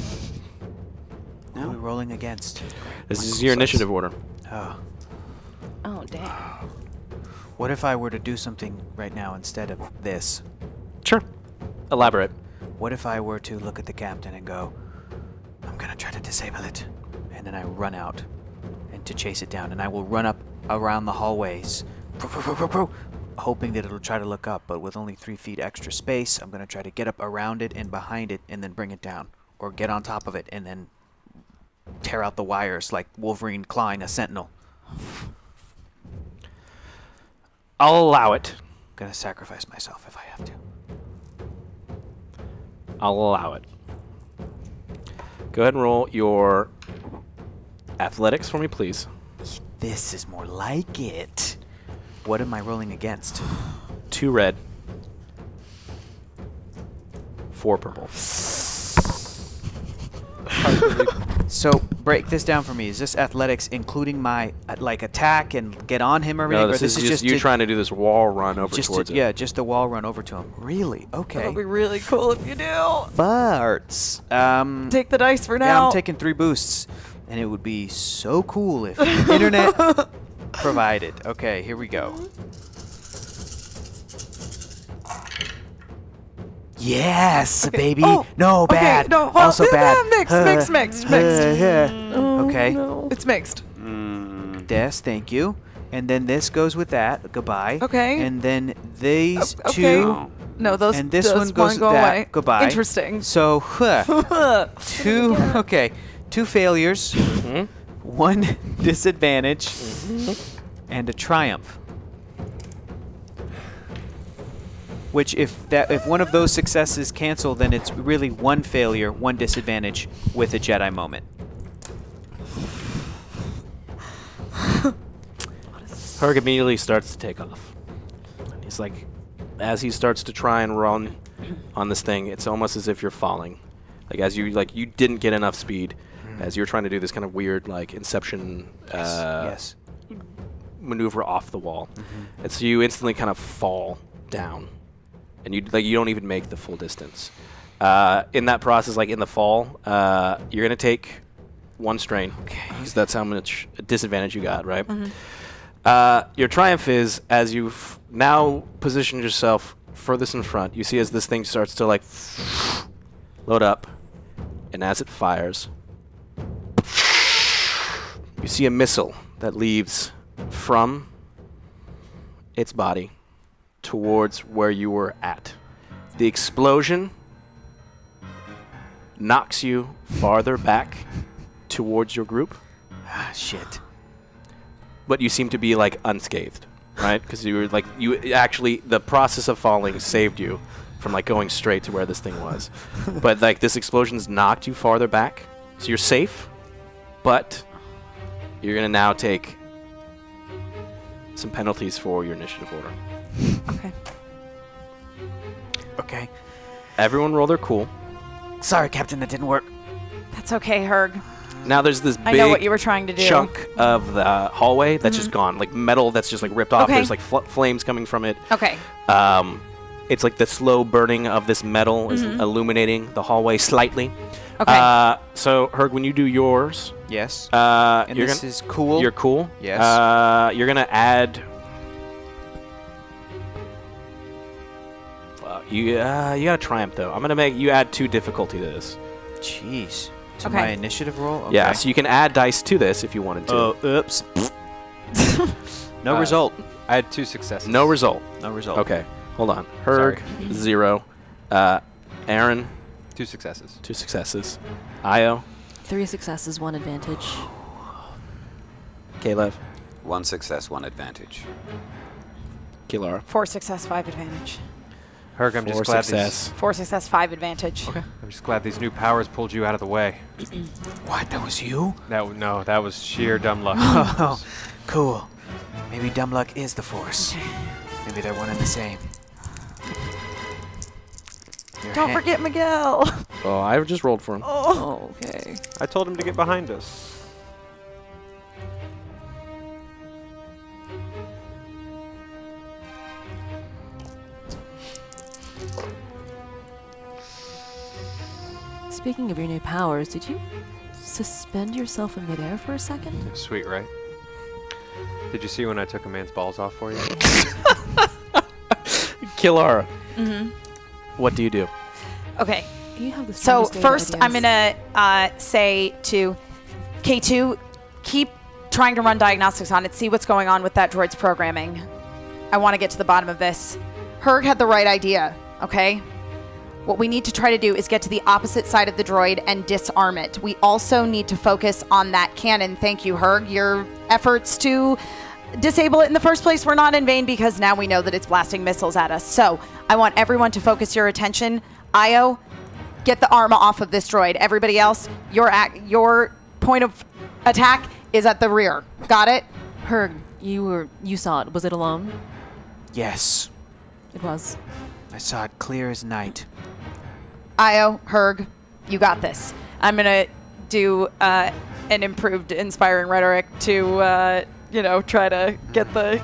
B: Who are we rolling against?
A: This is your initiative order.
B: Oh.
E: Oh, dang.
B: What if I were to do something right now instead of this?
A: Sure. Elaborate.
B: What if I were to look at the captain and go, I'm going to try to disable it. And then I run out and to chase it down. And I will run up around the hallways, hoping that it'll try to look up. But with only 3 feet extra space, I'm going to try to get up around it and behind it and then bring it down. Or get on top of it and then tear out the wires like Wolverine clawing a sentinel.
A: I'll allow it.
B: I'm going to sacrifice myself if I have to.
A: I'll allow it. Go ahead and roll your athletics for me, please.
B: This is more like it. What am I rolling against?
A: 2 red. 4 purple.
B: So break this down for me. Is this athletics including my like attack and get on him or anything?
A: No, this is just you
B: to-
A: trying to do this wall run over
B: just
A: towards
B: to,
A: it.
B: Yeah, just a wall run over to him. Really? Okay.
E: That'll be really cool if you do.
B: Farts.
E: Take the dice for now.
B: Yeah, I'm taking 3 boosts, and it would be so cool if the internet provided. Okay, here we go. Yes, baby.
E: Oh,
B: no,
E: okay,
B: bad.
E: no, well,
B: also bad.
E: Mixed.
B: Okay.
E: No. It's mixed.
B: Des, thank you. And then this goes with that. Goodbye.
E: Okay.
B: And then these
E: Okay.
B: two.
E: No, those.
B: And this
E: those
B: one goes
E: go
B: with that.
E: away.
B: Goodbye.
E: Interesting.
B: So, 2. Okay. 2 failures. 1 disadvantage. And a triumph. Which, if one of those successes cancel, then it's really 1 failure, 1 disadvantage with a Jedi moment.
A: Herg immediately starts to take off. And he's like, as he starts to try and run on this thing, it's almost as if you're falling. Like as you didn't get enough speed, as you're trying to do this kind of weird like Inception
B: Yes.
A: maneuver off the wall, and so you instantly kind of fall down, and you don't even make the full distance. In that process, like in the fall, you're gonna take 1 strain, because that's how much disadvantage you got, right? Your triumph is, as you've now positioned yourself furthest in front, you see as this thing starts to like load up, and as it fires, you see a missile that leaves from its body towards where you were at. The explosion knocks you farther back towards your group,
B: Ah, shit.
A: but you seem to be like unscathed, right? Because the process of falling saved you from like going straight to where this thing was. But like this explosion's knocked you farther back, so you're safe, but you're gonna now take some penalties for your initiative order.
E: Okay.
B: Okay.
A: Everyone roll their cool.
B: Sorry, Captain, that didn't work.
E: That's okay, Herg.
A: Now there's this
E: I know what
A: big
E: you were trying to do.
A: chunk of the hallway that's just gone, like metal that's just like ripped off.
E: Okay.
A: There's like flames coming from it.
E: Okay.
A: It's like the slow burning of this metal is illuminating the hallway slightly.
E: Okay.
A: So Herg, when you do yours,
B: Yes.
A: and
B: And this is cool.
A: You're cool.
B: Yes.
A: You're gonna add. You got a triumph though. I'm gonna make you add 2 difficulty to this.
B: Jeez. To
E: Okay.
B: my initiative roll? Okay.
A: Yeah, so you can add dice to this if you wanted to.
B: Oh, oops. No result.
C: I had 2 successes.
A: No result.
B: No result.
A: Okay, hold on. Herg, 0. Aaron,
C: 2 successes.
A: 2 successes. Io,
F: 3 successes, 1 advantage.
A: Kalev,
D: 1 success, 1 advantage.
A: Kilara.
E: 4 success, 5 advantage.
C: Herg, I'm
A: 4
C: just glad
A: success.
E: 4 success, 5 advantage.
C: I'm just glad these new powers pulled you out of the way.
B: What? That was you?
C: No, that was sheer dumb luck.
B: Oh, cool. Maybe dumb luck is the force. Maybe they're one and the same. Your
E: Don't
B: hand-
E: forget Miguel.
A: Oh, I just rolled for him.
F: Oh, okay.
C: I told him to get behind us.
F: Speaking of your new powers, did you suspend yourself in midair for a second?
C: Sweet, right? Did you see when I took a man's balls off for you?
A: Kilara,
E: Mm-hmm.
A: what do you do?
E: Okay.
F: You have the
E: So
F: strongest data
E: first, I'm
F: ideas.
E: gonna say to K2, keep trying to run diagnostics on it, see what's going on with that droid's programming. I want to get to the bottom of this. Herg had the right idea, okay? What we need to try to do is get to the opposite side of the droid and disarm it. We also need to focus on that cannon. Thank you, Herg. Your efforts to disable it in the first place were not in vain because now we know that it's blasting missiles at us. So I want everyone to focus your attention. Io, get the armor off of this droid. Everybody else, your point of attack is at the rear. Got it?
F: Herg, you saw it. Was it alone?
B: Yes.
F: It was.
B: I saw it clear as night.
E: Io, Herg, you got this. I'm gonna do an improved inspiring rhetoric to try to get the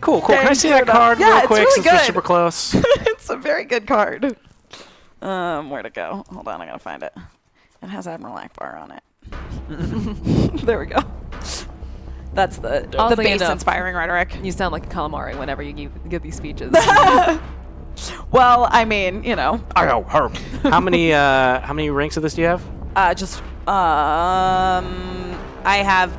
A: Cool. Can I
E: Thing
A: see that
E: turned up.
A: card
E: Yeah,
A: real
E: it's
A: quick
E: really
A: since we're
E: good.
A: super close?
E: It's a very good card. Where to go? Hold on, I gotta find it. It has Admiral Akbar on it. There we go. That's the
F: Oddly
E: base
F: enough.
E: inspiring rhetoric.
F: You sound like a calamari whenever you give these speeches.
E: Well, I mean,
A: Io, Herg. How many ranks of this do you have?
E: I have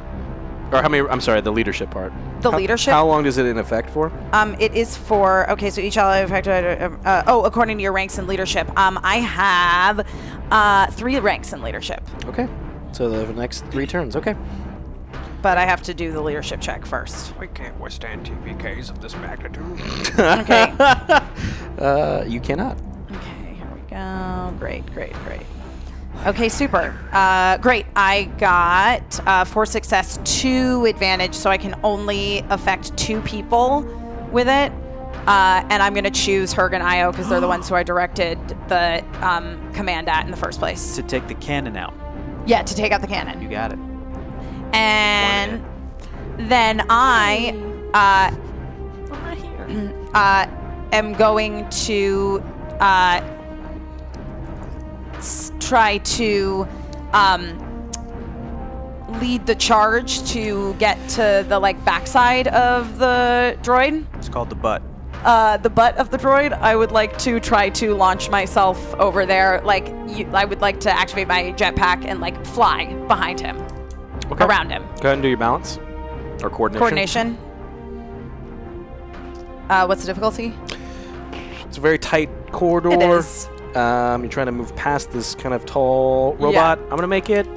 A: Or how many? I'm sorry, the leadership part.
E: the leadership.
A: How long does it in effect for?
E: It is for, okay, so each ally affected, according to your ranks in leadership. I have 3 ranks in leadership,
A: Okay. So the next 3 turns. Okay.
E: but I have to do the leadership check first.
C: We can't withstand TPKs of this magnitude.
E: Okay.
A: You cannot.
E: Okay, here we go. Great. Okay, super. Great. I got 4 success, 2 advantage, so I can only affect 2 people with it. And I'm going to choose Herg and Io because they're the ones who I directed the command at in the first place.
B: To take the cannon out.
E: Yeah, to take out the cannon.
B: You got it.
E: And then I
F: I'm right here.
E: am going to try to lead the charge to get to the backside of the droid.
B: It's called the butt.
E: The butt of the droid. I would like to try to launch myself over there. I would like to activate my jetpack and fly behind him,
A: Okay.
E: around him.
A: Go ahead and do your balance or coordination.
E: Coordination. What's the difficulty?
A: It's a very tight corridor.
E: It is.
A: You're trying to move past this kind of tall robot. I'm gonna make it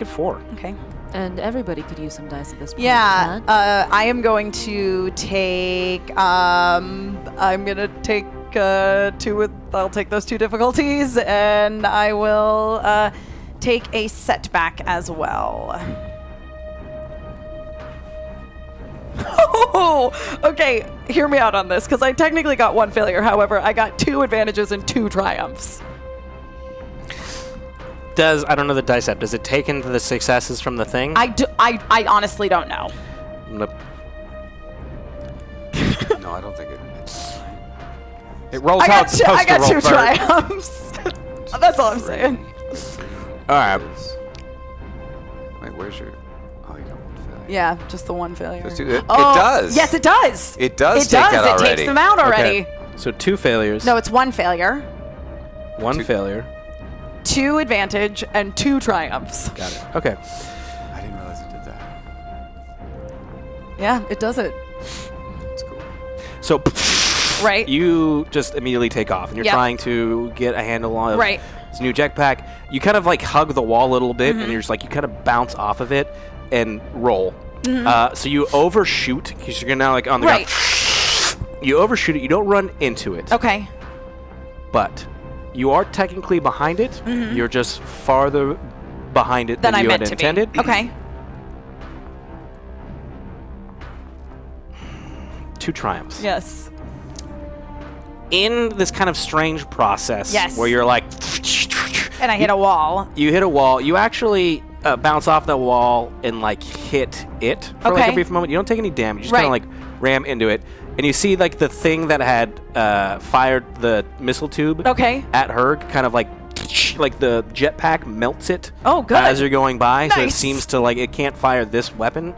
A: 4.
E: Okay.
F: And everybody could use some dice at this point.
E: Yeah,
F: Matt.
E: I am going to take. I'm gonna take 2. I'll take those 2 difficulties, and I will take a setback as well. Oh, okay. Hear me out on this, because I technically got 1 failure. However, I got 2 advantages and 2 triumphs.
A: I don't know the dice app. Does it take into the successes from the thing?
E: I honestly don't know.
A: I'm gonna-
D: No, I don't think it's.
C: It rolls
E: I
C: how
E: got
C: it's
E: 2,
C: supposed
E: I got
C: to roll
E: 2
C: first.
E: triumphs. That's all I'm saying.
A: All right.
D: Wait, where's your? Oh, you got 1 failure.
E: Yeah, just the 1 failure.
D: Just it does.
E: Yes, it does.
D: It does
E: It
D: take
E: does.
D: that
E: It
D: already.
E: takes them out already.
A: Okay. So 2 failures.
E: No, it's 1 failure,
A: 1 failure.
E: 2 advantage, and 2 triumphs.
A: Got it. Okay.
D: I didn't realize it did that.
E: Yeah, it does it.
D: That's cool.
A: So
E: Right.
A: you just immediately take off, and you're
E: Yep.
A: trying to get a handle on
E: Right.
A: this new jetpack. You kind of like hug the wall a little bit, and you're just like you kind of bounce off of it and roll. So you overshoot because you're now like on the
E: Right.
A: ground. You overshoot it. You don't run into it,
E: Okay.
A: but you are technically behind it. You're just farther behind it
E: Then
A: than
E: I
A: you
E: meant
A: had
E: to
A: intended.
E: be. Okay.
A: 2 triumphs.
E: Yes.
A: In this kind of strange process
E: Yes.
A: where you're like,
E: And I hit a wall.
A: you hit a wall. You actually bounce off the wall and like hit it for like a
E: Okay.
A: brief moment. You don't take any damage. You just kind of
E: Right.
A: like ram into it, and you see like the thing that had fired the missile tube
E: Okay.
A: at her, kind of like the jetpack melts it.
E: Oh, good.
A: As you're going by, so it
E: Nice.
A: seems to like it can't fire this weapon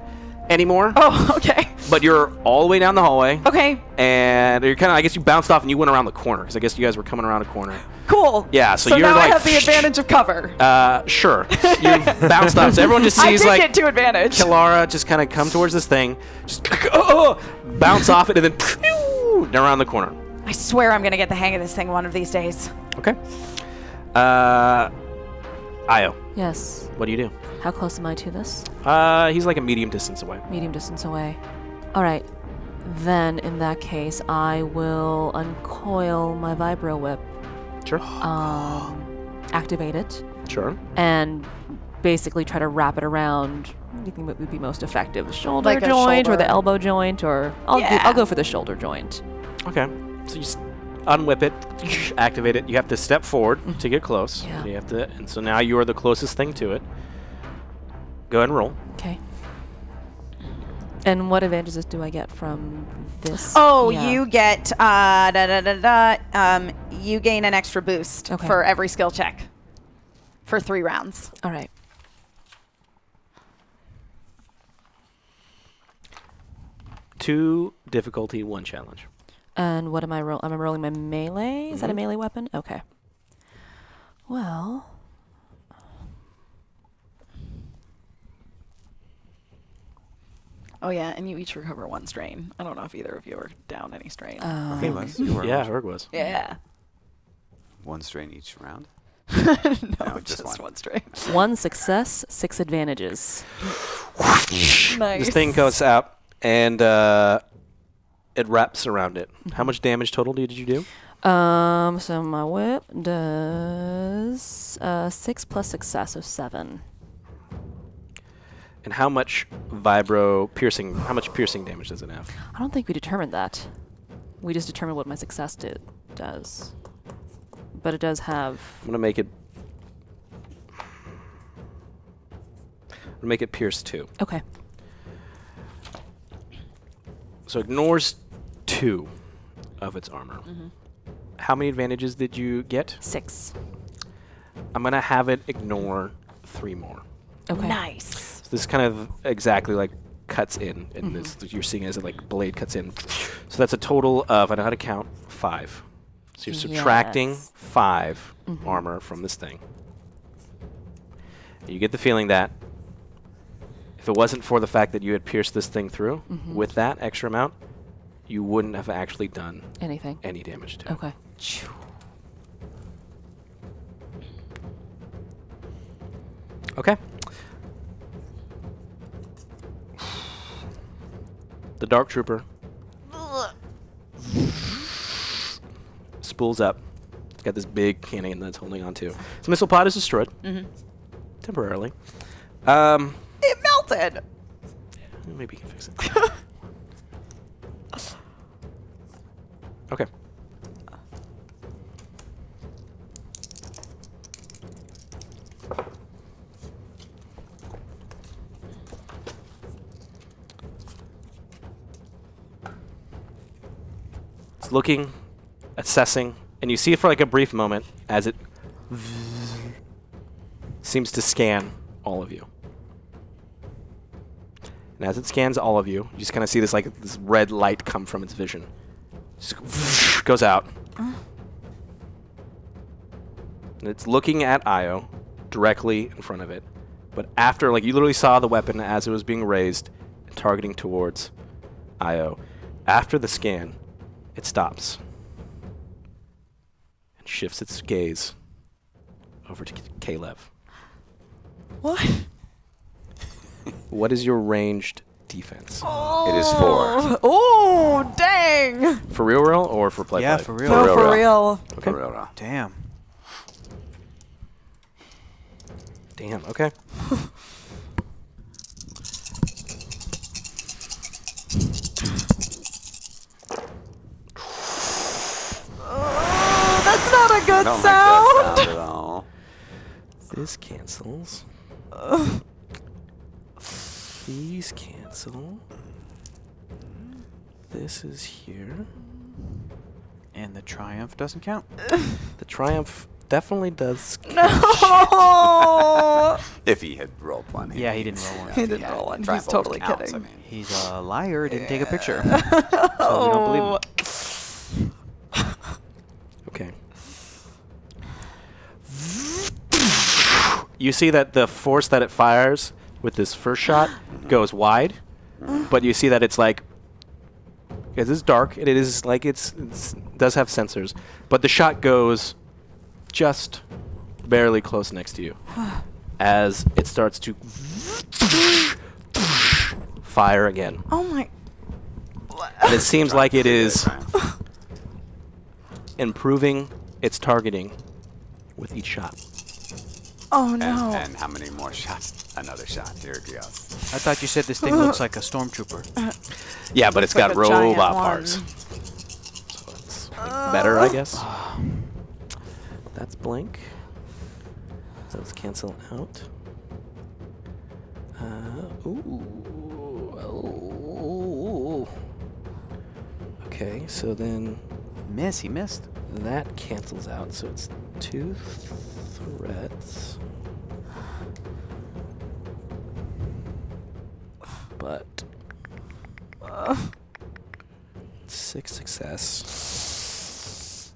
A: anymore.
E: Oh, okay.
A: But you're all the way down the hallway.
E: Okay.
A: And you're kind of, I guess you bounced off and you went around the corner because I guess you guys were coming around a corner.
E: Cool.
A: Yeah, so you're
E: now
A: like,
E: I have the advantage of cover.
A: Sure. You bounced off. So everyone just
E: I
A: sees
E: did
A: like
E: get 2 advantage.
A: Kilara just kind of come towards this thing, just bounce off it, and then around the corner.
E: I swear I'm gonna get the hang of this thing one of these days.
A: Okay. Io,
F: Yes.
A: what do you do?
F: How close am I to this?
A: He's like a medium distance away.
F: Medium distance away. All right. Then, in that case, I will uncoil my vibro whip,
A: Sure.
F: activate it,
A: Sure.
F: and basically try to wrap it around. What do you think would be most effective? The shoulder
E: Like a
F: joint or the
E: shoulder.
F: elbow joint, or
E: Yeah.
F: I'll go for the shoulder joint.
A: Okay. So you just unwhip it, activate it. You have to step forward to get close.
F: Yeah.
A: You have to, and so now you are the closest thing to it. Go ahead and roll.
F: Okay. And what advantages do I get from this?
E: Oh,
F: Yeah.
E: you get you gain an extra boost
F: Okay.
E: for every skill check for 3 rounds.
F: All right.
A: 2 difficulty, 1 challenge.
F: And what am I rolling? I'm rolling my melee. Is that a melee weapon? Okay. Well,
E: Oh yeah, and you each recover 1 strain. I don't know if either of you are down any strain.
D: Okay, Les, you were
A: Yeah, Erg was.
E: yeah.
D: 1 strain each round.
E: No,
D: just
E: just
D: 1.
E: 1 strain.
F: 1 success, 6 advantages.
E: Nice.
A: This thing goes out and it wraps around it. How much damage total did you do?
F: So my whip does 6 plus success of 7.
A: And how much vibro piercing? How much piercing damage does it have?
F: I don't think we determined that. We just determined what my success does. But it does have.
A: I'm gonna make it. Pierce 2.
F: Okay.
A: So ignores 2 of its armor. How many advantages did you get?
F: 6.
A: I'm gonna have it ignore 3 more.
F: Okay.
E: Nice.
A: So this kind of exactly like cuts in, and this you're seeing as it like blade cuts in. So that's a total of, I know how to count, 5. So you're subtracting
F: Yes.
A: 5 armor from this thing. You get the feeling that if it wasn't for the fact that you had pierced this thing through with that extra amount, you wouldn't have actually done
F: Anything.
A: any damage to it.
F: Okay.
A: Okay. The Dark Trooper spools up. It's got this big cannon that's holding on to. Its missile pod is destroyed. Temporarily.
E: It melted.
A: Maybe you can fix it. Okay. It's looking, assessing, and you see it for like a brief moment as it seems to scan all of you. And as it scans all of you, you just kind of see this like this red light come from its vision. Just goes out. And it's looking at Io directly in front of it. But after, like, you literally saw the weapon as it was being raised, targeting towards Io. After the scan, it stops and shifts its gaze over to Kalev.
E: What?
A: What is your ranged defense?
D: It is 4.
E: Oh, dang.
A: For real or for play?
B: Yeah, for real.
E: No,
D: real,
E: for
D: real.
E: real.
A: Okay.
D: For real.
B: Damn.
A: Damn, okay.
E: That's not a good
D: Don't
E: sound.
D: like that sound at all.
A: This cancels. These cancel. This is here.
B: And the triumph doesn't count.
A: The triumph definitely does.
E: No.
D: If he had rolled one.
B: Yeah, he didn't roll one.
E: He didn't roll one. He's
D: Triumph always
E: totally
D: counts,
E: kidding.
D: I mean.
B: He's a liar. Didn't take a picture. So we don't believe him.
A: Okay. You see that the force that it fires with this first shot goes wide, but you see that it's like, it is dark, and it is like it does have sensors, but the shot goes just barely close next to you as it starts to fire again.
E: Oh my.
A: And it seems like it is improving its targeting with each shot.
E: Oh no.
D: And how many more shots? Another shot. Here it goes.
B: I thought you said this thing looks like a stormtrooper.
A: Yeah, but it's
E: like
A: got
E: a giant
A: robot
E: one.
A: parts. So it's better, I guess. That's blank. Those cancel out. Ooh. Okay, so then
B: Miss, he missed.
A: that cancels out. So it's 2 threats. But 6 success.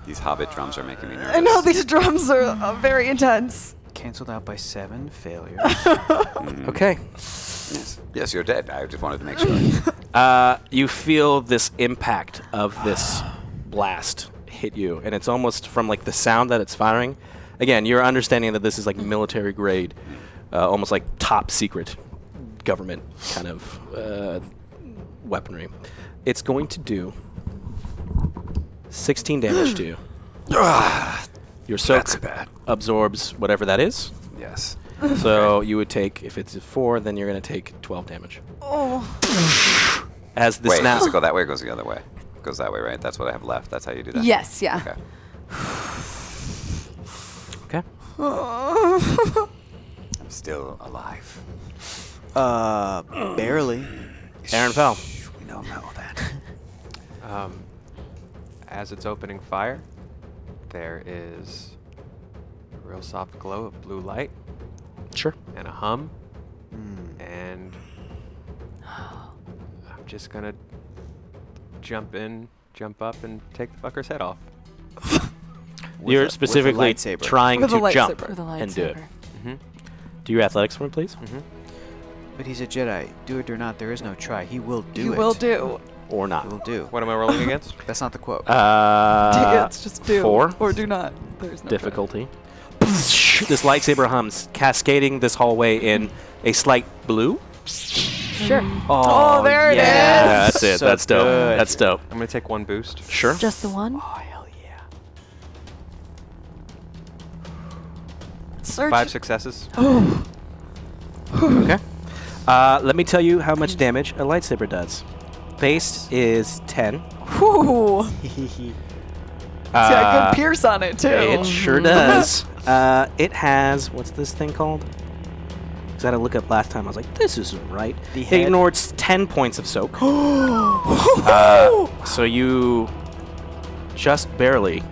D: These Hobbit drums are making me nervous.
E: I know these drums are very intense.
B: Canceled out by 7 failures.
A: Okay.
D: Yes, you're dead. I just wanted to make sure.
A: You feel this impact of this blast hit you, and it's almost from like the sound that it's firing. Again, you're understanding that this is like military grade, almost like top secret government kind of weaponry. It's going to do 16 damage to you. Your soak
D: That's bad.
A: absorbs whatever that is.
D: Yes.
A: So you would take, if it's a 4, then you're going to take 12 damage.
E: Oh.
A: As this
D: Wait,
A: now.
D: does it go that way or goes the other way? It goes that way, right? That's what I have left. That's how you do that?
E: Yes, yeah.
D: Okay.
A: Okay.
D: I'm still alive.
B: Barely.
A: Aaron fell.
D: We don't know that.
C: As it's opening fire, there is a real soft glow of blue light
A: Sure.
C: and a hum, and I'm just gonna jump up and take the fucker's head off.
A: You're specifically
B: lightsaber.
A: trying
E: With a
A: to jump
E: lightsaber.
F: With a
A: and do it.
F: lightsaber.
A: Do your athletics for me, please?
B: But he's a Jedi. Do it or not, there is no try. He will do
E: You
B: it.
E: will do.
A: Or
B: He
A: not?
B: will do.
C: What am I rolling against?
B: That's not the quote.
E: It's just do
A: 4.
E: or do not. There's no
A: Difficulty. This lightsaber hums, cascading this hallway in a slight blue.
F: Sure.
E: Oh, there it
A: Yeah,
E: is.
A: that's it.
B: So
A: That's dope.
B: good.
A: That's dope.
C: I'm gonna take 1 boost.
A: Sure.
F: Just the one?
B: Oh, hell yeah.
E: Search.
C: 5 successes.
A: Okay. Let me tell you how much damage a lightsaber does. Base is 10.
E: Whew. It's got good pierce on it too.
A: It sure does. It has, what's this thing called? Because I had to look up last time. I was like, this isn't right.
B: The
A: It
B: head.
A: ignored 10 points of soak. So you just barely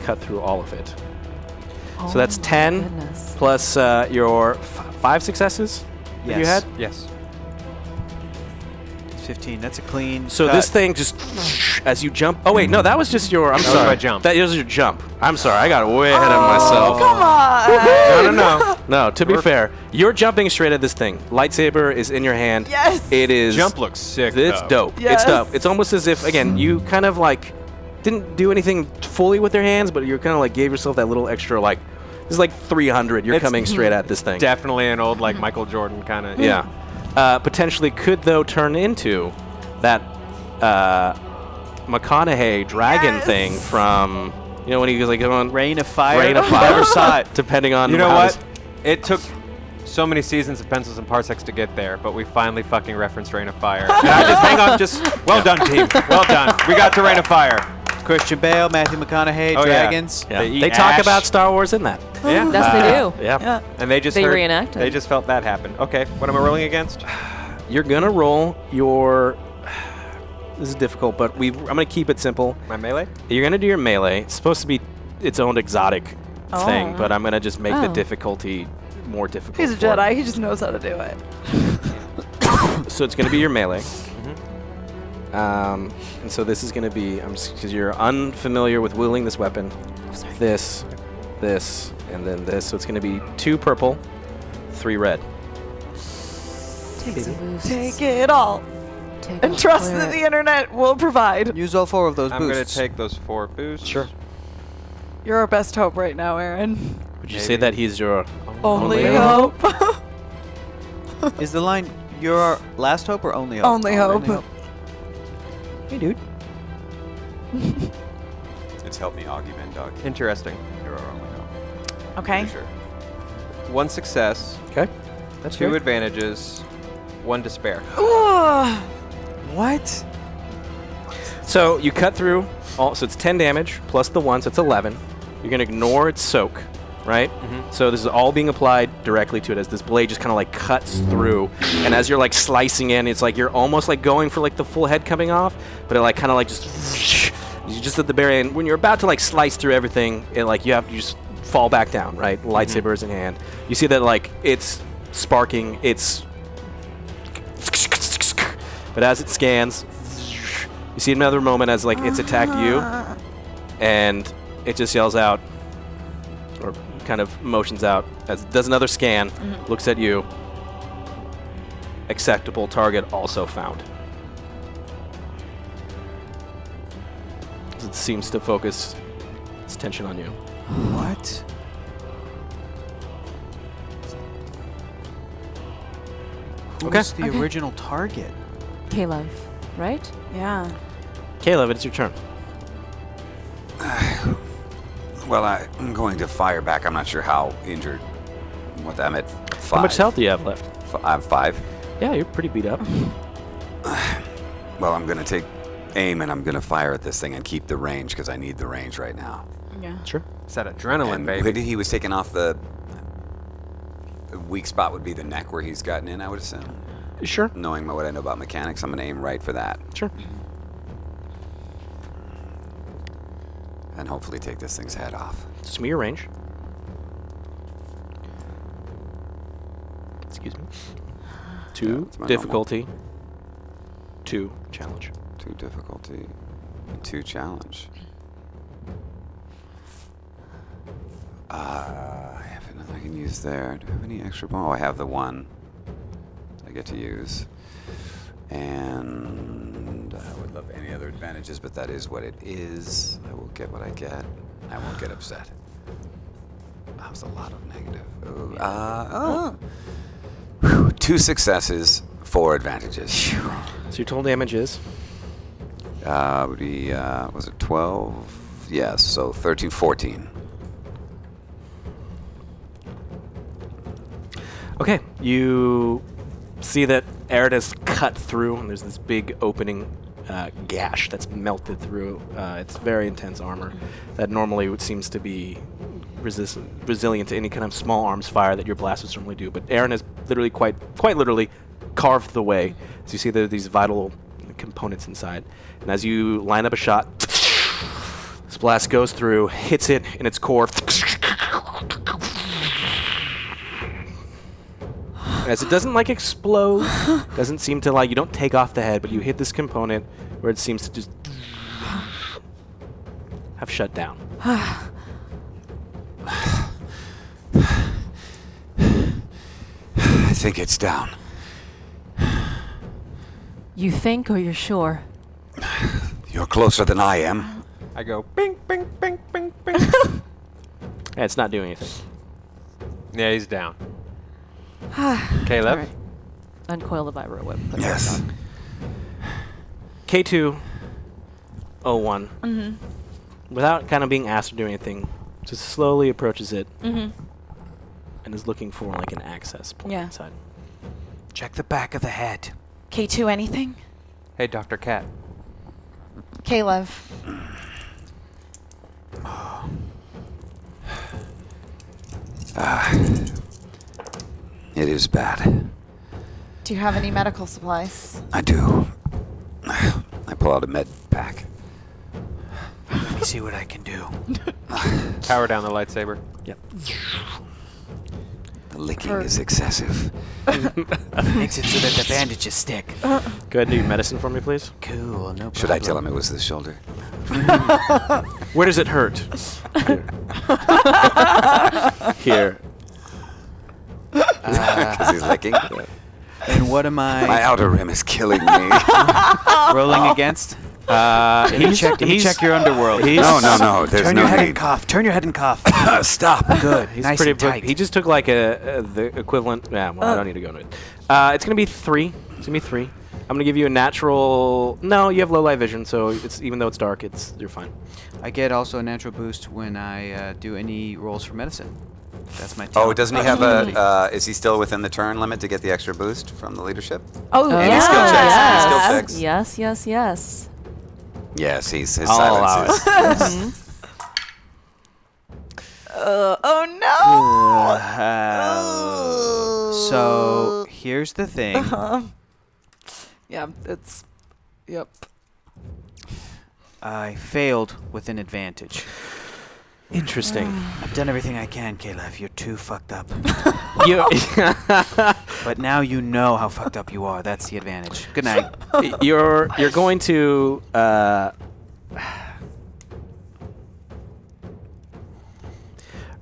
A: cut through all of it. So that's 10
F: Goodness.
A: plus your 5 successes that you
B: Yes.
A: had.
C: Yes.
B: 15. That's a clean.
A: So
B: cut.
A: this thing just, as you jump. Oh wait, no, that was just your. I'm
C: was
A: sorry.
C: my jump.
A: That was your jump. I'm sorry, I got way ahead of myself.
E: Come on.
A: No. No, to be fair, you're jumping straight at this thing. Lightsaber is in your hand.
E: Yes.
A: It is.
C: Jump looks sick.
A: It's
C: though.
A: dope.
E: Yes.
A: It's dope. It's almost as if, again, you kind of like didn't do anything fully with your hands, but you kind of like gave yourself that little extra like. This is like 300. You're
C: It's
A: coming straight at this thing.
C: Definitely an old like Michael Jordan kind of.
A: Yeah. Potentially could though turn into that McConaughey dragon
E: Yes.
A: thing from when he was like going
B: Rain of Fire.
A: Rain of Fire.
B: Never saw it.
A: Depending on
C: You know
A: how
C: what?
A: this-
C: It took so many seasons of Pencils and Parsecs to get there, but we finally fucking referenced Rain of Fire. And I just hang on, just well done, team. Well done. We got to Rain of Fire.
B: Christian Bale, Matthew McConaughey,
C: Oh, yeah.
B: dragons.
A: Yeah.
C: They
A: They
C: eat
A: talk
C: ash.
A: about Star Wars in that.
C: Yeah.
F: Yes, they do.
A: Yeah.
C: And they just
F: They
C: heard-
F: reenacted.
C: They just felt that happen. Okay, what am I rolling against?
A: You're gonna roll your. This is difficult, but I'm gonna keep it simple.
C: My melee?
A: You're gonna do your melee. It's supposed to be its own exotic thing,
E: Oh.
A: but I'm gonna just make the
F: Oh.
A: difficulty more difficult.
E: He's a
A: for it.
E: Jedi. He just knows how to do it.
A: So it's going to be your melee. And so this is going to be, because you're unfamiliar with wielding this weapon, this, and then this. So it's going to be 2 purple, 3 red.
F: Take some boosts.
E: Take it all.
F: Take
E: And
F: all,
E: trust
F: clear
E: that
F: it.
E: the internet will provide.
B: Use all 4 of those
C: I'm going to
B: boosts.
C: take those 4 boosts.
A: Sure.
E: You're our best hope right now, Aaron.
A: Would you say that he's your
E: Only
A: Only
E: hope.
B: Is the line your last hope or only hope?
E: Only hope.
A: Hey, dude.
D: It's help me augment, dog.
C: Interesting.
D: You're our only hope.
E: Okay.
D: Pretty sure.
C: 1 success,
A: Okay. That's
C: 2
A: good.
C: advantages, 1 despair.
E: Ooh.
B: What?
A: So you cut through, so it's 10 damage plus the 1, so it's 11. You're going to ignore its soak, right? So this is all being applied directly to it as this blade just kind of like cuts through. And as you're like slicing in, it's like you're almost like going for like the full head coming off, but it like kind of like you just at the very end. When you're about to like slice through everything, it like you just fall back down, right? Lightsaber is in hand. You see that like it's sparking, it's... But as it scans, you see another moment as like it's attacked you, and it just yells out, or kind of motions out as it does another scan, looks at you. Acceptable target also found. It seems to focus its attention on you.
B: What? Who
A: Okay.
B: was the original target?
F: Caleb, right?
E: Yeah.
A: Caleb, it's your turn.
D: Well, I'm going to fire back. I'm not sure how injured. What I'm at 5.
A: How much health do you have left?
D: I have 5.
A: Yeah, you're pretty beat up.
D: Well, I'm going to take aim and I'm going to fire at this thing and keep the range because I need the range right now.
E: Yeah.
A: Sure.
C: It's that adrenaline,
D: And
C: baby.
D: he was taking off the weak spot would be the neck where he's gotten in, I would assume.
A: Sure.
D: Knowing what I know about mechanics, I'm going to aim right for that.
A: Sure.
D: And hopefully take this thing's head off.
A: Just me your range. Excuse me.
D: Yeah,
A: 2
D: it's my
A: difficulty. 2 challenge.
D: 2 difficulty and 2 challenge. I have nothing I can use there. Do I have any extra bone? Oh, I have the 1 I get to use. And I would love any other advantages, but that is what it is. I will get what I get. I won't get upset. That was a lot of negative. Whew, 2 successes, 4 advantages.
A: So your total damage is?
D: Would be, was it 12? Yes, so 13, 14.
A: Okay, you see that Arid has cut through, and there's this big opening gash that's melted through. It's very intense armor that normally seems to be resilient to any kind of small arms fire that your blasters normally do. But Aaron has literally, quite literally, carved the way. So you see there are these vital components inside. And as you line up a shot, this blast goes through, hits it in its core. As it doesn't like explode, doesn't seem to like, you don't take off the head, but you hit this component where it seems to just have shut down.
D: I think it's down.
F: You think or you're sure?
D: You're closer than I am.
C: I go bing, bing, bing, bing, bing.
A: Yeah, it's not doing anything.
C: Yeah, he's down. Caleb?
F: All right. Uncoil the vibro whip. Put it
D: Yes.
F: back on.
A: K201. Without kind of being asked to do anything, just slowly approaches it and is looking for like an access point
E: Yeah.
A: inside.
B: Check the back of the head.
E: K2, anything?
C: Hey, Dr. Cat.
E: Caleb.
D: It is bad.
E: Do you have any medical supplies?
D: I do. I pull out a med pack.
B: Let me see what I can do.
C: Power down the lightsaber.
A: Yep.
D: The licking is excessive.
B: Makes it so that the bandages stick.
A: Go ahead and do your medicine for me, please.
B: Cool, no problem.
D: Should I tell him it was the shoulder?
A: Where does it hurt? Here.
D: Because he's licking.
B: And what am
D: My
B: I
D: outer rim is killing me.
B: rolling against? Let me check your underworld.
D: No. There's
B: Turn
D: no
B: your head
D: need.
B: and cough. Turn your head and cough.
D: Stop.
B: Good.
A: He's
B: nice
A: pretty
B: and tight.
A: He just took like the equivalent. Yeah, well, I don't need to go into it. It's gonna be 3. It's gonna be 3. I'm gonna give you a natural. No, you have low light vision, so it's even though it's dark, you're fine.
B: I get also a natural boost when I do any rolls for medicine. That's my.
D: Oh,
B: talent.
D: doesn't he have a? Is he still within the turn limit to get the extra boost from the leadership?
E: Oh,
F: Oh,
D: Any skill checks? Any skill checks?
F: Yes, yes, yes.
D: Yes, his
A: I'll
D: silence
A: allow
D: is.
E: oh no!
B: So here's the thing.
E: Yeah, it's. Yep.
B: I failed with an advantage.
A: Interesting.
B: I've done everything I can, Caleb. You're too fucked up.
A: you,
B: But now you know how fucked up you are. That's the advantage. Good night.
A: you're going to.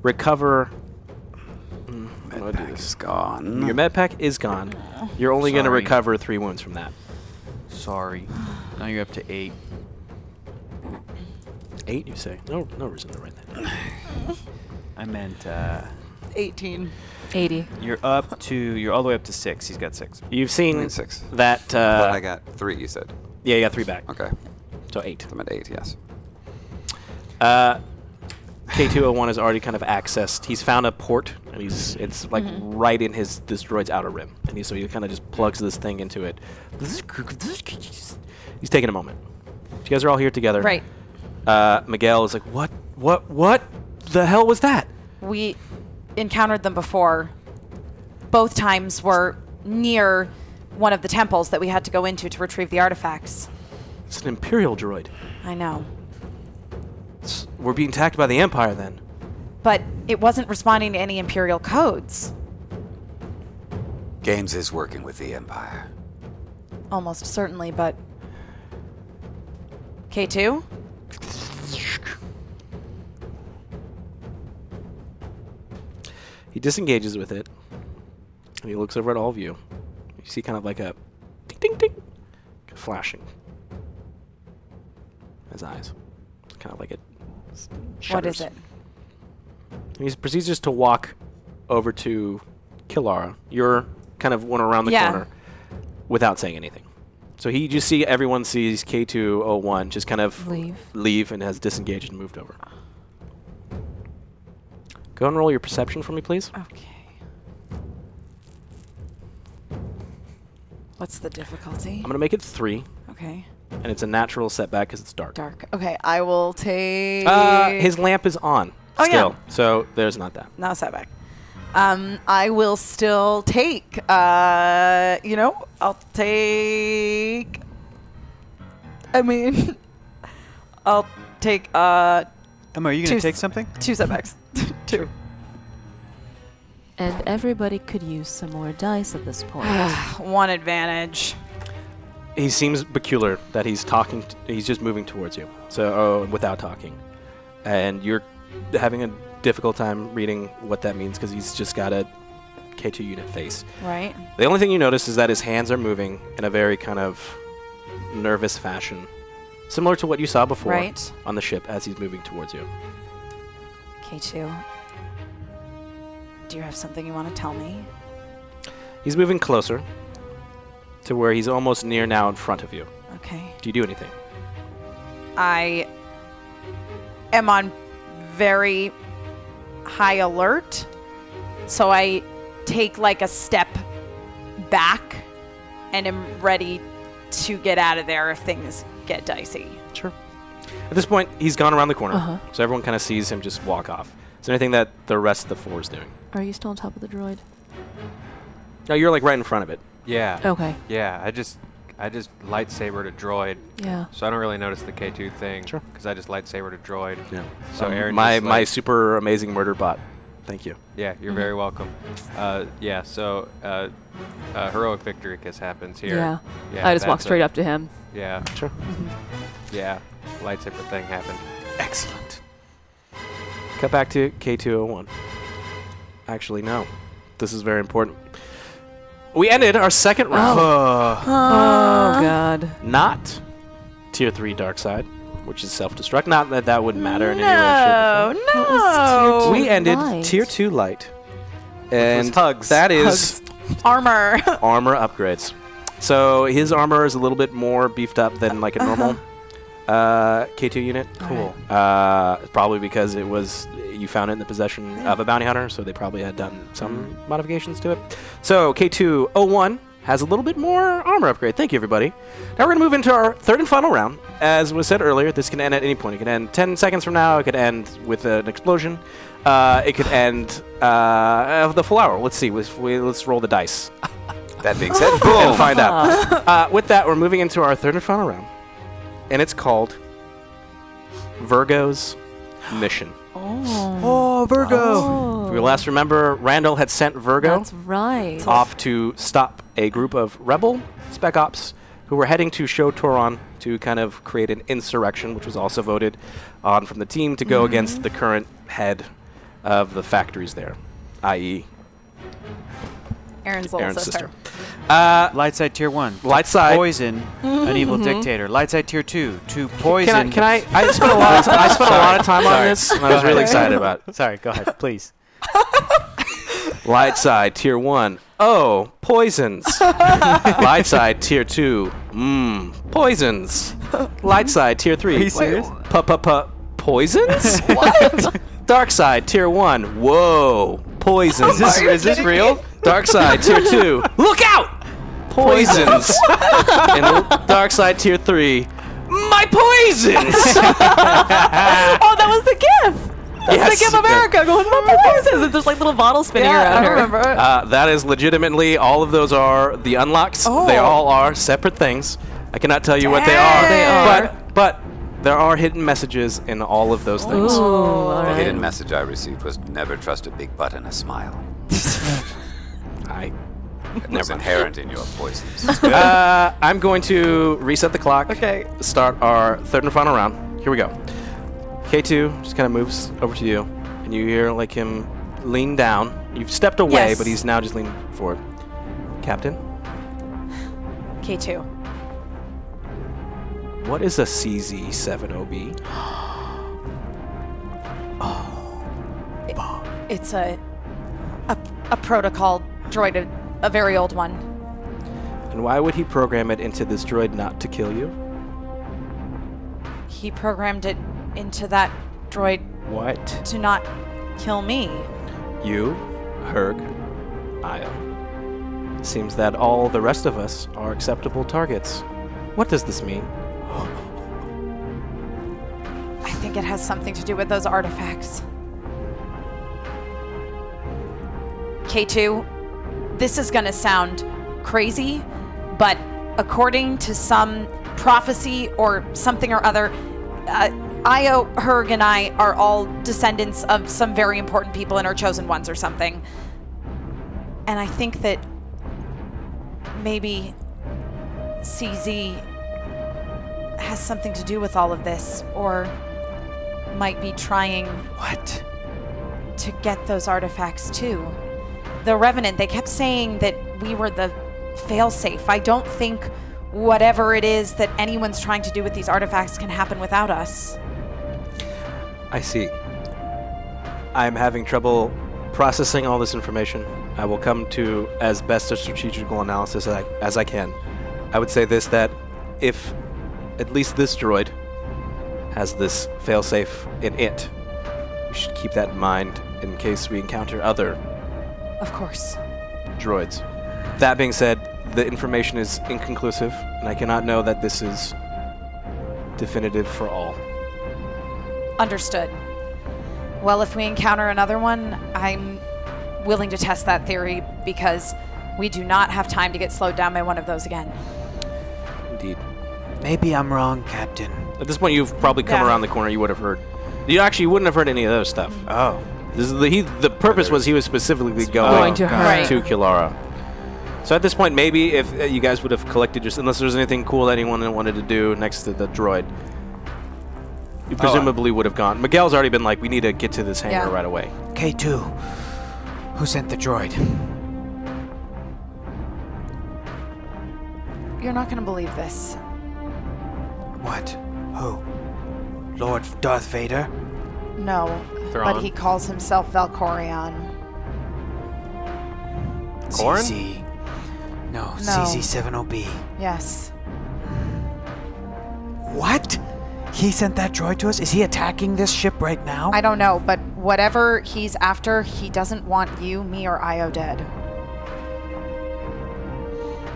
A: Recover.
D: Med pack is gone.
A: Your med pack is gone. You're only going to
B: Sorry.
A: recover 3 wounds from that.
B: Sorry. Now you're up to 8.
A: 8, you say? No reason to write that.
B: I meant
E: 18.
F: 80.
B: you're all the way up to 6. He's got 6.
A: You've
D: I
A: seen
D: mean 6.
A: that.
D: But I got 3. You said.
A: Yeah, you got 3 back.
D: Okay.
A: So 8.
D: I'm at 8. Yes.
A: K201 has already kind of accessed. He's found a port, and it's like right in this droid's outer rim, and so he kind of just plugs this thing into it. He's taking a moment. You guys are all here together.
E: Right.
A: Miguel is like, what the hell was that?
E: We encountered them before. Both times were near one of the temples that we had to go into to retrieve the artifacts.
A: It's an imperial droid.
E: I know.
A: We're being attacked by the Empire then.
E: But it wasn't responding to any Imperial codes.
D: Games is working with the Empire.
E: Almost certainly, but... K2?
A: He disengages with it, and he looks over at all of you. You see kind of like a ding, ding, ding, flashing. His eyes. It's kind of like it.
E: What is it?
A: And he proceeds just to walk over to Kilara. You're kind of one around the corner without saying anything. So you just see everyone sees K201 just kind of leave and has disengaged and moved over. Go and roll your perception for me, please.
E: Okay. What's the difficulty?
A: I'm going to make it 3,
E: Okay.
A: and it's a natural setback because it's dark.
E: Dark. Okay, I will take...
A: His lamp is on
E: Oh,
A: still,
E: yeah.
A: so there's not that.
E: No setback. I will still take, I'll take... I'll take,
B: Emma, are you going
E: Two
B: to take something?
E: 2 setbacks. 2.
F: And everybody could use some more dice at this point.
E: One advantage.
A: He seems peculiar that he's talking. He's just moving towards you, so without talking, and you're having a difficult time reading what that means because he's just got a K2 unit face.
E: Right.
A: The only thing you notice is that his hands are moving in a very kind of nervous fashion, similar to what you saw before
E: Right.
A: on the ship as he's moving towards you.
E: K2. Do you have something you want to tell me?
A: He's moving closer to where he's almost near now in front of you.
E: Okay.
A: Do you do anything?
E: I am on very high alert, so I take like a step back and am ready to get out of there if things get dicey.
A: Sure. At this point, he's gone around the corner, so everyone kind of sees him just walk off. Is there anything that the rest of the four is doing?
F: Are you still on top of the droid?
A: No, you're like right in front of it.
C: Yeah.
F: Okay.
C: Yeah, I just lightsabered a droid,
F: Yeah.
C: so I don't really notice the K2 thing.
A: Sure.
C: Because I just lightsabered a droid.
A: Yeah.
C: So Aaron
A: my
C: just, like-
A: super amazing murder bot. Thank you.
C: Yeah, you're very welcome. Yeah, so heroic victory kiss happens here.
F: Yeah. I just walk
C: that's
F: straight up to him.
C: Yeah.
A: Sure.
C: Yeah. Lightsaber thing happened.
A: Excellent. Cut back to K201. Actually, no. This is very important. We ended our second round.
F: Oh, God.
A: Not Tier 3 Dark Side, which is self-destruct. Not that that wouldn't matter in any way,
E: No,
A: shape, or form.
E: no.
A: We ended
F: Light.
A: Tier 2 Light. And
C: hugs.
A: that is
E: Armor.
A: armor upgrades. So his armor is a little bit more beefed up than like a normal K2 unit.
E: Cool.
A: Probably because it was you found it in the possession of a bounty hunter, so they probably had done some modifications to it. So K201 has a little bit more armor upgrade. Thank you, everybody. Now we're going to move into our third and final round. As was said earlier, this can end at any point. It can end 10 seconds from now. It could end with an explosion. It could end of the full hour. Let's see. Let's roll the dice
D: That being said,
A: and
D: boom.
A: find out. With that, we're moving into our third and final round. And it's called Virgo's Mission.
B: Oh, Virgo!
A: If we last remember, Randall had sent Virgo
F: That's right.
A: off to stop a group of rebel spec ops who were heading to Show Toron to kind of create an insurrection, which was also voted on from the team to go against the current head of the factories there, i.e.
E: Aaron's little
A: Aaron's
E: sister.
B: Light side tier 1.
A: Light side.
B: Poison an evil dictator. Light side tier 2. To poison.
A: Can I spent a lot of I spent a lot of time on this, and I was really excited about it.
B: Sorry, go ahead, please.
A: Light side tier 1. Oh, poisons. Light side tier 2. Poisons. Light side tier 3.
B: Are you serious?
A: Poisons? What? Dark side tier 1. Whoa. Poisons.
B: Is this real?
A: Dark side tier 2. Look out! Poisons. And dark side tier 3. My poisons!
F: Oh, that was the GIF! That's
A: Yes.
F: the GIF America going, my poisons! And there's like little bottles spinning around
E: I
F: her.
E: remember.
A: That is legitimately, all of those are the unlocks.
E: Oh.
A: They all are separate things. I cannot tell you what they are.
E: They are.
A: But there are hidden messages in all of those things.
F: Ooh, all
D: The
F: right.
D: hidden message I received was never trust a big butt and a smile. It was inherent in your poisons.
A: I'm going to reset the clock.
E: Okay.
A: Start our third and final round. Here we go. K2 just kind of moves over to you, and you hear like him lean down. You've stepped away,
E: Yes.
A: but he's now just leaning forward. Captain,
E: K2.
A: what is a CZ70B?
E: It's a protocol droid, a very old one.
A: And why would he program it into this droid not to kill you?
E: He programmed it into that droid
A: What?
E: to not kill me.
A: You, Herg, Io. It seems that all the rest of us are acceptable targets. What does this mean?
E: I think it has something to do with those artifacts. K2, this is going to sound crazy, but according to some prophecy or something or other, Io, Herg, and I are all descendants of some very important people and are chosen ones or something. And I think that maybe CZ has something to do with all of this, or might be trying
B: What?
E: to get those artifacts too. The Revenant, they kept saying that we were the failsafe. I don't think whatever it is that anyone's trying to do with these artifacts can happen without us.
A: I see. I'm having trouble processing all this information. I will come to as best a strategical analysis as I can. I would say this, that if at least this droid has this failsafe in it, we should keep that in mind in case we encounter other
E: Of course.
A: droids. That being said, the information is inconclusive, and I cannot know that this is definitive for all.
E: Understood. Well, if we encounter another one, I'm willing to test that theory because we do not have time to get slowed down by one of those again.
A: Indeed.
B: Maybe I'm wrong, Captain.
A: At this point, you've probably come
E: Yeah.
A: around the corner. You would have heard. You wouldn't have heard any of those stuff.
B: Oh.
A: This is the purpose was he was specifically
F: Going to her.
E: Right.
A: to Kilara. So at this point, maybe if you guys would have collected, just unless there's anything cool that anyone wanted to do next to the droid, you presumably would have gone. Miguel's already been like, we need to get to this hangar
E: Yeah.
A: right away.
B: K2. Who sent the droid?
E: You're not going to believe this.
B: What? Who? Lord Darth Vader?
E: No,
C: Thrawn?
E: but he calls himself Valkorion.
C: Corrin?
B: CZ. No,
E: No.
B: CZ-70B.
E: Yes.
B: What? He sent that droid to us? Is he attacking this ship right now?
E: I don't know, but whatever he's after, he doesn't want you, me, or Io dead.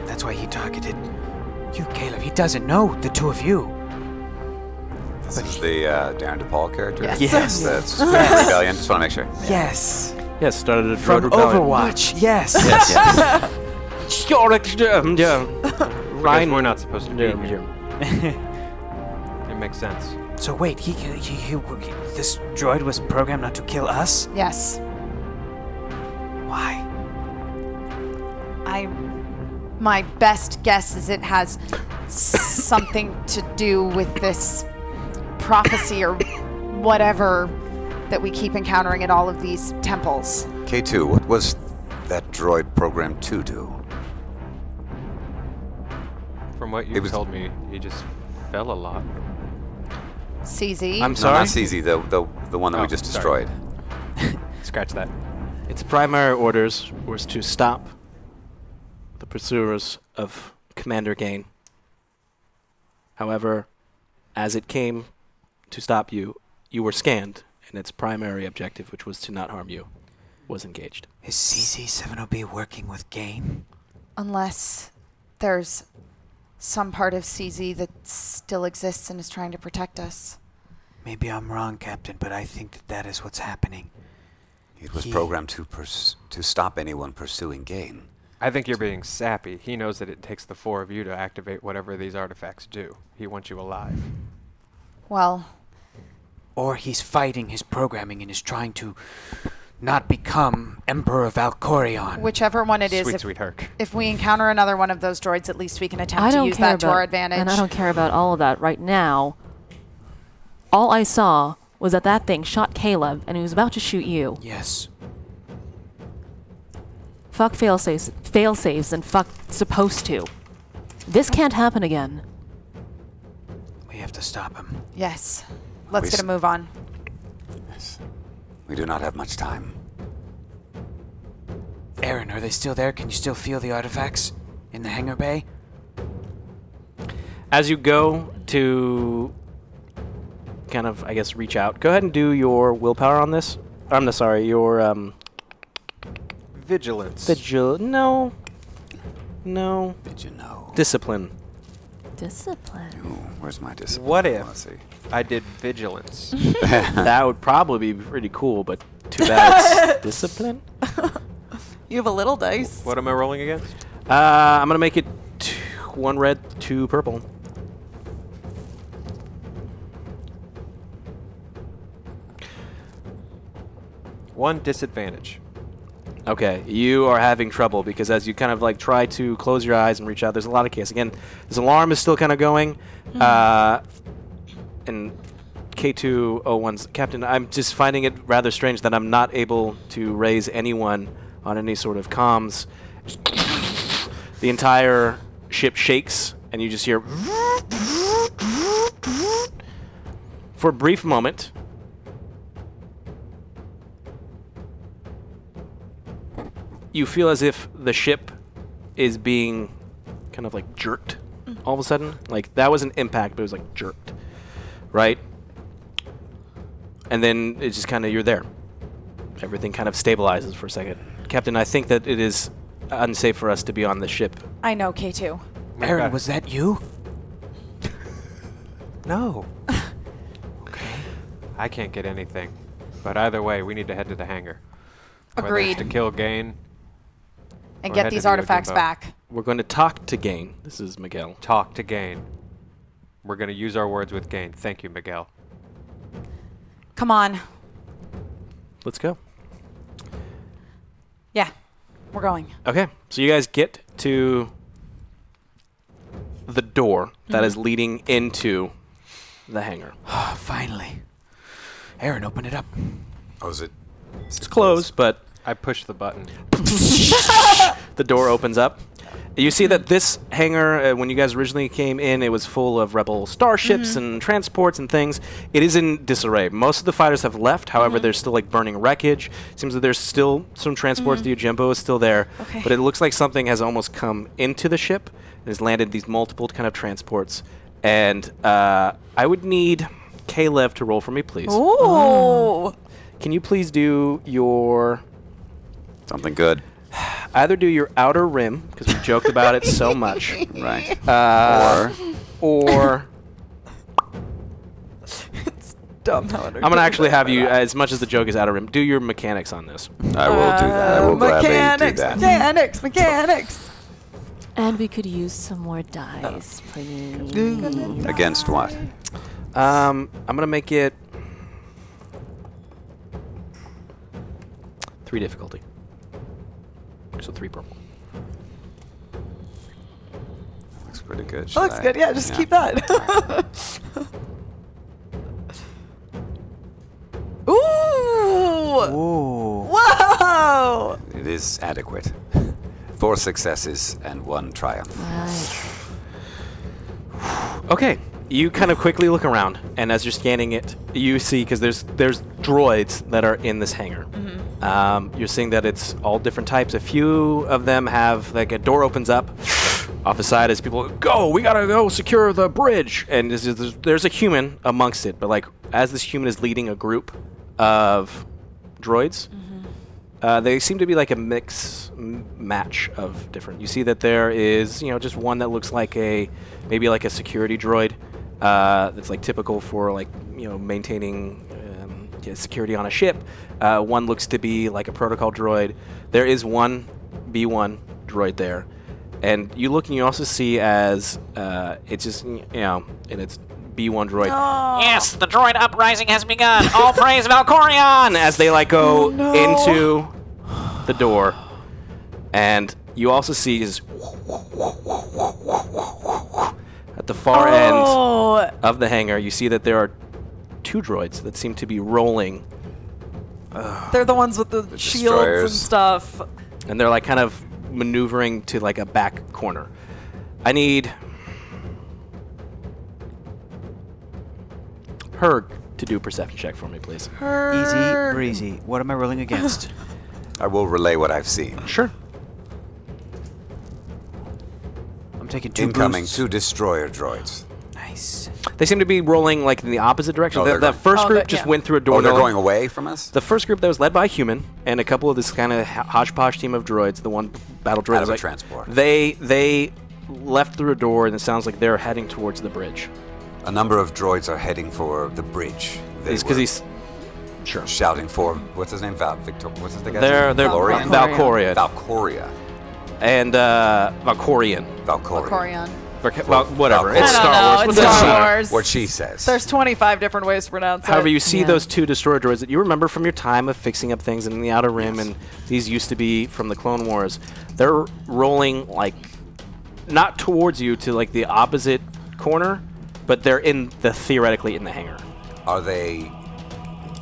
B: That's why he targeted you, Caleb. He doesn't know the two of you.
D: This is the Darren DePaul character?
E: Yes.
B: Yes.
D: That's Rebellion. Just want to make sure.
B: Yes.
A: Yes, started a droid
B: From
A: rebellion.
B: Overwatch. Yes.
D: Yes, yes.
C: Because we're not supposed to be
A: Yeah,
C: here.
A: yeah.
C: It makes sense.
B: So wait, this droid was programmed not to kill us?
E: Yes.
B: Why?
E: My best guess is it has something to do with this prophecy or whatever that we keep encountering at all of these temples.
D: K2, what was that droid programmed to do?
C: From what
D: It
C: you
D: was-
C: told me, he just fell a lot.
E: CZ?
A: I'm
D: No,
A: sorry.
D: not CZ, the one that we
C: Oh,
D: just
C: sorry.
D: destroyed.
C: Scratch that.
A: Its primary orders was to stop the pursuers of Commander Gain. However, as it came to stop you, you were scanned, and its primary objective, which was to not harm you, was engaged.
B: Is CZ-70B working with Gain?
E: Unless there's some part of CZ that still exists and is trying to protect us.
B: Maybe I'm wrong, Captain, but I think that is what's happening.
D: It was
B: He-
D: programmed to stop anyone pursuing Gain.
C: I think you're being sappy. He knows that it takes the four of you to activate whatever these artifacts do. He wants you alive.
E: Well,
B: Or he's fighting his programming and is trying to not become Emperor Valkorion.
E: whichever one it is,
C: Sweet, sweet Herc.
E: if we encounter another one of those droids, at least we can attempt
F: I
E: to
F: don't
E: use
F: care
E: that to
F: about,
E: our advantage.
F: and I don't care about all of that right now. All I saw was that that thing shot Caleb, and he was about to shoot you.
B: Yes.
F: Fuck failsafes, and fuck supposed to. This can't happen again.
B: We have to stop him.
E: Yes. Let's
D: We
E: get a
D: s-
E: move on.
D: Yes. We do not have much time.
B: Aaron, are they still there? Can you still feel the artifacts in the hangar bay?
A: As you go to kind of, I guess, reach out, go ahead and do your willpower on this. I'm sorry, your
C: Vigilance.
A: no,
D: Did you know?
A: discipline.
F: Discipline.
D: Ooh, where's my discipline?
C: What if?
D: Let's see.
C: I did vigilance.
A: That would probably be pretty cool, but too bad it's discipline.
E: You have a little dice.
C: What am I rolling against?
A: I'm gonna make it 1 red, 2 purple.
C: One disadvantage.
A: Okay, you are having trouble because as you kind of like try to close your eyes and reach out, there's a lot of chaos. Again, this alarm is still kind of going. And K201's Captain, I'm just finding it rather strange that I'm not able to raise anyone on any sort of comms. The entire ship shakes, and you just hear... For a brief moment... You feel as if the ship is being kind of like jerked all of a sudden. Like that was an impact, but it was like jerked, right? And then it's just kind of, you're there. Everything kind of stabilizes for a second. Captain, I think that it is unsafe for us to be on the ship.
E: I know, K2.
B: Aaron, was that you?
C: No. Okay. I can't get anything. But either way, we need to head to the hangar. Whether
E: Agreed.
C: it's to kill Gain.
E: And
C: Or
E: get
C: head
E: these
C: to the
E: artifacts
C: Akimbo.
E: back.
A: We're going to talk to Gain. This is Miguel.
C: Talk to Gain. We're going to use our words with Gain. Thank you, Miguel.
E: Come on.
A: Let's go.
E: Yeah, we're going.
A: Okay, so you guys get to the door that is leading into the hangar.
B: Finally. Aaron, open it up.
D: Oh, is it?
A: It's closed, but
C: I pushed the button.
A: the door opens up. You see that this hangar, when you guys originally came in, it was full of rebel starships and transports and things. It is in disarray. Most of the fighters have left. However, there's still like burning wreckage. Seems that there's still some transports. The Ujimbo is still there.
E: Okay.
A: But it looks like something has almost come into the ship and has landed these multiple kind of transports. And I would need Caleb to roll for me, please.
E: Ooh.
A: Can you please do your...
D: Something good.
A: Either do your outer rim, because we joked about it so much.
D: Right.
A: Or
E: Dumb.
A: I'm going to actually have you, as much as the joke is outer rim, do your mechanics on this.
D: I will do that. I will gladly do that.
E: Mechanics.
F: And we could use some more dice, please.
D: Against what?
A: I'm going to make it 3 difficulty. So 3 purple.
D: Looks pretty good.
G: That looks good. Yeah, just keep that. Ooh!
B: Ooh.
G: Whoa!
D: It is adequate. 4 successes and 1 triumph.
F: Right.
A: Okay. You kind of quickly look around, and as you're scanning it, you see, because there's droids that are in this hangar. You're seeing that it's all different types. A few of them have, like, a door opens up off the side as people go, we gotta go secure the bridge. And there's a human amongst it, but, like, as this human is leading a group of droids, they seem to be like a match of different. You see that there is, just one that looks like maybe like a security droid that's like typical for like, maintaining security on a ship. One looks to be like a protocol droid. There is one B1 droid there. And you look and you also see as it's just, and it's B1 droid. Yes, the droid uprising has begun. All praise Valkorion! As they like go into the door. And you also see is at the far end of the hangar, you see that there are 2 droids that seem to be rolling.
G: They're the ones with the shields and
D: destroyers.
G: stuff.
A: And they're like kind of maneuvering to like a back corner. I need Herg to do a perception check for me, please.
B: Easy breezy. What am I rolling against?
D: I will relay what I've seen.
A: Sure.
B: I'm taking 2
D: Incoming
B: boosts.
D: 2 destroyer droids.
B: Nice.
A: They seem to be rolling like in the opposite direction.
D: Oh,
A: The
D: they're
A: the
D: going-
A: first
G: Oh,
A: group
G: they're-
A: just
G: yeah.
A: went through a door.
D: Oh, they're
A: no-
D: going away from us?
A: The first group that was led by a human and a couple of this kind of hodgepodge team of droids, the one battle droid
D: Out
A: was
D: of a
A: like-
D: transport.
A: They left through a door, and it sounds like they're heading towards the bridge.
D: A number of droids are heading for the bridge. They
A: It's because
D: were
A: he's sure.
D: shouting for, what's his name? Victor, what's his guy's
A: They're
D: name? Valorian?
A: Valkorian
D: Valkoria.
A: and Valkorian.
D: Valkoria.
E: Corion.
A: Well, whatever.
D: I
A: It's
E: don't
A: Star
E: know,
A: Wars.
E: it's
A: What does it
E: Star
A: matter?
E: Wars.
D: What she says.
E: There's 25 different ways to pronounce
A: However,
E: it.
A: you see
F: Yeah.
A: those 2 destroyer droids that you remember from your time of fixing up things in the Outer Rim,
D: Yes.
A: and these used to be from the Clone Wars. They're rolling like not towards you, to like the opposite corner, but they're theoretically in the hangar.
D: Are they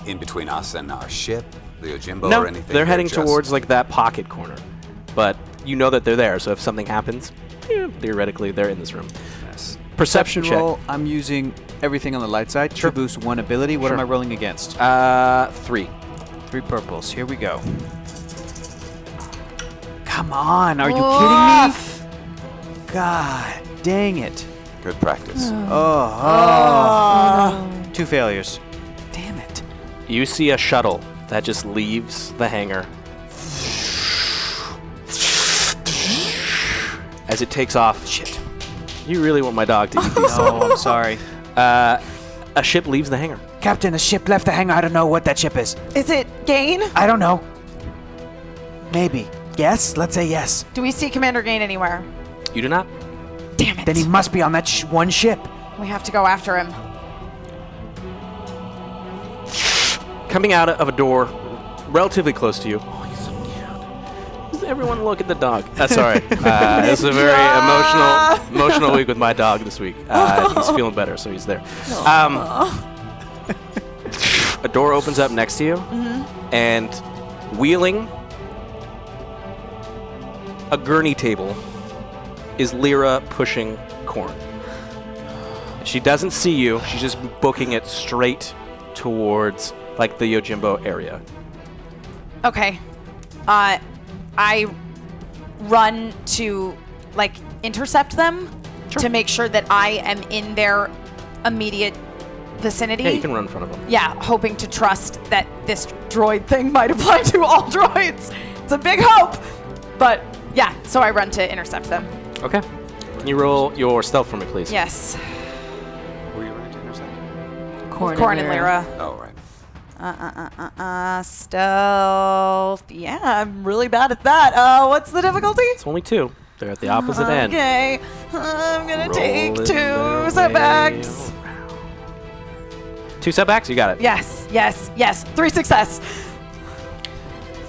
D: in between us and our ship, the Yojimbo,
A: No,
D: or anything?
A: they're heading
D: just-
A: towards like that pocket corner, but you know that they're there. So if something happens, theoretically they're in this room.
D: Yes.
A: Perception check.
B: roll. I'm using everything on the light side to boost 1 ability. What
A: Sure.
B: am I rolling against?
A: 3.
B: 3 purples. Here we go. Come on, are you
E: Woof.
B: kidding me? God dang it.
D: Good practice.
B: Oh. 2 failures. Damn it.
A: You see a shuttle that just leaves the hangar as it takes off. Shit. You really want my dog to eat these?
B: No, I'm sorry.
A: A ship leaves the hangar.
B: Captain, a ship left the hangar. I don't know what that ship is.
E: Is it Gain?
B: I don't know. Maybe. Yes? Let's say yes.
E: Do we see Commander Gain anywhere?
A: You do not.
E: Damn it.
B: Then he must be on that one ship.
E: We have to go after him.
A: Coming out of a door relatively close to you. Oh, he's so cute. Everyone look at the dog. Sorry. It's a very emotional week with my dog this week. He's feeling better, so he's there. A door opens up next to you, and wheeling a gurney table is Lyra pushing corn. She doesn't see you. She's just booking it straight towards like the Yojimbo area.
E: Okay. I run to like intercept them to make sure that I am in their immediate vicinity.
A: Yeah, you can run in front of them.
E: Yeah, hoping to trust that this droid thing might apply to all droids. It's a big hope. But yeah, so I run to intercept them.
A: Okay. Can you roll your stealth for me, please?
E: Yes.
D: Who are you running to intercept?
E: Corn and Lyra.
D: Oh, right.
E: Stealth. Yeah, I'm really bad at that. What's the difficulty?
A: It's only 2. They're at the opposite end.
E: Okay. I'm gonna take
A: Rolling
E: 2
A: their
E: setbacks.
A: way 2 setbacks? You got it.
E: Yes, yes, yes. 3 success.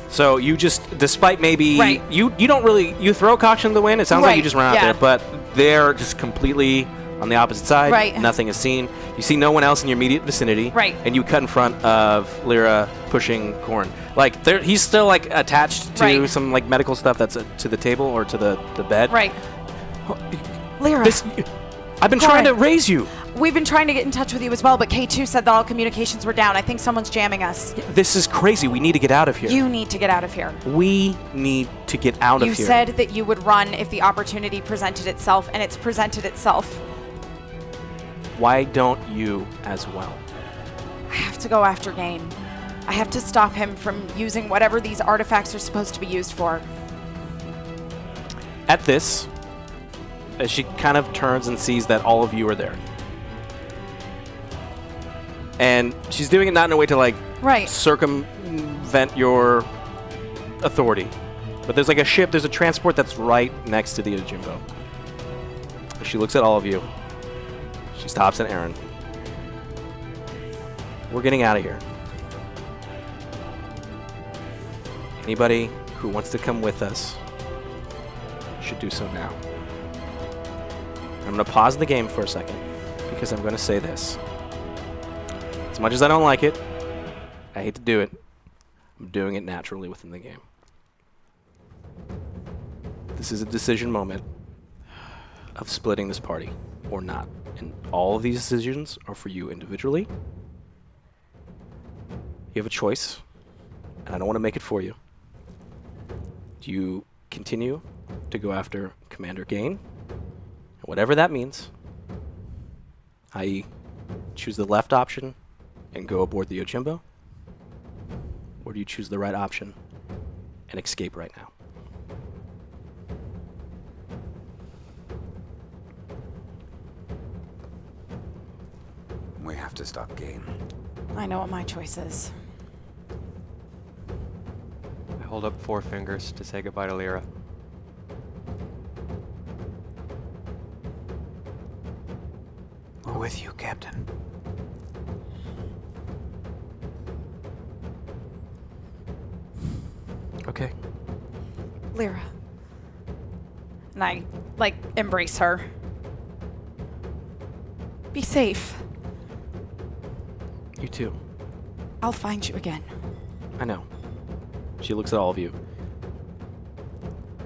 A: So you just, despite maybe,
E: Right.
A: you don't really, you throw caution to the wind. It sounds like you
E: Right,
A: just run out
E: yeah.
A: there, but they're just completely on the opposite side.
E: Right.
A: Nothing is seen. You see no one else in your immediate vicinity.
E: Right.
A: And you cut in front of Lyra pushing corn. Like, he's still, like, attached to
E: Right.
A: some, like, medical stuff that's to the table or to the bed.
E: Right. Lyra,
A: I've been trying to raise you.
E: we've been trying to get in touch with you as well, but K2 said that all communications were down. I think someone's jamming us.
A: This is crazy. We need to get out of here.
E: You need to get out of here.
A: We need to get out of
E: You
A: here.
E: said that you would run if the opportunity presented itself, and it's presented itself.
A: Why don't you as well?
E: I have to go after Gain. I have to stop him from using whatever these artifacts are supposed to be used for.
A: At this, as she kind of turns and sees that all of you are there. And she's doing it not in a way to like
E: Right.
A: circumvent your authority. But there's like a ship, there's a transport that's right next to the Yojimbo. She looks at all of you. She stops at Aaron. We're getting out of here. Anybody who wants to come with us should do so now. I'm going to pause the game for a second because I'm going to say this. As much as I don't like it, I hate to do it, I'm doing it naturally within the game. This is a decision moment of splitting this party or not. And all of these decisions are for you individually. You have a choice, and I don't want to make it for you. Do you continue to go after Commander Gain? Whatever that means, i.e. choose the left option and go aboard the Yojimbo? Or do you choose the right option and escape right now?
D: We have to stop Gain.
E: I know what my choice is.
C: I hold up 4 fingers to say goodbye to Lyra.
B: We're with you, Captain.
A: Okay.
E: Lyra. And I, like, embrace her. Be safe.
A: You too.
E: I'll find you again.
A: I know. She looks at all of you.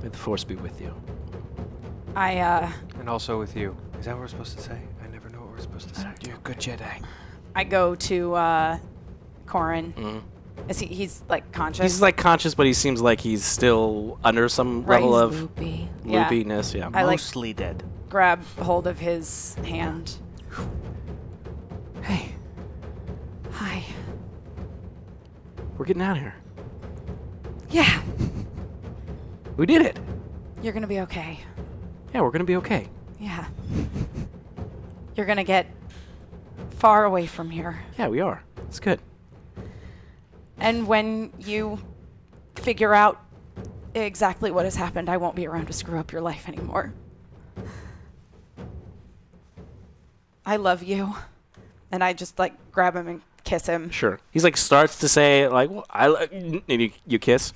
A: May the force be with you.
C: And also with you. Is that what we're supposed to say? I never know what we're supposed to say.
B: You're a good Jedi.
E: I go to, Corin.
A: Mhm.
E: He's, like, conscious?
A: He's like conscious, but he seems like he's still under some
E: Right.
A: level of
F: Loopy.
E: Yeah.
A: loopiness. Yeah.
E: I, like,
B: Mostly dead.
E: grab hold of his hand.
A: Hey,
E: Hi.
A: we're getting out of here.
E: Yeah.
A: We did it.
E: You're gonna be okay.
A: Yeah, we're gonna be okay.
E: Yeah. You're gonna get far away from here.
A: Yeah, we are. It's good.
E: And when you figure out exactly what has happened, I won't be around to screw up your life anymore. I love you. And I just, like, grab him and kiss him.
A: Sure. He's like starts to say like, well, and you kiss.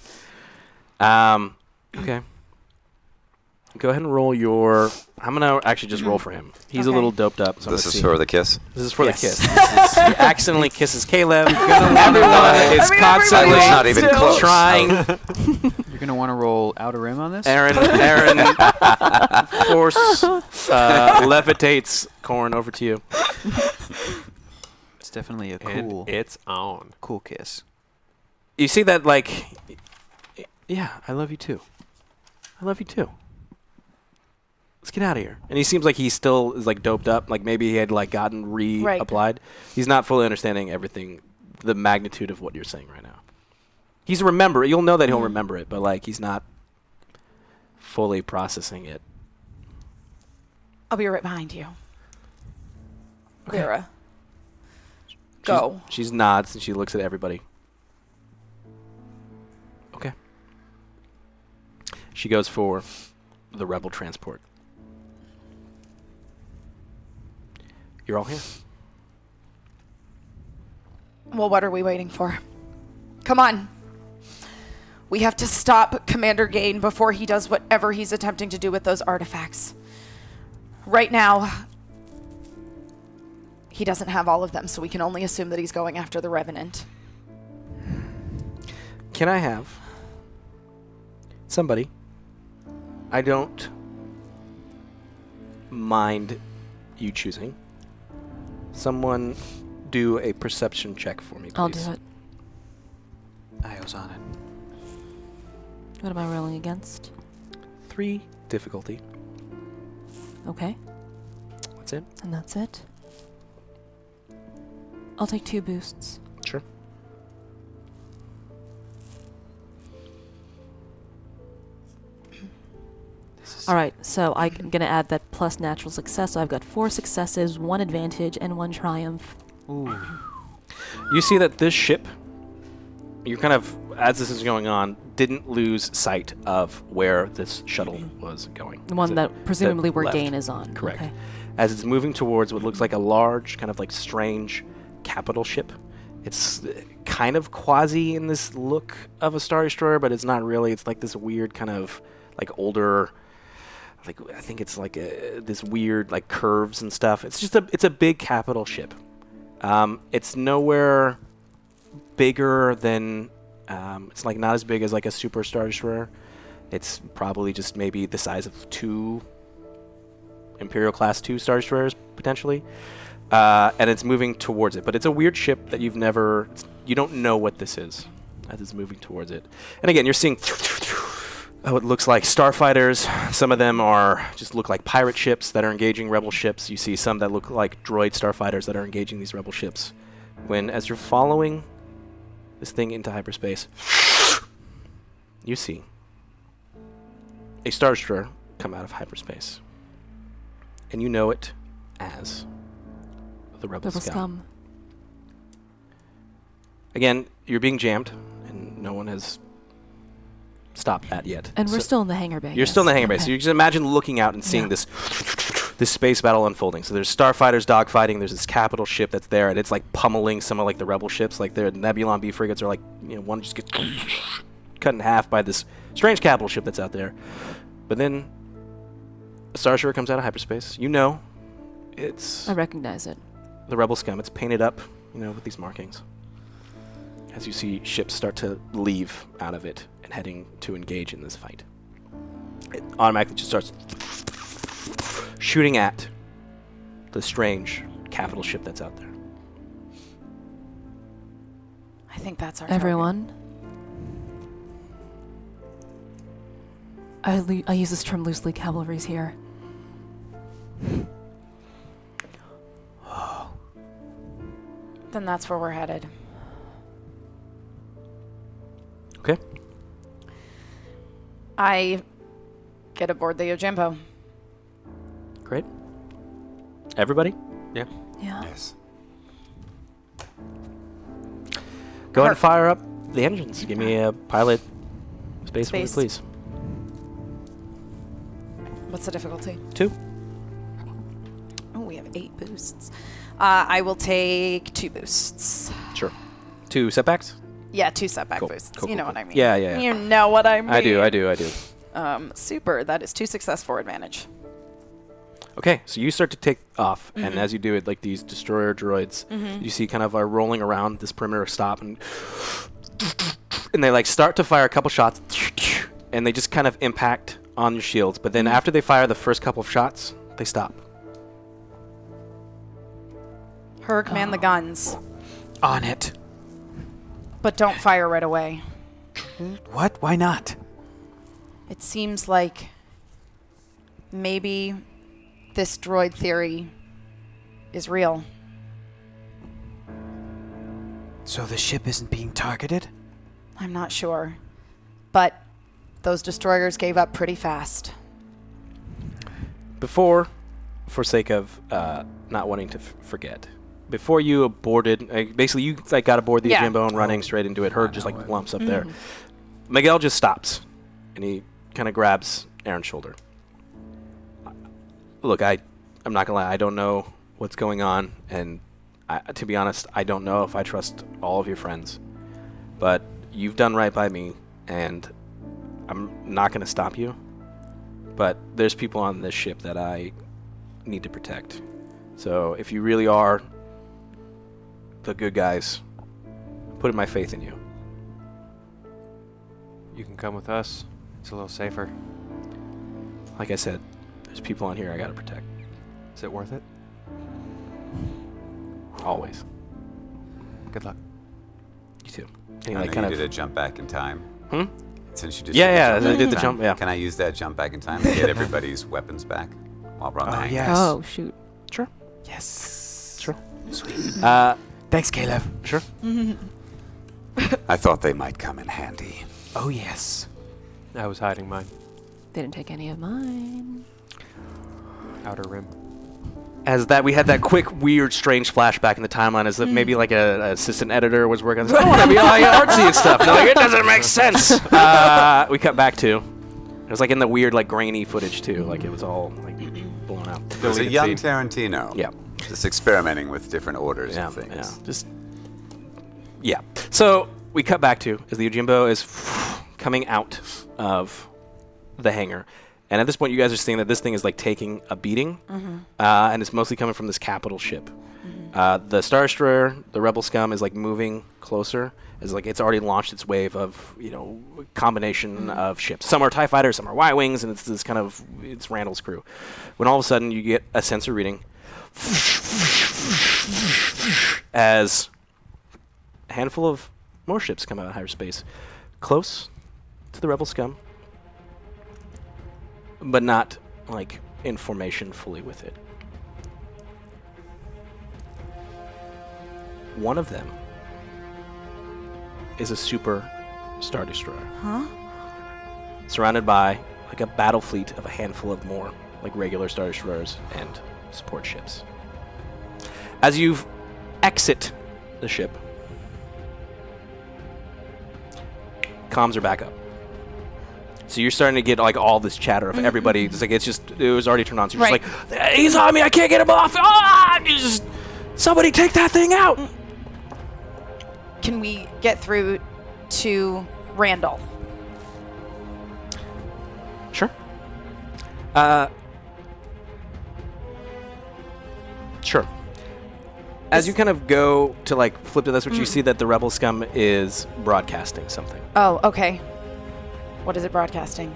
A: Okay. Go ahead and roll your. I'm gonna actually just roll for him. He's a
E: Okay.
A: little doped up. So
D: This
A: let's
D: is
A: see.
D: for the kiss.
A: This is for
B: Yes.
A: the kiss. He accidentally kisses Caleb. Everyone is constantly
D: It's not even close.
A: trying.
B: You're going to want to roll outer rim on this?
A: Aaron force levitates Corn over to you.
B: It's definitely a
C: And
B: cool,
C: it's on.
B: cool kiss.
A: You see that like, yeah, I love you too. I love you too. Let's get out of here. And he seems like he still is like doped up. Like maybe he had like gotten reapplied. He's not fully understanding everything, the magnitude of what you're saying right now. He's remember. You'll know that he'll remember it, but like he's not fully processing it.
E: I'll be right behind you.
A: Okay.
E: Lyra. Go.
A: She nods and she looks at everybody. Okay. She goes for the rebel transport. You're all here.
E: Well, what are we waiting for? Come on. We have to stop Commander Gain before he does whatever he's attempting to do with those artifacts. Right now, he doesn't have all of them, so we can only assume that he's going after the Revenant.
A: Can I have somebody? I don't mind you choosing. Someone do a perception check for me, please.
F: I'll do it.
B: Io's on it.
F: What am I rolling against?
A: 3 difficulty.
F: Okay.
A: That's it.
F: And that's it. I'll take 2 boosts.
A: Sure.
F: All right, so I'm going to add that plus natural success. So I've got 4 successes, 1 advantage, and 1 triumph.
B: Ooh.
A: You see that this ship, you kind of, as this is going on, didn't lose sight of where this shuttle was going.
F: The one that presumably where
A: left.
F: Gain is on.
A: Correct.
F: Okay.
A: As it's moving towards what looks like a large, kind of like strange capital ship. It's kind of quasi in this look of a Star Destroyer, but it's not really. It's like this weird kind of like older, like I think it's like this weird like curves and stuff. It's just it's a big capital ship. It's nowhere bigger than it's like not as big as like a Super Star Destroyer. It's probably just maybe the size of 2 Imperial Class 2 Star Destroyers potentially. And it's moving towards it, but it's a weird ship that you don't know what this is as it's moving towards it. And again, you're seeing it looks like starfighters. Some of them just look like pirate ships that are engaging rebel ships. You see some that look like droid starfighters that are engaging these rebel ships. As you're following this thing into hyperspace, you see a Star Destroyer come out of hyperspace. And you know it as the Rebel Scum. Again, you're being jammed, and no one has stop that yet.
F: And we're
A: So
F: still in the hangar bay.
A: you're still in the hangar bay,
F: Okay.
A: so you just imagine looking out and seeing this space battle unfolding. So there's starfighters dogfighting. There's this capital ship that's there, and it's like pummeling some of like the rebel ships. Like their Nebulon B frigates are like, one just gets cut in half by this strange capital ship that's out there. But then a Star Destroyer comes out of hyperspace. It's
F: I recognize it.
A: the rebel scum. It's painted up, with these markings. As you see ships start to leave out of it and heading to engage in this fight. It automatically just starts shooting at the strange capital ship that's out there.
E: I think that's our target.
F: Everyone. I use this term loosely. Cavalry's here.
E: Then that's where we're headed.
A: Okay.
E: I get aboard the Yojimbo.
A: Great. Everybody?
C: Yeah.
F: Yeah.
D: Yes.
A: Go ahead and fire up the engines. Give me a pilot space,
E: Space.
A: please.
E: What's the difficulty?
A: 2.
E: Oh, we have 8 boosts. I will take 2 boosts.
A: Sure. 2 setbacks?
E: Yeah, 2 setback
A: Cool.
E: boosts.
A: Cool,
E: You know
A: cool,
E: what I
A: cool.
E: mean.
A: Yeah.
E: You know what I mean.
A: I do.
E: Super. That is 2 success, 4 advantage.
A: Okay, so you start to take off, and as you do it, like these destroyer droids, you see kind of are rolling around this perimeter stop, and they like start to fire a couple shots, and they just kind of impact on your shields. But then after they fire the first couple of shots, they stop.
E: Herc, man the guns.
B: On it.
E: But don't fire right away.
B: What? Why not?
E: It seems like maybe this droid theory is real.
B: So the ship isn't being targeted?
E: I'm not sure. But those destroyers gave up pretty fast.
A: Before, for sake of not wanting to forget, before you aborted, basically you like got aboard the
E: Yeah.
A: Jimbo and running straight into it. Her just like lumps up there. Miguel just stops, and he kind of grabs Aaron's shoulder. Look, I'm not gonna lie. I don't know what's going on, and to be honest, I don't know if I trust all of your friends. But you've done right by me, and I'm not gonna stop you. But there's people on this ship that I need to protect. So if you really are the good guys, putting my faith in you.
C: You can come with us. It's a little safer.
A: Like I said, there's people on here I gotta protect.
C: Is it worth it?
A: Always.
C: Good luck.
A: You too.
D: I
A: And
D: know
A: like
D: you did a jump back in time.
A: Hmm?
D: Since you just
A: Yeah,
D: did
A: I
D: the
A: did the
D: back
A: jump,
D: in
A: yeah.
D: time, can I use that jump back in time to get everybody's weapons back while we're on the hangar?
B: yes.
F: Oh, shoot.
A: Sure.
B: Yes.
A: Sure.
B: Sweet. Thanks, Caleb.
A: Sure.
D: I thought they might come in handy.
B: Oh, yes.
C: I was hiding mine.
F: They didn't take any of mine.
C: Outer rim.
A: As that, we had that quick, weird, strange flashback in the timeline, as if maybe like a assistant editor was working on this. I want to be all artsy and stuff. And they're like, it doesn't make sense. We cut back to. It was like in the weird, like grainy footage too. Like it was all like blown out.
D: It was a
C: Deleted
D: young
C: scene.
D: Tarantino.
A: Yeah.
D: Just experimenting with different orders
A: Yeah.
D: of things.
A: Yeah. Just. Yeah. So we cut back to as the Yojimbo is coming out of the hangar. And at this point, you guys are seeing that this thing is like taking a beating, and it's mostly coming from this capital ship. The Star Destroyer, the Rebel scum, is like moving closer. It's like it's already launched its wave of combination of ships. Some are TIE fighters, some are Y-wings, and it's this kind of it's Randall's crew. When all of a sudden you get a sensor reading as a handful of more ships come out of hyperspace, close to the Rebel scum, but not like in formation fully with it. One of them is a super Star Destroyer.
E: Huh?
A: Surrounded by like a battle fleet of a handful of more like regular Star Destroyers and support ships. As you exit the ship, comms are back up. So you're starting to get like all this chatter of everybody. It's like it was already turned on. So you're just like, he's on me. I can't get him off. Ah! Somebody take that thing out.
E: Can we get through to Randall?
A: Sure. Sure. As you kind of go to like flip to this, which you see that the rebel scum is broadcasting something.
E: Oh, okay. What is it broadcasting?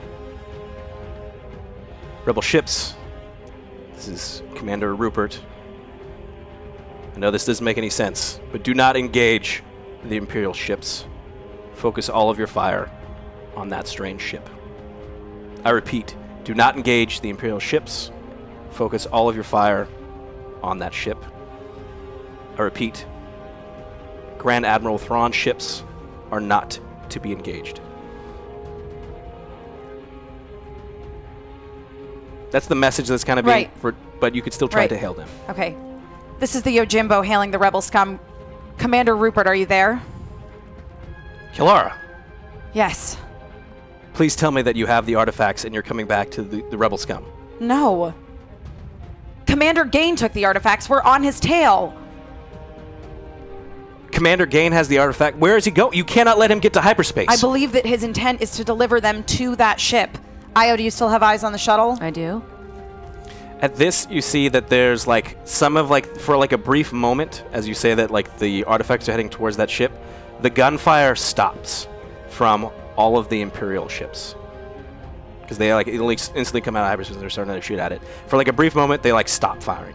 A: Rebel ships. This is Commander Rupert. I know this doesn't make any sense, but do not engage the Imperial ships. Focus all of your fire on that strange ship. I repeat, do not engage the Imperial ships. Focus all of your fire on that ship. I repeat, Grand Admiral Thrawn's ships are not to be engaged. That's the message that's kind of being, but you could still try to hail them.
E: Okay. This is the Yojimbo hailing the rebel scum. Commander Rupert, are you there?
A: Kilara,
E: Yes.
A: please tell me that you have the artifacts and you're coming back to the rebel scum.
E: No. Commander Gain took the artifacts. We're on his tail.
A: Commander Gain has the artifact. Where is he going? You cannot let him get to hyperspace.
E: I believe that his intent is to deliver them to that ship. Io, do you still have eyes on the shuttle?
F: I do.
A: At this, you see that there's like some of like, for like a brief moment, as you say that like the artifacts are heading towards that ship, the gunfire stops from all of the Imperial ships. Because they like it'll instantly come out of hyperspace and they're starting to shoot at it. For like a brief moment, they like stop firing.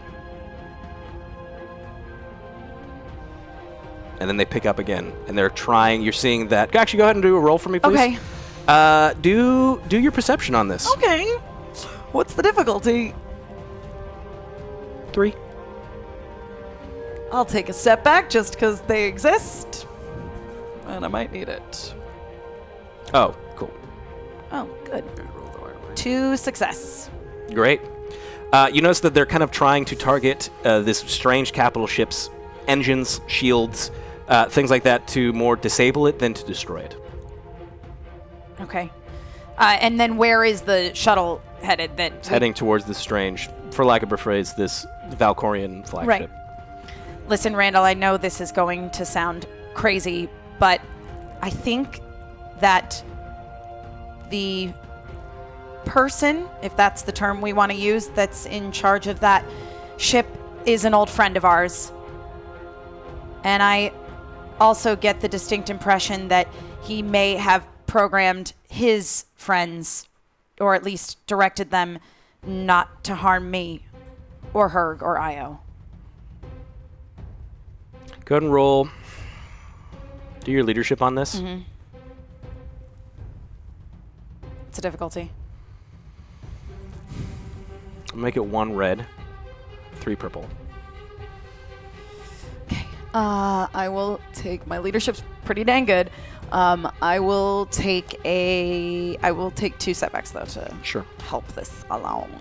A: And then they pick up again, and they're trying. You're seeing that. Actually, go ahead and do a roll for me, please.
E: Okay.
A: Do your perception on this.
G: Okay. What's the difficulty?
A: 3.
G: I'll take a step back just because they exist. And I might need it.
A: Oh, cool.
G: Oh, good. 2 success.
A: Great. You notice that they're kind of trying to target this strange capital ship's engines, shields, things like that to more disable it than to destroy it.
E: Okay. And then where is the shuttle headed?
A: It's heading towards this strange, for lack of a phrase, this Valkorian flagship.
E: Right. Listen, Randall, I know this is going to sound crazy, but I think that the person, if that's the term we want to use, that's in charge of that ship is an old friend of ours. And I also get the distinct impression that he may have programmed his friends, or at least directed them not to harm me, or Herg, or Io.
A: Go ahead and roll. Do your leadership on this.
E: Mm-hmm. It's a difficulty.
A: I'll make it 1 red, 3 purple.
G: Okay. I will take my leadership's pretty dang good. I will take 2 setbacks though to
A: Sure.
G: help this along.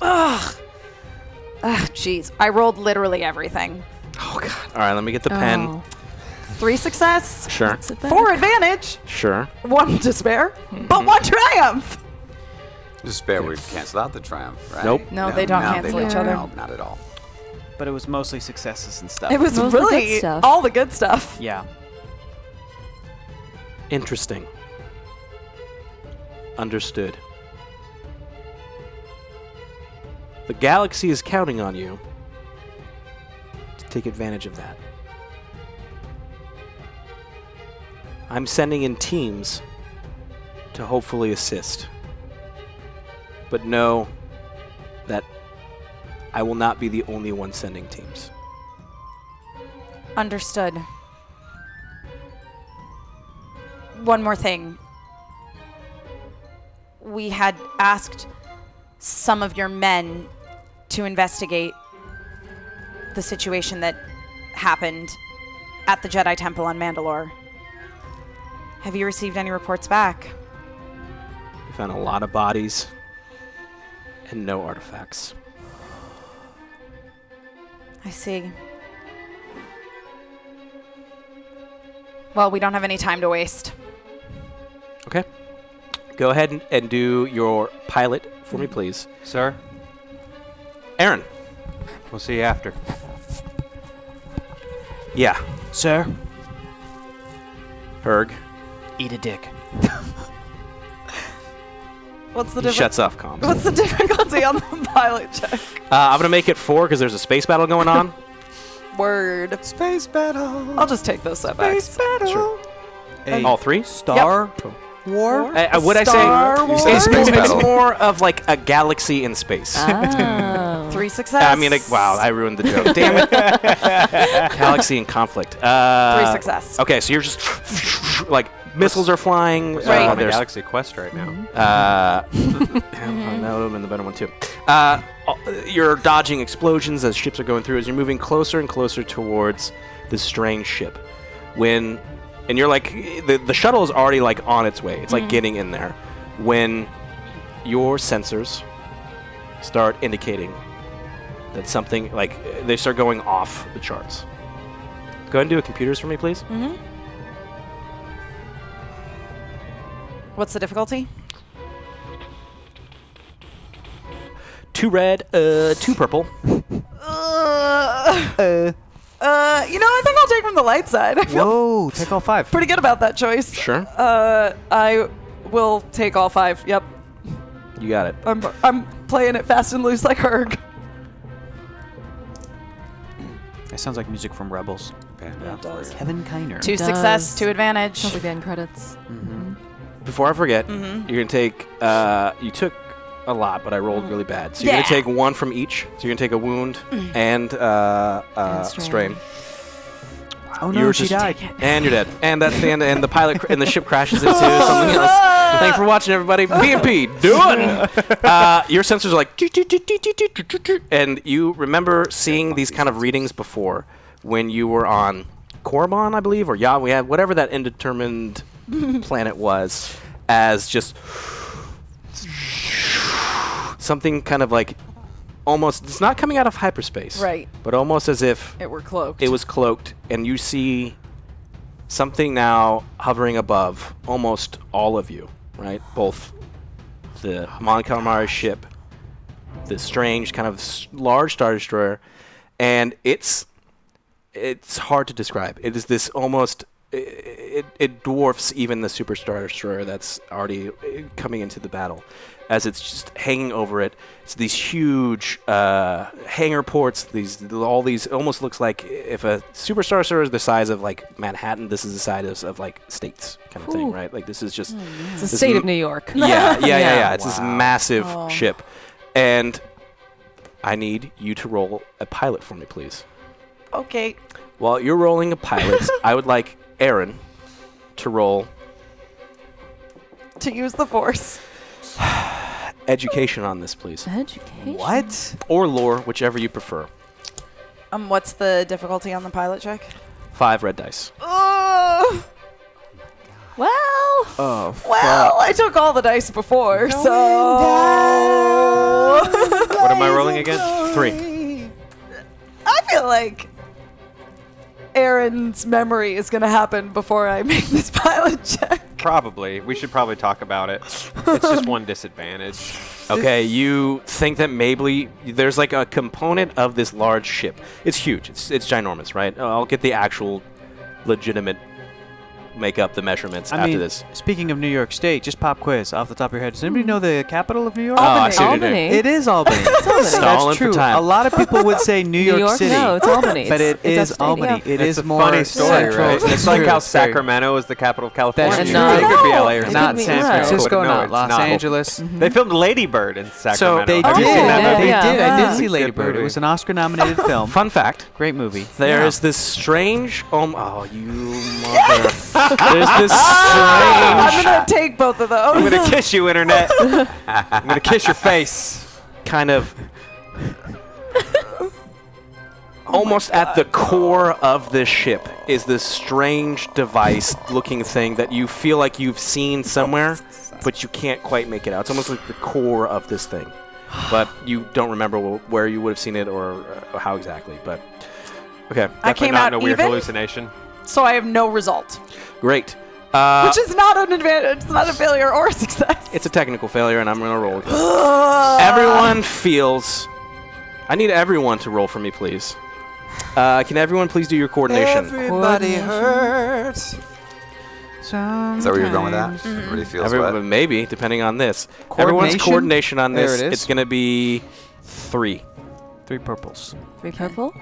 G: Ugh. Jeez.
E: I rolled literally everything.
A: Oh, God. All right, let me get the pen.
G: 3 success.
A: Sure.
G: 4 advantage.
A: Sure.
G: 1 despair. But 1 triumph.
D: Despair would cancel out the triumph, right?
A: Nope.
E: No, they don't cancel each other.
D: No, not at all.
B: But it was mostly successes and stuff.
G: It was
F: Most of the good
G: really
F: stuff.
G: all the good stuff.
B: Yeah.
A: Interesting. Understood. The galaxy is counting on you to take advantage of that. I'm sending in teams to hopefully assist. But know that I will not be the only one sending teams.
E: Understood. One more thing. We had asked some of your men to investigate the situation that happened at the Jedi Temple on Mandalore. Have you received any reports back?
A: We found a lot of bodies and no artifacts.
E: I see. Well, we don't have any time to waste.
A: Okay. Go ahead and do your pilot for me, please.
C: Sir,
A: Aaron.
C: we'll see you after.
A: Yeah.
B: Sir,
A: Herg.
B: eat a dick.
G: What's the
A: He
G: difference?
A: shuts off comms.
G: What's the difficulty on the pilot check?
A: I'm going to make it 4 because there's a space battle going on.
G: Word.
D: Space battle.
G: I'll just take those setbacks.
A: Sure.
B: A
A: All 3?
B: Star War?
A: Would I
G: Star
A: say
G: Wars?
A: it's,
D: Space
A: it's
D: battle.
A: more of like a galaxy in space.
F: Oh.
G: 3 success.
A: I mean, like, wow, I ruined the joke. Damn it. Galaxy in conflict.
G: 3 success.
A: Okay, so you're just like missiles are flying.
G: Right.
C: On a
A: There's
C: Galaxy Quest right now.
A: that would have been the better one too. You're dodging explosions as ships are going through. As you're moving closer and closer towards this strange ship, and you're like the shuttle is already like on its way. It's like getting in there when your sensors start indicating that something like they start going off the charts. Go ahead and do a computers for me, please.
G: What's the difficulty?
A: 2 red, 2 purple.
G: You know, I think I'll take from the light side. I feel
B: Whoa, take all 5.
G: pretty good about that choice.
A: Sure.
G: I will take all 5. Yep.
A: You got it.
G: I'm playing it fast and loose like Herg.
B: That sounds like music from Rebels.
G: does.
B: Kevin Kiner.
G: 2
F: does.
G: success, 2 advantage.
F: Sounds like the end credits.
A: Before I forget, you're gonna take. You took a lot, but I rolled really bad. So you're
G: Yeah.
A: gonna take 1 from each. So you're gonna take a wound and strain.
B: Oh no,
A: You're
B: she
A: just-
B: died.
A: And you're dead. And that's the end. And the pilot and the ship crashes into something else. Thanks for watching, everybody. BMP done. Your sensors are like, and you remember seeing these kind of readings before when you were on Korriban, I believe, or we had whatever that indeterminate planet was, as just something kind of like almost. It's not coming out of hyperspace,
G: Right.
A: But almost as if
G: It were cloaked.
A: it was cloaked, and you see something now hovering above almost all of you, right? Both the Mon Calamari ship, the strange kind of large Star Destroyer, and it's hard to describe. It is this almost, it dwarfs even the Super Star Destroyer that's already coming into the battle. As it's just hanging over it, it's these huge hangar ports. All these almost looks like if a Superstar Destroyer is the size of like Manhattan, this is the size of like states kind of thing,
F: Ooh.
A: right? Like this is just
F: It's the
A: this
F: state of New York.
A: yeah. It's this
B: Wow.
A: massive ship, and I need you to roll a pilot for me, please.
G: Okay.
A: While you're rolling a pilot, I would like Aaron to roll
G: To use the force.
A: education on this, please,
F: Education.
B: What?
A: or lore, whichever you prefer.
G: What's the difficulty on the pilot check?
A: 5 red dice.
G: Oh,
F: Well,
B: Oh,
G: well, I took all the dice before, so.
C: What am I rolling again?
A: 3.
G: I feel like Aaron's memory is going to happen before I make this pilot check.
C: Probably. We should probably talk about it. It's just one disadvantage.
A: Okay, you think that maybe there's like a component of this large ship. It's huge. It's ginormous, right? I'll get the actual legitimate make up the measurements
B: I
A: after
B: mean,
A: this.
B: speaking of New York State, just pop quiz off the top of your head. Does anybody know the capital of New York?
A: Oh, I see what you're doing.
F: Albany.
B: It is Albany.
F: Albany.
A: Stalling
B: That's
A: for
B: true.
A: time.
B: A lot of people would say New York City.
F: No, it's Albany.
B: But it
F: It's
B: is
F: upstate,
B: Albany.
F: yeah.
B: It
C: It's
B: is
C: a
B: more
C: funny story,
B: central.
C: right?
B: It's
C: It's like
B: true.
C: how
B: It's very-
C: Sacramento is the capital of California.
B: That's
C: You
B: true.
C: think it could be LA or
F: It
B: Not
F: could be
B: San
F: right.
B: Francisco,
C: No,
B: not
C: it's
B: Los
C: not.
B: Angeles.
C: They filmed Lady Bird in Sacramento.
B: They
C: Have you
B: did.
C: seen that movie?
F: Yeah.
B: They did. I
F: Yeah.
B: did see Lady
C: Good
B: Bird. It
C: movie.
B: was an Oscar-nominated film.
A: Fun fact.
B: Great movie.
A: There is
B: Yeah.
A: this strange. Oh, you mother! There's this
G: I'm
A: strange
G: going to take both of those.
C: I'm gonna kiss you, internet. I'm gonna kiss your face.
A: kind of almost at the core of this ship is this strange device-looking thing that you feel like you've seen somewhere, but you can't quite make it out. It's almost like the core of this thing, but you don't remember where you would have seen it or how exactly. But okay,
G: I
C: Definitely
G: came
C: not
G: out
C: in a weird
G: even,
C: hallucination.
G: so I have no result.
A: great.
G: Which is not an advantage. It's not a failure or a success.
A: It's a technical failure, and I'm going to roll again. Everyone feels... I need everyone to roll for me, please. Can everyone please do your coordination?
D: Everybody hurts. Is that where you're going with that? Everybody feels what?
A: Maybe, depending on this. Everyone's coordination on
B: There
A: this,
B: it is.
A: it's going to be 3.
B: 3 purples.
F: 3 purple.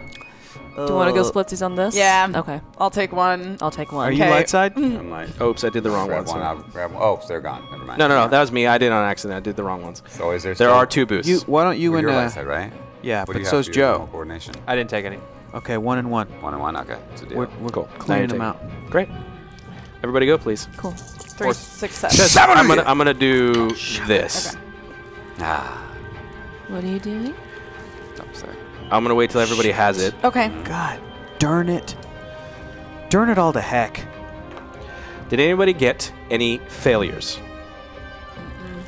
F: Do you want to go splitsies on this?
G: Yeah.
F: Okay.
G: I'll take one.
F: I'll take one.
B: Are you
G: Okay.
B: light side?
D: I'm like,
A: Oops, I did the wrong
D: grab
A: one.
D: one. I'll grab one. Oh, they're gone. Never mind.
A: No, that was me. I did it on accident. I did the wrong ones.
D: So is there?
A: There
D: still-
A: are 2 boosts.
B: Why don't you
D: Well,
B: and
D: you're light side, right?
B: yeah,
D: What do
B: but
D: you have
B: so's
D: for your normal
B: Joe.
D: coordination.
C: I didn't take any.
B: Okay, 1 and 1.
D: 1 and 1. Okay, it's a deal.
B: We're
A: Cool. Now
B: cleaning
A: you're
B: them
A: taking-
B: out.
A: Great. Everybody go, please.
F: Cool.
G: 3 success.
A: I'm gonna do this.
G: Okay.
D: Ah,
F: What are you doing?
D: I'm sorry.
A: I'm gonna wait till everybody has it.
G: Okay.
B: God darn it. Darn it all to heck.
A: Did anybody get any failures?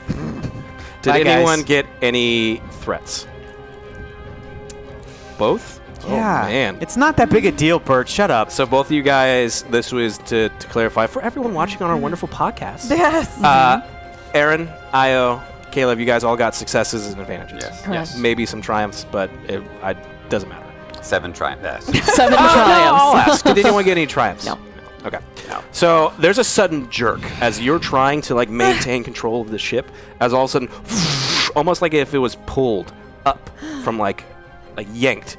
A: Did
B: Bye, guys.
A: anyone get any threats? Both?
B: Yeah.
A: Oh, man.
B: It's not that big a deal, Bert. Shut up.
A: So both of you guys, this was to clarify for everyone watching on our wonderful podcast.
G: Yes.
A: Aaron, Io, Caleb, you guys all got successes and advantages.
D: Yes.
F: Correct.
A: Maybe some triumphs, but it doesn't matter.
D: 7 triumph. Yes.
F: 7
A: I'll
F: triumphs.
A: ask. Did anyone get any triumphs?
F: No.
A: Okay. So there's a sudden jerk as you're trying to like maintain control of the ship, as all of a sudden, almost like if it was pulled up from like yanked.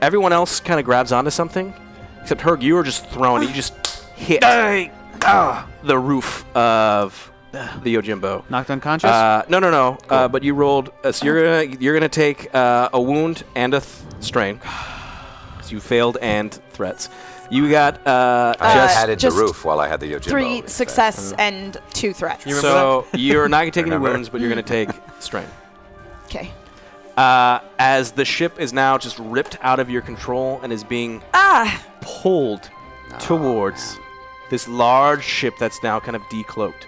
A: Everyone else kind of grabs onto something, except Herg. You were just thrown. You just hit the roof of the Yojimbo.
B: Knocked unconscious?
A: No. But you rolled. So you're gonna take a wound and a strain. So you failed and threats. You got
D: I
A: just.
D: added the
G: just
D: roof while I had the Yojimbo.
G: 3 success and 2 threats.
A: So you're not gonna take any
D: Remember?
A: wounds, but you're gonna take strain.
G: Okay.
A: As the ship is now just ripped out of your control and is being pulled towards this large ship that's now kind of decloaked.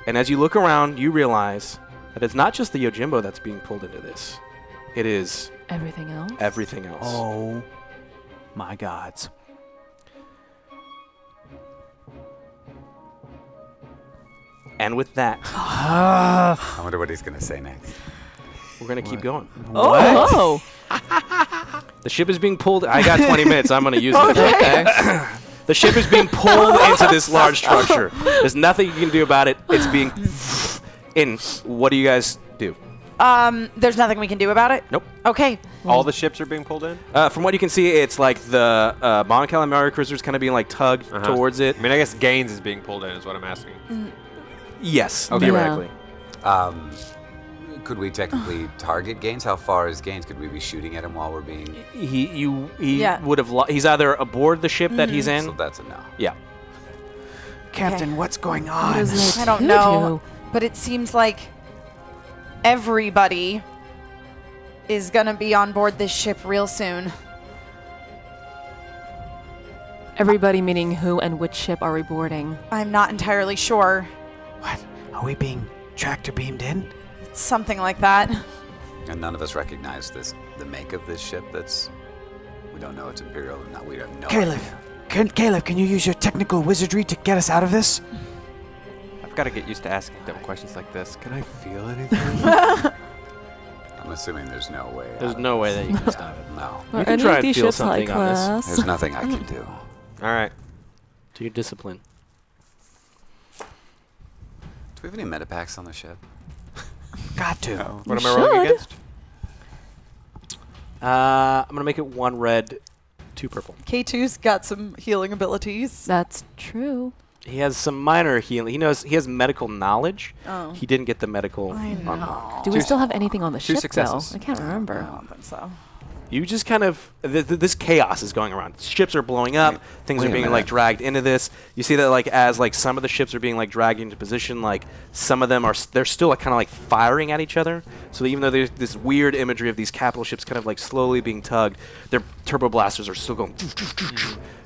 A: And as you look around, you realize that it's not just the Yojimbo that's being pulled into this. It is
F: Everything else?
A: everything else.
B: Oh, my gods.
A: And with that,
D: I wonder what he's going to say next.
A: we're going to keep going.
F: Oh.
A: The ship is being pulled. I got 20 minutes. I'm going to use it. Okay. The ship is being pulled into this large structure. There's nothing you can do about it. It's being in. What do you guys do?
G: There's nothing we can do about it?
A: Nope.
G: Okay.
C: All the ships are being pulled in?
A: From what you can see, it's like the Bon Calamari cruiser's kind of being like tugged towards it.
C: I mean, I guess Gaines is being pulled in is what I'm asking.
A: Yes,
C: Okay.
A: theoretically.
D: Could we technically target Gaines? How far is Gaines? Could we be shooting at him while we're being...
A: He
G: Yeah.
A: would have. He's either aboard the ship that he's in.
D: So that's a no.
A: Yeah.
B: Captain, what's going on?
F: What is it
G: I don't
F: to
G: know,
F: do?
G: but it seems like everybody is going to be on board this ship real soon.
F: Everybody meaning who and which ship are we boarding?
G: I'm not entirely sure.
B: What? Are we being tractor beamed in?
G: It's something like that.
D: And none of us recognize the make of this ship. We don't know it's imperial or not. We have no
B: Caleb,
D: idea.
B: Caleb, can you use your technical wizardry to get us out of this?
C: I've got to get used to asking dumb questions like this. Can I feel anything?
D: I'm assuming there's no way.
A: There's
D: out
A: no
D: of
A: way
D: this.
A: that you can stop it.
D: No.
F: Are
A: can
F: any
A: try
F: of
A: and
F: these
A: feel
F: ships high
A: something on this.
F: class?
D: There's nothing I can do.
C: All right.
A: To your discipline.
D: Do we have any metapacks on the ship?
B: Got to.
C: What am
F: You
C: I rolling
F: should.
C: against?
A: I'm gonna make it 1 red, 2 purple.
G: K2's got some healing abilities.
F: That's true.
A: He has some minor healing. He has medical knowledge.
G: Oh.
A: He didn't get the medical.
G: I know.
F: Do we still have anything on the
C: Two
F: ship,
C: successes.
F: though? I can't remember.
G: I don't think so.
A: You just kind of this chaos is going around. Ships are blowing up. Things
D: wait
A: are
D: a
A: being
D: minute.
A: like dragged into this. You see that like as like some of the ships are being like dragged into position, like some of them are they're still like kind of like firing at each other. So even though there's this weird imagery of these capital ships kind of like slowly being tugged, their turbo blasters are still going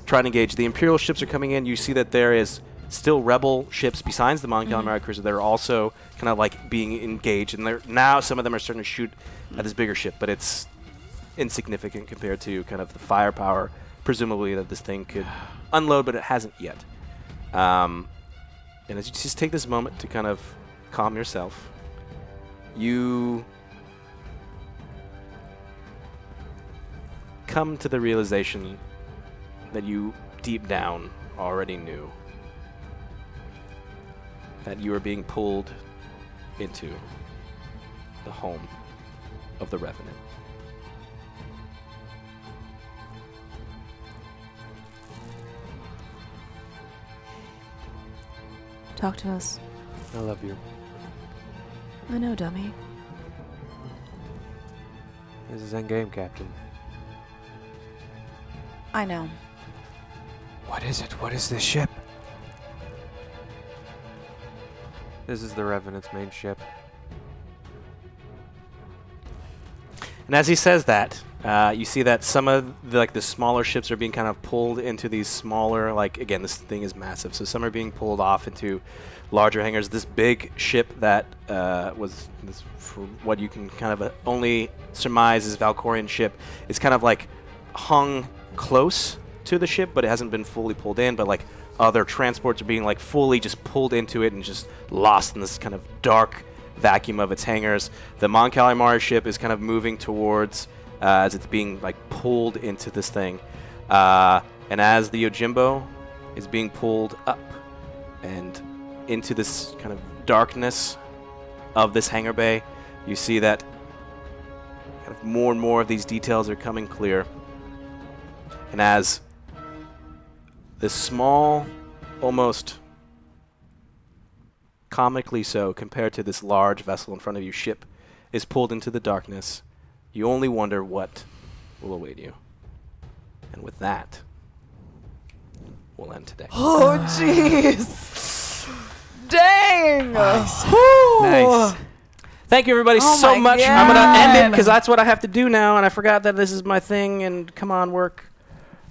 A: trying to engage. The imperial ships are coming in. You see that there is still rebel ships besides the Mon Calamari cruiser that are also kind of like being engaged, and they're now some of them are starting to shoot at this bigger ship, but it's insignificant compared to kind of the firepower presumably that this thing could unload, but it hasn't yet. And as you just take this moment to kind of calm yourself, you come to the realization that you deep down already knew. That you are being pulled into the home of the Revenant.
F: Talk to us.
C: I love you.
F: I know, dummy.
C: This is endgame, Captain.
G: I know.
B: What is it? What is this ship?
C: This is the Revenant's main ship.
A: And as he says that, you see that some of the smaller ships are being kind of pulled into these smaller, again, this thing is massive, so some are being pulled off into larger hangars. This big ship that was, for what you can kind of only surmise is Valkorian ship, is kind of hung close to the ship, but it hasn't been fully pulled in, but other transports are being fully just pulled into it and just lost in this kind of dark vacuum of its hangars. The Mon Calamari ship is kind of moving towards as it's being pulled into this thing, and as the Yojimbo is being pulled up and into this kind of darkness of this hangar bay, you see that kind of more and more of these details are coming clear. And as this small, almost comically so compared to this large vessel in front of you ship is pulled into the darkness, you only wonder what will await you. And with that, we'll end today.
G: Oh, jeez. Dang.
B: Nice.
A: Thank you, everybody,
G: Oh
A: so
G: my
A: much. I'm going to end it
G: God.
A: because that's what I have to do now, and I forgot that this is my thing, and come on, work.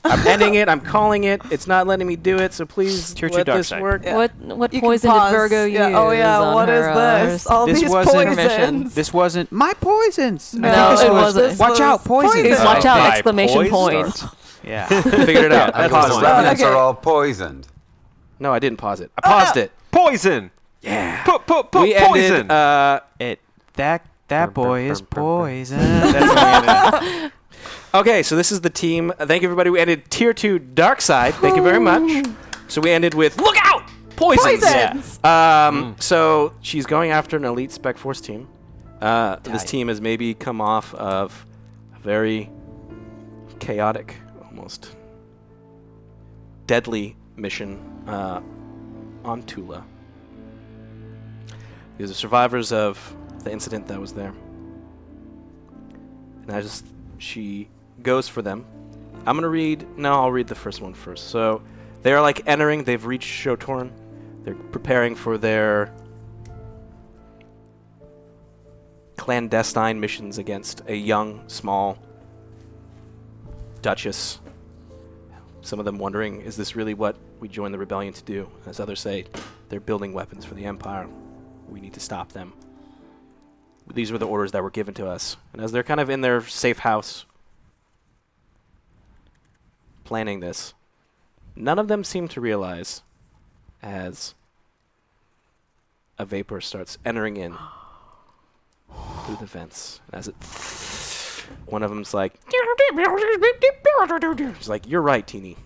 A: I'm ending it. I'm calling it. It's not letting me do it, so please
B: It's your
A: let
B: dark
A: this
B: side.
A: work.
G: Yeah.
F: What
G: You can
F: poison did
G: pause.
F: Virgo use?
G: Yeah. Oh, yeah.
F: on
G: What is
F: her,
G: this? All
B: This
G: these
B: wasn't-
G: poisons.
B: This wasn't my poisons. I
G: No,
B: think this
F: it
B: was-
F: wasn't.
B: Watch out, poison.
G: poison.
F: Watch out!
C: By
F: Exclamation
C: poison?
F: point.
B: Yeah.
A: Figured it out. I
D: Because
A: paused
D: the
A: it.
D: revenants
G: Okay.
D: are all poisoned.
A: No, I didn't pause it. I paused it.
C: Poison!
A: Yeah.
C: Poison!
A: We ended.
B: That boy is poison.
A: That's how we ended. Okay, so this is the team. Thank you, everybody. We ended Tier 2 Dark Side. Thank you very much. So we ended with Look Out! Poisons!
G: Poisons!
A: So she's going after an Elite Spec Force team. This team has maybe come off of a very chaotic, almost deadly mission on Tula. These are survivors of the incident that was there. And she goes for them. I'll read the first one first. So they are entering, they've reached Shotorn. They're preparing for their clandestine missions against a young, small Duchess. Some of them wondering, is this really what we joined the rebellion to do? As others say, they're building weapons for the Empire. We need to stop them. These were the orders that were given to us. And as they're kind of in their safe house planning this, none of them seem to realize as a vapor starts entering in through the vents. As one of them's like, she's like, you're right, Teeny.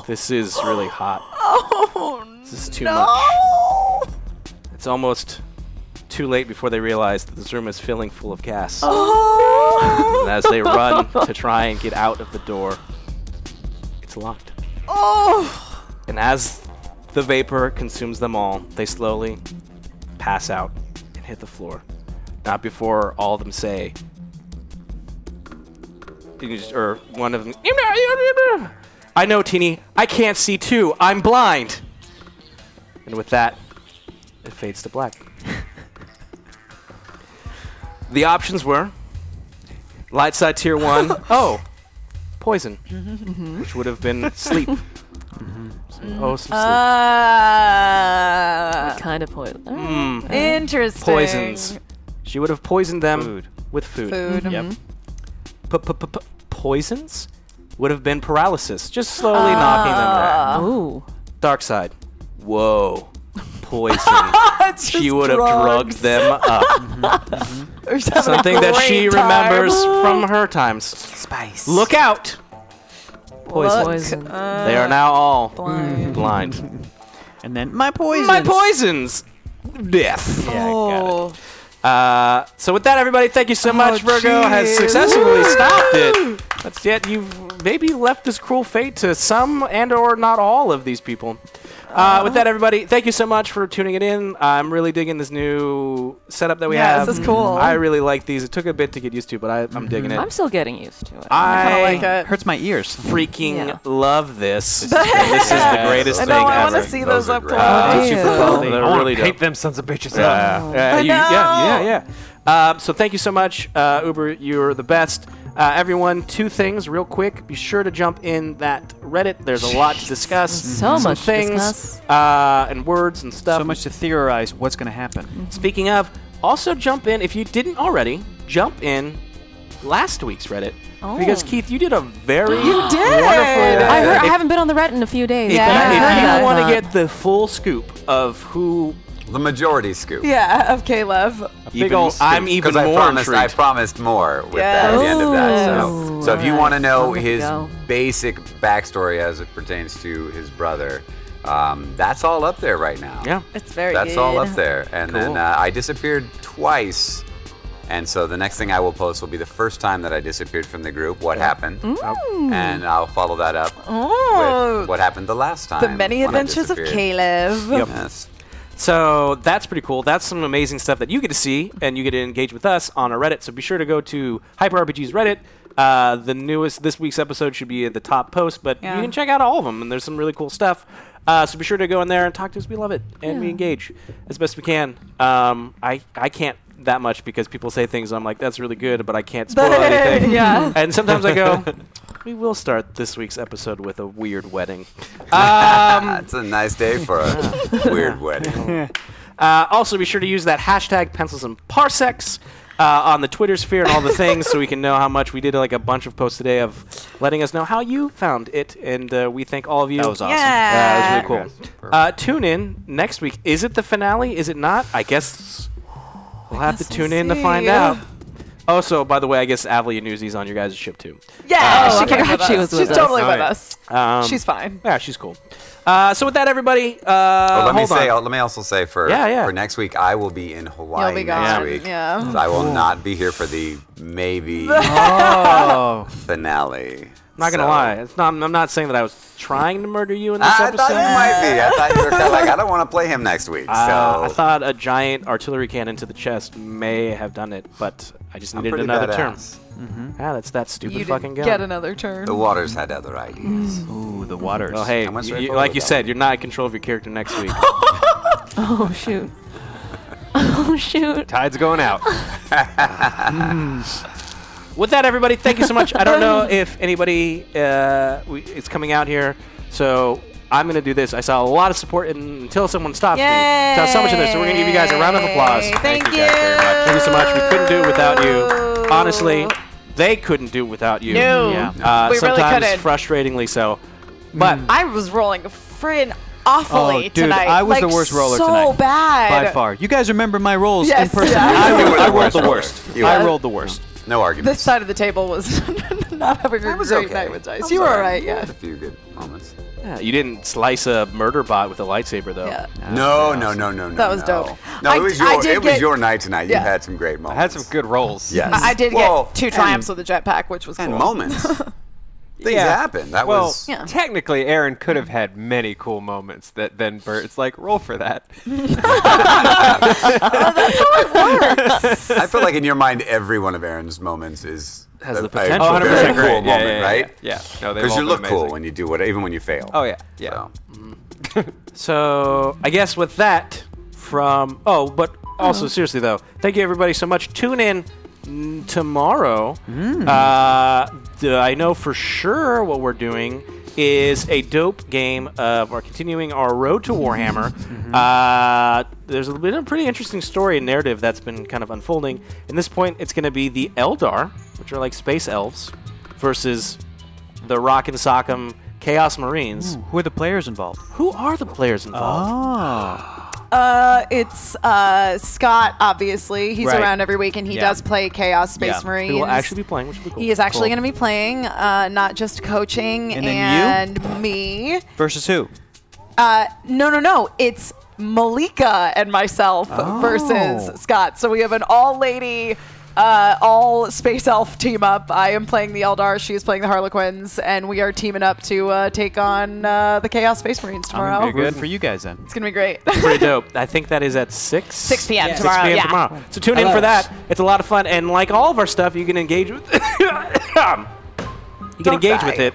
A: This is really hot.
G: Oh,
A: This is too
G: no.
A: much. It's almost too late before they realize that this room is filling full of gas.
G: Oh.
A: And as they run to try and get out of the door, it's locked.
G: Oh.
A: And as the vapor consumes them all, they slowly pass out and hit the floor. Not before all of them say, or one of them, I know, Teeny, I can't see too. I'm blind. And with that, it fades to black. The options were light side tier 1. Oh, poison, which would have been sleep. Some sleep.
F: What kind of poison?
G: Interesting.
A: Poisons. She would have poisoned them
C: Food.
A: with food.
G: Food.
A: Yep. Poisons would have been paralysis, just slowly knocking them back.
F: Ooh.
A: Dark side. Whoa. Poison. She would have drugged them up. Something that she remembers from her times.
B: Spice.
A: Look out. Poison.
F: Poison.
A: They are now all blind.
B: And then my poison.
A: My poisons. Death.
B: Yeah, got it.
A: So with that, everybody, thank you so much. Virgo has successfully stopped it. That's yet you've maybe left this cruel fate to some and or not all of these people. With that, everybody, thank you so much for tuning it in. I'm really digging this new setup that we have.
G: This is cool.
A: I really like these. It took a bit to get used to, but I'm digging it.
F: I'm still getting used to it.
A: I
G: like it.
B: Hurts my ears.
A: freaking love this. This is the greatest
G: I
A: thing
G: know, I
A: ever.
G: want to see those up
D: are great.
G: close.
A: Super cool. They're really dope.
C: Paint them sons of bitches
A: Yeah. So thank you so much, Uber. You're the best. Everyone, 2 things real quick. Be sure to jump in that Reddit. There's a lot to discuss.
F: So
A: Some
F: much to
A: things
F: discuss.
A: and words and stuff.
B: So much to theorize what's going to happen.
A: Speaking of, also jump in, if you didn't already, jump in last week's Reddit. Because, Keith, you did a very wonderful
F: I heard. I
A: If-
F: haven't been on the Reddit in a few days.
A: If,
F: but I heard
A: if
F: that.
A: you want to get the full scoop of who
D: The majority scoop.
G: Yeah, of Caleb.
A: I'm even
D: Because
A: more
D: I
A: intrigued.
D: promised more with that at the end of that.
F: Yes.
D: So if you want to know
F: Look at
D: his
F: go.
D: basic backstory as it pertains to his brother, that's all up there right now.
A: Yeah.
G: It's very
D: That's
G: good.
D: all up there. And
A: Cool.
D: then I disappeared twice. And so the next thing I will post will be the first time that I disappeared from the group, what happened. And I'll follow that up with what happened the last time.
G: The many
D: when I
G: adventures of
D: disappeared.
G: Caleb.
D: Yes.
A: So that's pretty cool. That's some amazing stuff that you get to see, and you get to engage with us on our Reddit. So be sure to go to HyperRPG's Reddit. The newest, this week's episode should be at the top post, but you can check out all of them, and there's some really cool stuff. So be sure to go in there and talk to us. We love it, and we engage as best we can. I can't that much because people say things, I'm like, that's really good, but I can't spoil anything.
G: Yeah.
A: And sometimes I go, we will start this week's episode with a weird wedding.
D: It's a nice day for a weird wedding.
A: Also, be sure to use that hashtag pencils and parsecs on the Twitter sphere and all the things so we can know how much. We did like a bunch of posts today of letting us know how you found it, and we thank all of you.
B: That was awesome.
G: Yeah.
A: It was really cool. Tune in next week. Is it the finale? Is it not? I guess we'll have to tune in to find out. Oh, so by the way, I guess Avli and Newsy's on your guys' ship too.
G: Yeah,
F: Oh,
G: she
F: I
G: came
F: forgot
G: with
F: she
G: us.
F: was with
G: She's
F: us.
G: totally
C: Oh,
G: with
C: yeah.
G: us. She's fine.
A: Yeah, she's cool. So with that, everybody,
D: Let
A: hold on.
D: me also say for next week, I will be in Hawaii
G: You'll be
D: next
G: gone.
D: week.
G: Yeah.
D: So I will not be here for the maybe
B: Oh.
D: finale.
A: Not gonna lie, it's not. I'm not saying that I was trying to murder you in this
D: I
A: episode.
D: thought you might be. I thought you were kind of like, I don't want to play him next week.
A: I
D: So
A: thought a giant artillery cannon to the chest may have done it, but I just
D: I'm
A: needed
D: pretty
A: another turn.
D: badass.
A: That's that stupid
G: You
A: fucking
G: didn't
A: gun.
G: get another turn.
D: The Waters had other ideas.
B: Ooh, the waters.
A: Well, hey,
D: I went straight
A: you,
D: forward
A: like
D: with
A: you
D: that
A: said, you're not in control of your character next week.
F: Oh shoot. Oh shoot.
C: Tide's going out.
A: With that, everybody, thank you so much. I don't know if anybody is coming out here, so I'm going to do this. I saw a lot of support until someone stopped me. Saw so much in there, so we're going to give you guys a round of applause.
G: Thank you.
C: you guys very much.
A: Thank you so much. We couldn't do it without you. Honestly, they couldn't do it without you.
G: No.
B: Yeah.
G: We really
A: sometimes
G: couldn't.
A: frustratingly so. But
G: I was rolling friggin' awfully
B: Oh, dude,
G: tonight.
B: I was
G: like,
B: the worst roller
G: so
B: tonight.
G: bad.
B: By far. You guys remember my rolls in
G: Yes,
B: person?
G: yeah.
B: I rolled the
D: roller.
B: worst.
D: You
B: I
D: were.
B: rolled the worst.
D: No arguments.
G: This side of the table was not having a
D: That was
G: great
D: okay.
G: night with dice.
D: I'm
G: You were
D: sorry.
G: alright,
D: We
G: yeah.
D: had a few good moments.
A: yeah, you didn't slice a murder bot with a lightsaber, though.
G: Yeah.
D: No.
G: That was dope.
D: No,
G: I-
D: it was
G: I
D: your
G: did
D: it was
G: get-
D: your night tonight. You
G: Yeah.
D: had some great moments.
C: I had some good rolls.
D: Yes.
G: I did
D: Well,
G: get 2 triumphs with the jetpack, which was
D: and
G: cool.
D: moments. Things
C: Yeah.
D: happen. That
C: Well,
D: was
G: Yeah.
C: technically, Aaron could have had many cool moments that then Bert's like, roll for that.
D: I feel like in your mind, every one of Aaron's moments
A: Has the
D: a
A: potential.
D: very
A: 100%
D: cool
C: great.
D: moment, right?
C: Yeah. No,
D: Because you look cool when you do what, even when you fail.
C: Oh, yeah. Yeah.
D: So.
A: So I guess with that, but also seriously though, thank you everybody so much. Tune in tomorrow. I know for sure what we're doing is a dope game of we're continuing our road to Warhammer. There's been a pretty interesting story and narrative that's been kind of unfolding. At this point, it's going to be the Eldar, which are like space elves, versus the Rock and Sock'em Chaos Marines.
B: Who are the players involved?
A: Who are the players involved?
G: It's Scott, obviously. He's
B: Right.
G: around every week, and he
B: Yeah.
G: does play Chaos Space
B: Yeah.
G: Marines.
A: Who will actually be playing, which will be cool.
G: He is actually
A: Cool.
G: going to be playing, not just coaching,
B: And then
G: and me.
B: Versus who?
G: No. It's Malika and myself versus Scott. So we have an all-lady, all space elf team up. I am playing the Eldar. She is playing the Harlequins, and we are teaming up to take on the Chaos Space Marines tomorrow.
B: I'm rooting for you guys then.
G: It's gonna be great.
A: Pretty dope. I think that is at 6?
E: 6 p.m.
A: 6
E: tomorrow.
A: p.m.
E: Yeah.
A: tomorrow. So tune in for that. It's a lot of fun, and like all of our stuff, you can engage with. You can
G: Don't
A: engage
G: die.
A: with it.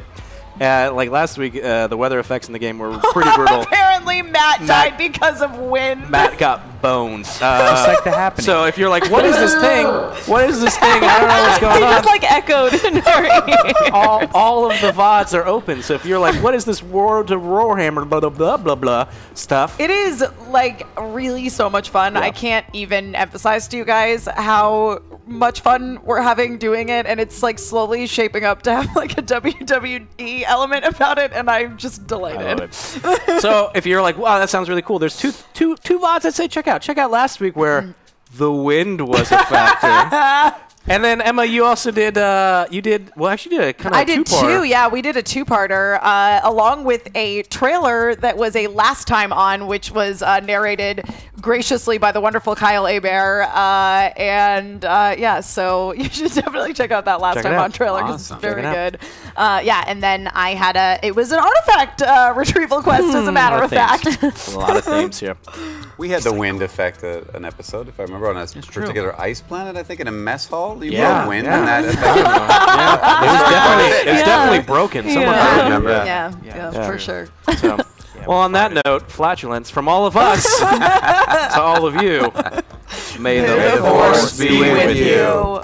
A: Like last week, the weather effects in the game were pretty brutal.
G: Apparently, Matt died because of wind.
A: Matt got boned.
B: Just like the happening.
A: So if you're like, what is this thing? What is this thing? I don't know what's
F: He
A: going on.
F: just like echoed in our ears.
A: all of the VODs are open. So if you're like, what is this Roar to Roarhammer, blah, blah, blah, blah, blah stuff?
G: It is like really so much fun.
A: Yeah.
G: I can't even emphasize to you guys how much fun we're having doing it, and it's like slowly shaping up to have like a WWE element about it, and I'm just
A: I
G: delighted.
A: love it. So if you're like, wow, that sounds really cool, there's two VODs I'd say check out. Check out last week where the wind was a factor. And then Emma, you also did you did a kind of
G: I did
A: two-parter.
G: two. Yeah, we did a two-parter along with a trailer that was a last time on, which was narrated graciously by the wonderful Kyle Abear. Yeah, so you should definitely check out that last
A: Check it
G: time
A: out.
G: on trailer because
D: Awesome.
G: it's very
A: Check it
G: good. Yeah, and then I had it was an artifact retrieval quest, as a matter of fact.
A: A lot of themes here.
D: We had the wind affect an episode, if I remember, on a particular ice planet, I think, in a mess hall. You
A: Yeah,
D: broke wind,
A: yeah.
D: and that affected
A: It was definitely broken. Someone
F: Yeah.
A: I remember.
G: Yeah,
A: Yeah.
G: for sure.
A: So, well, on that note, flatulence from all of us to all of you. May the
G: Force
A: force be with you.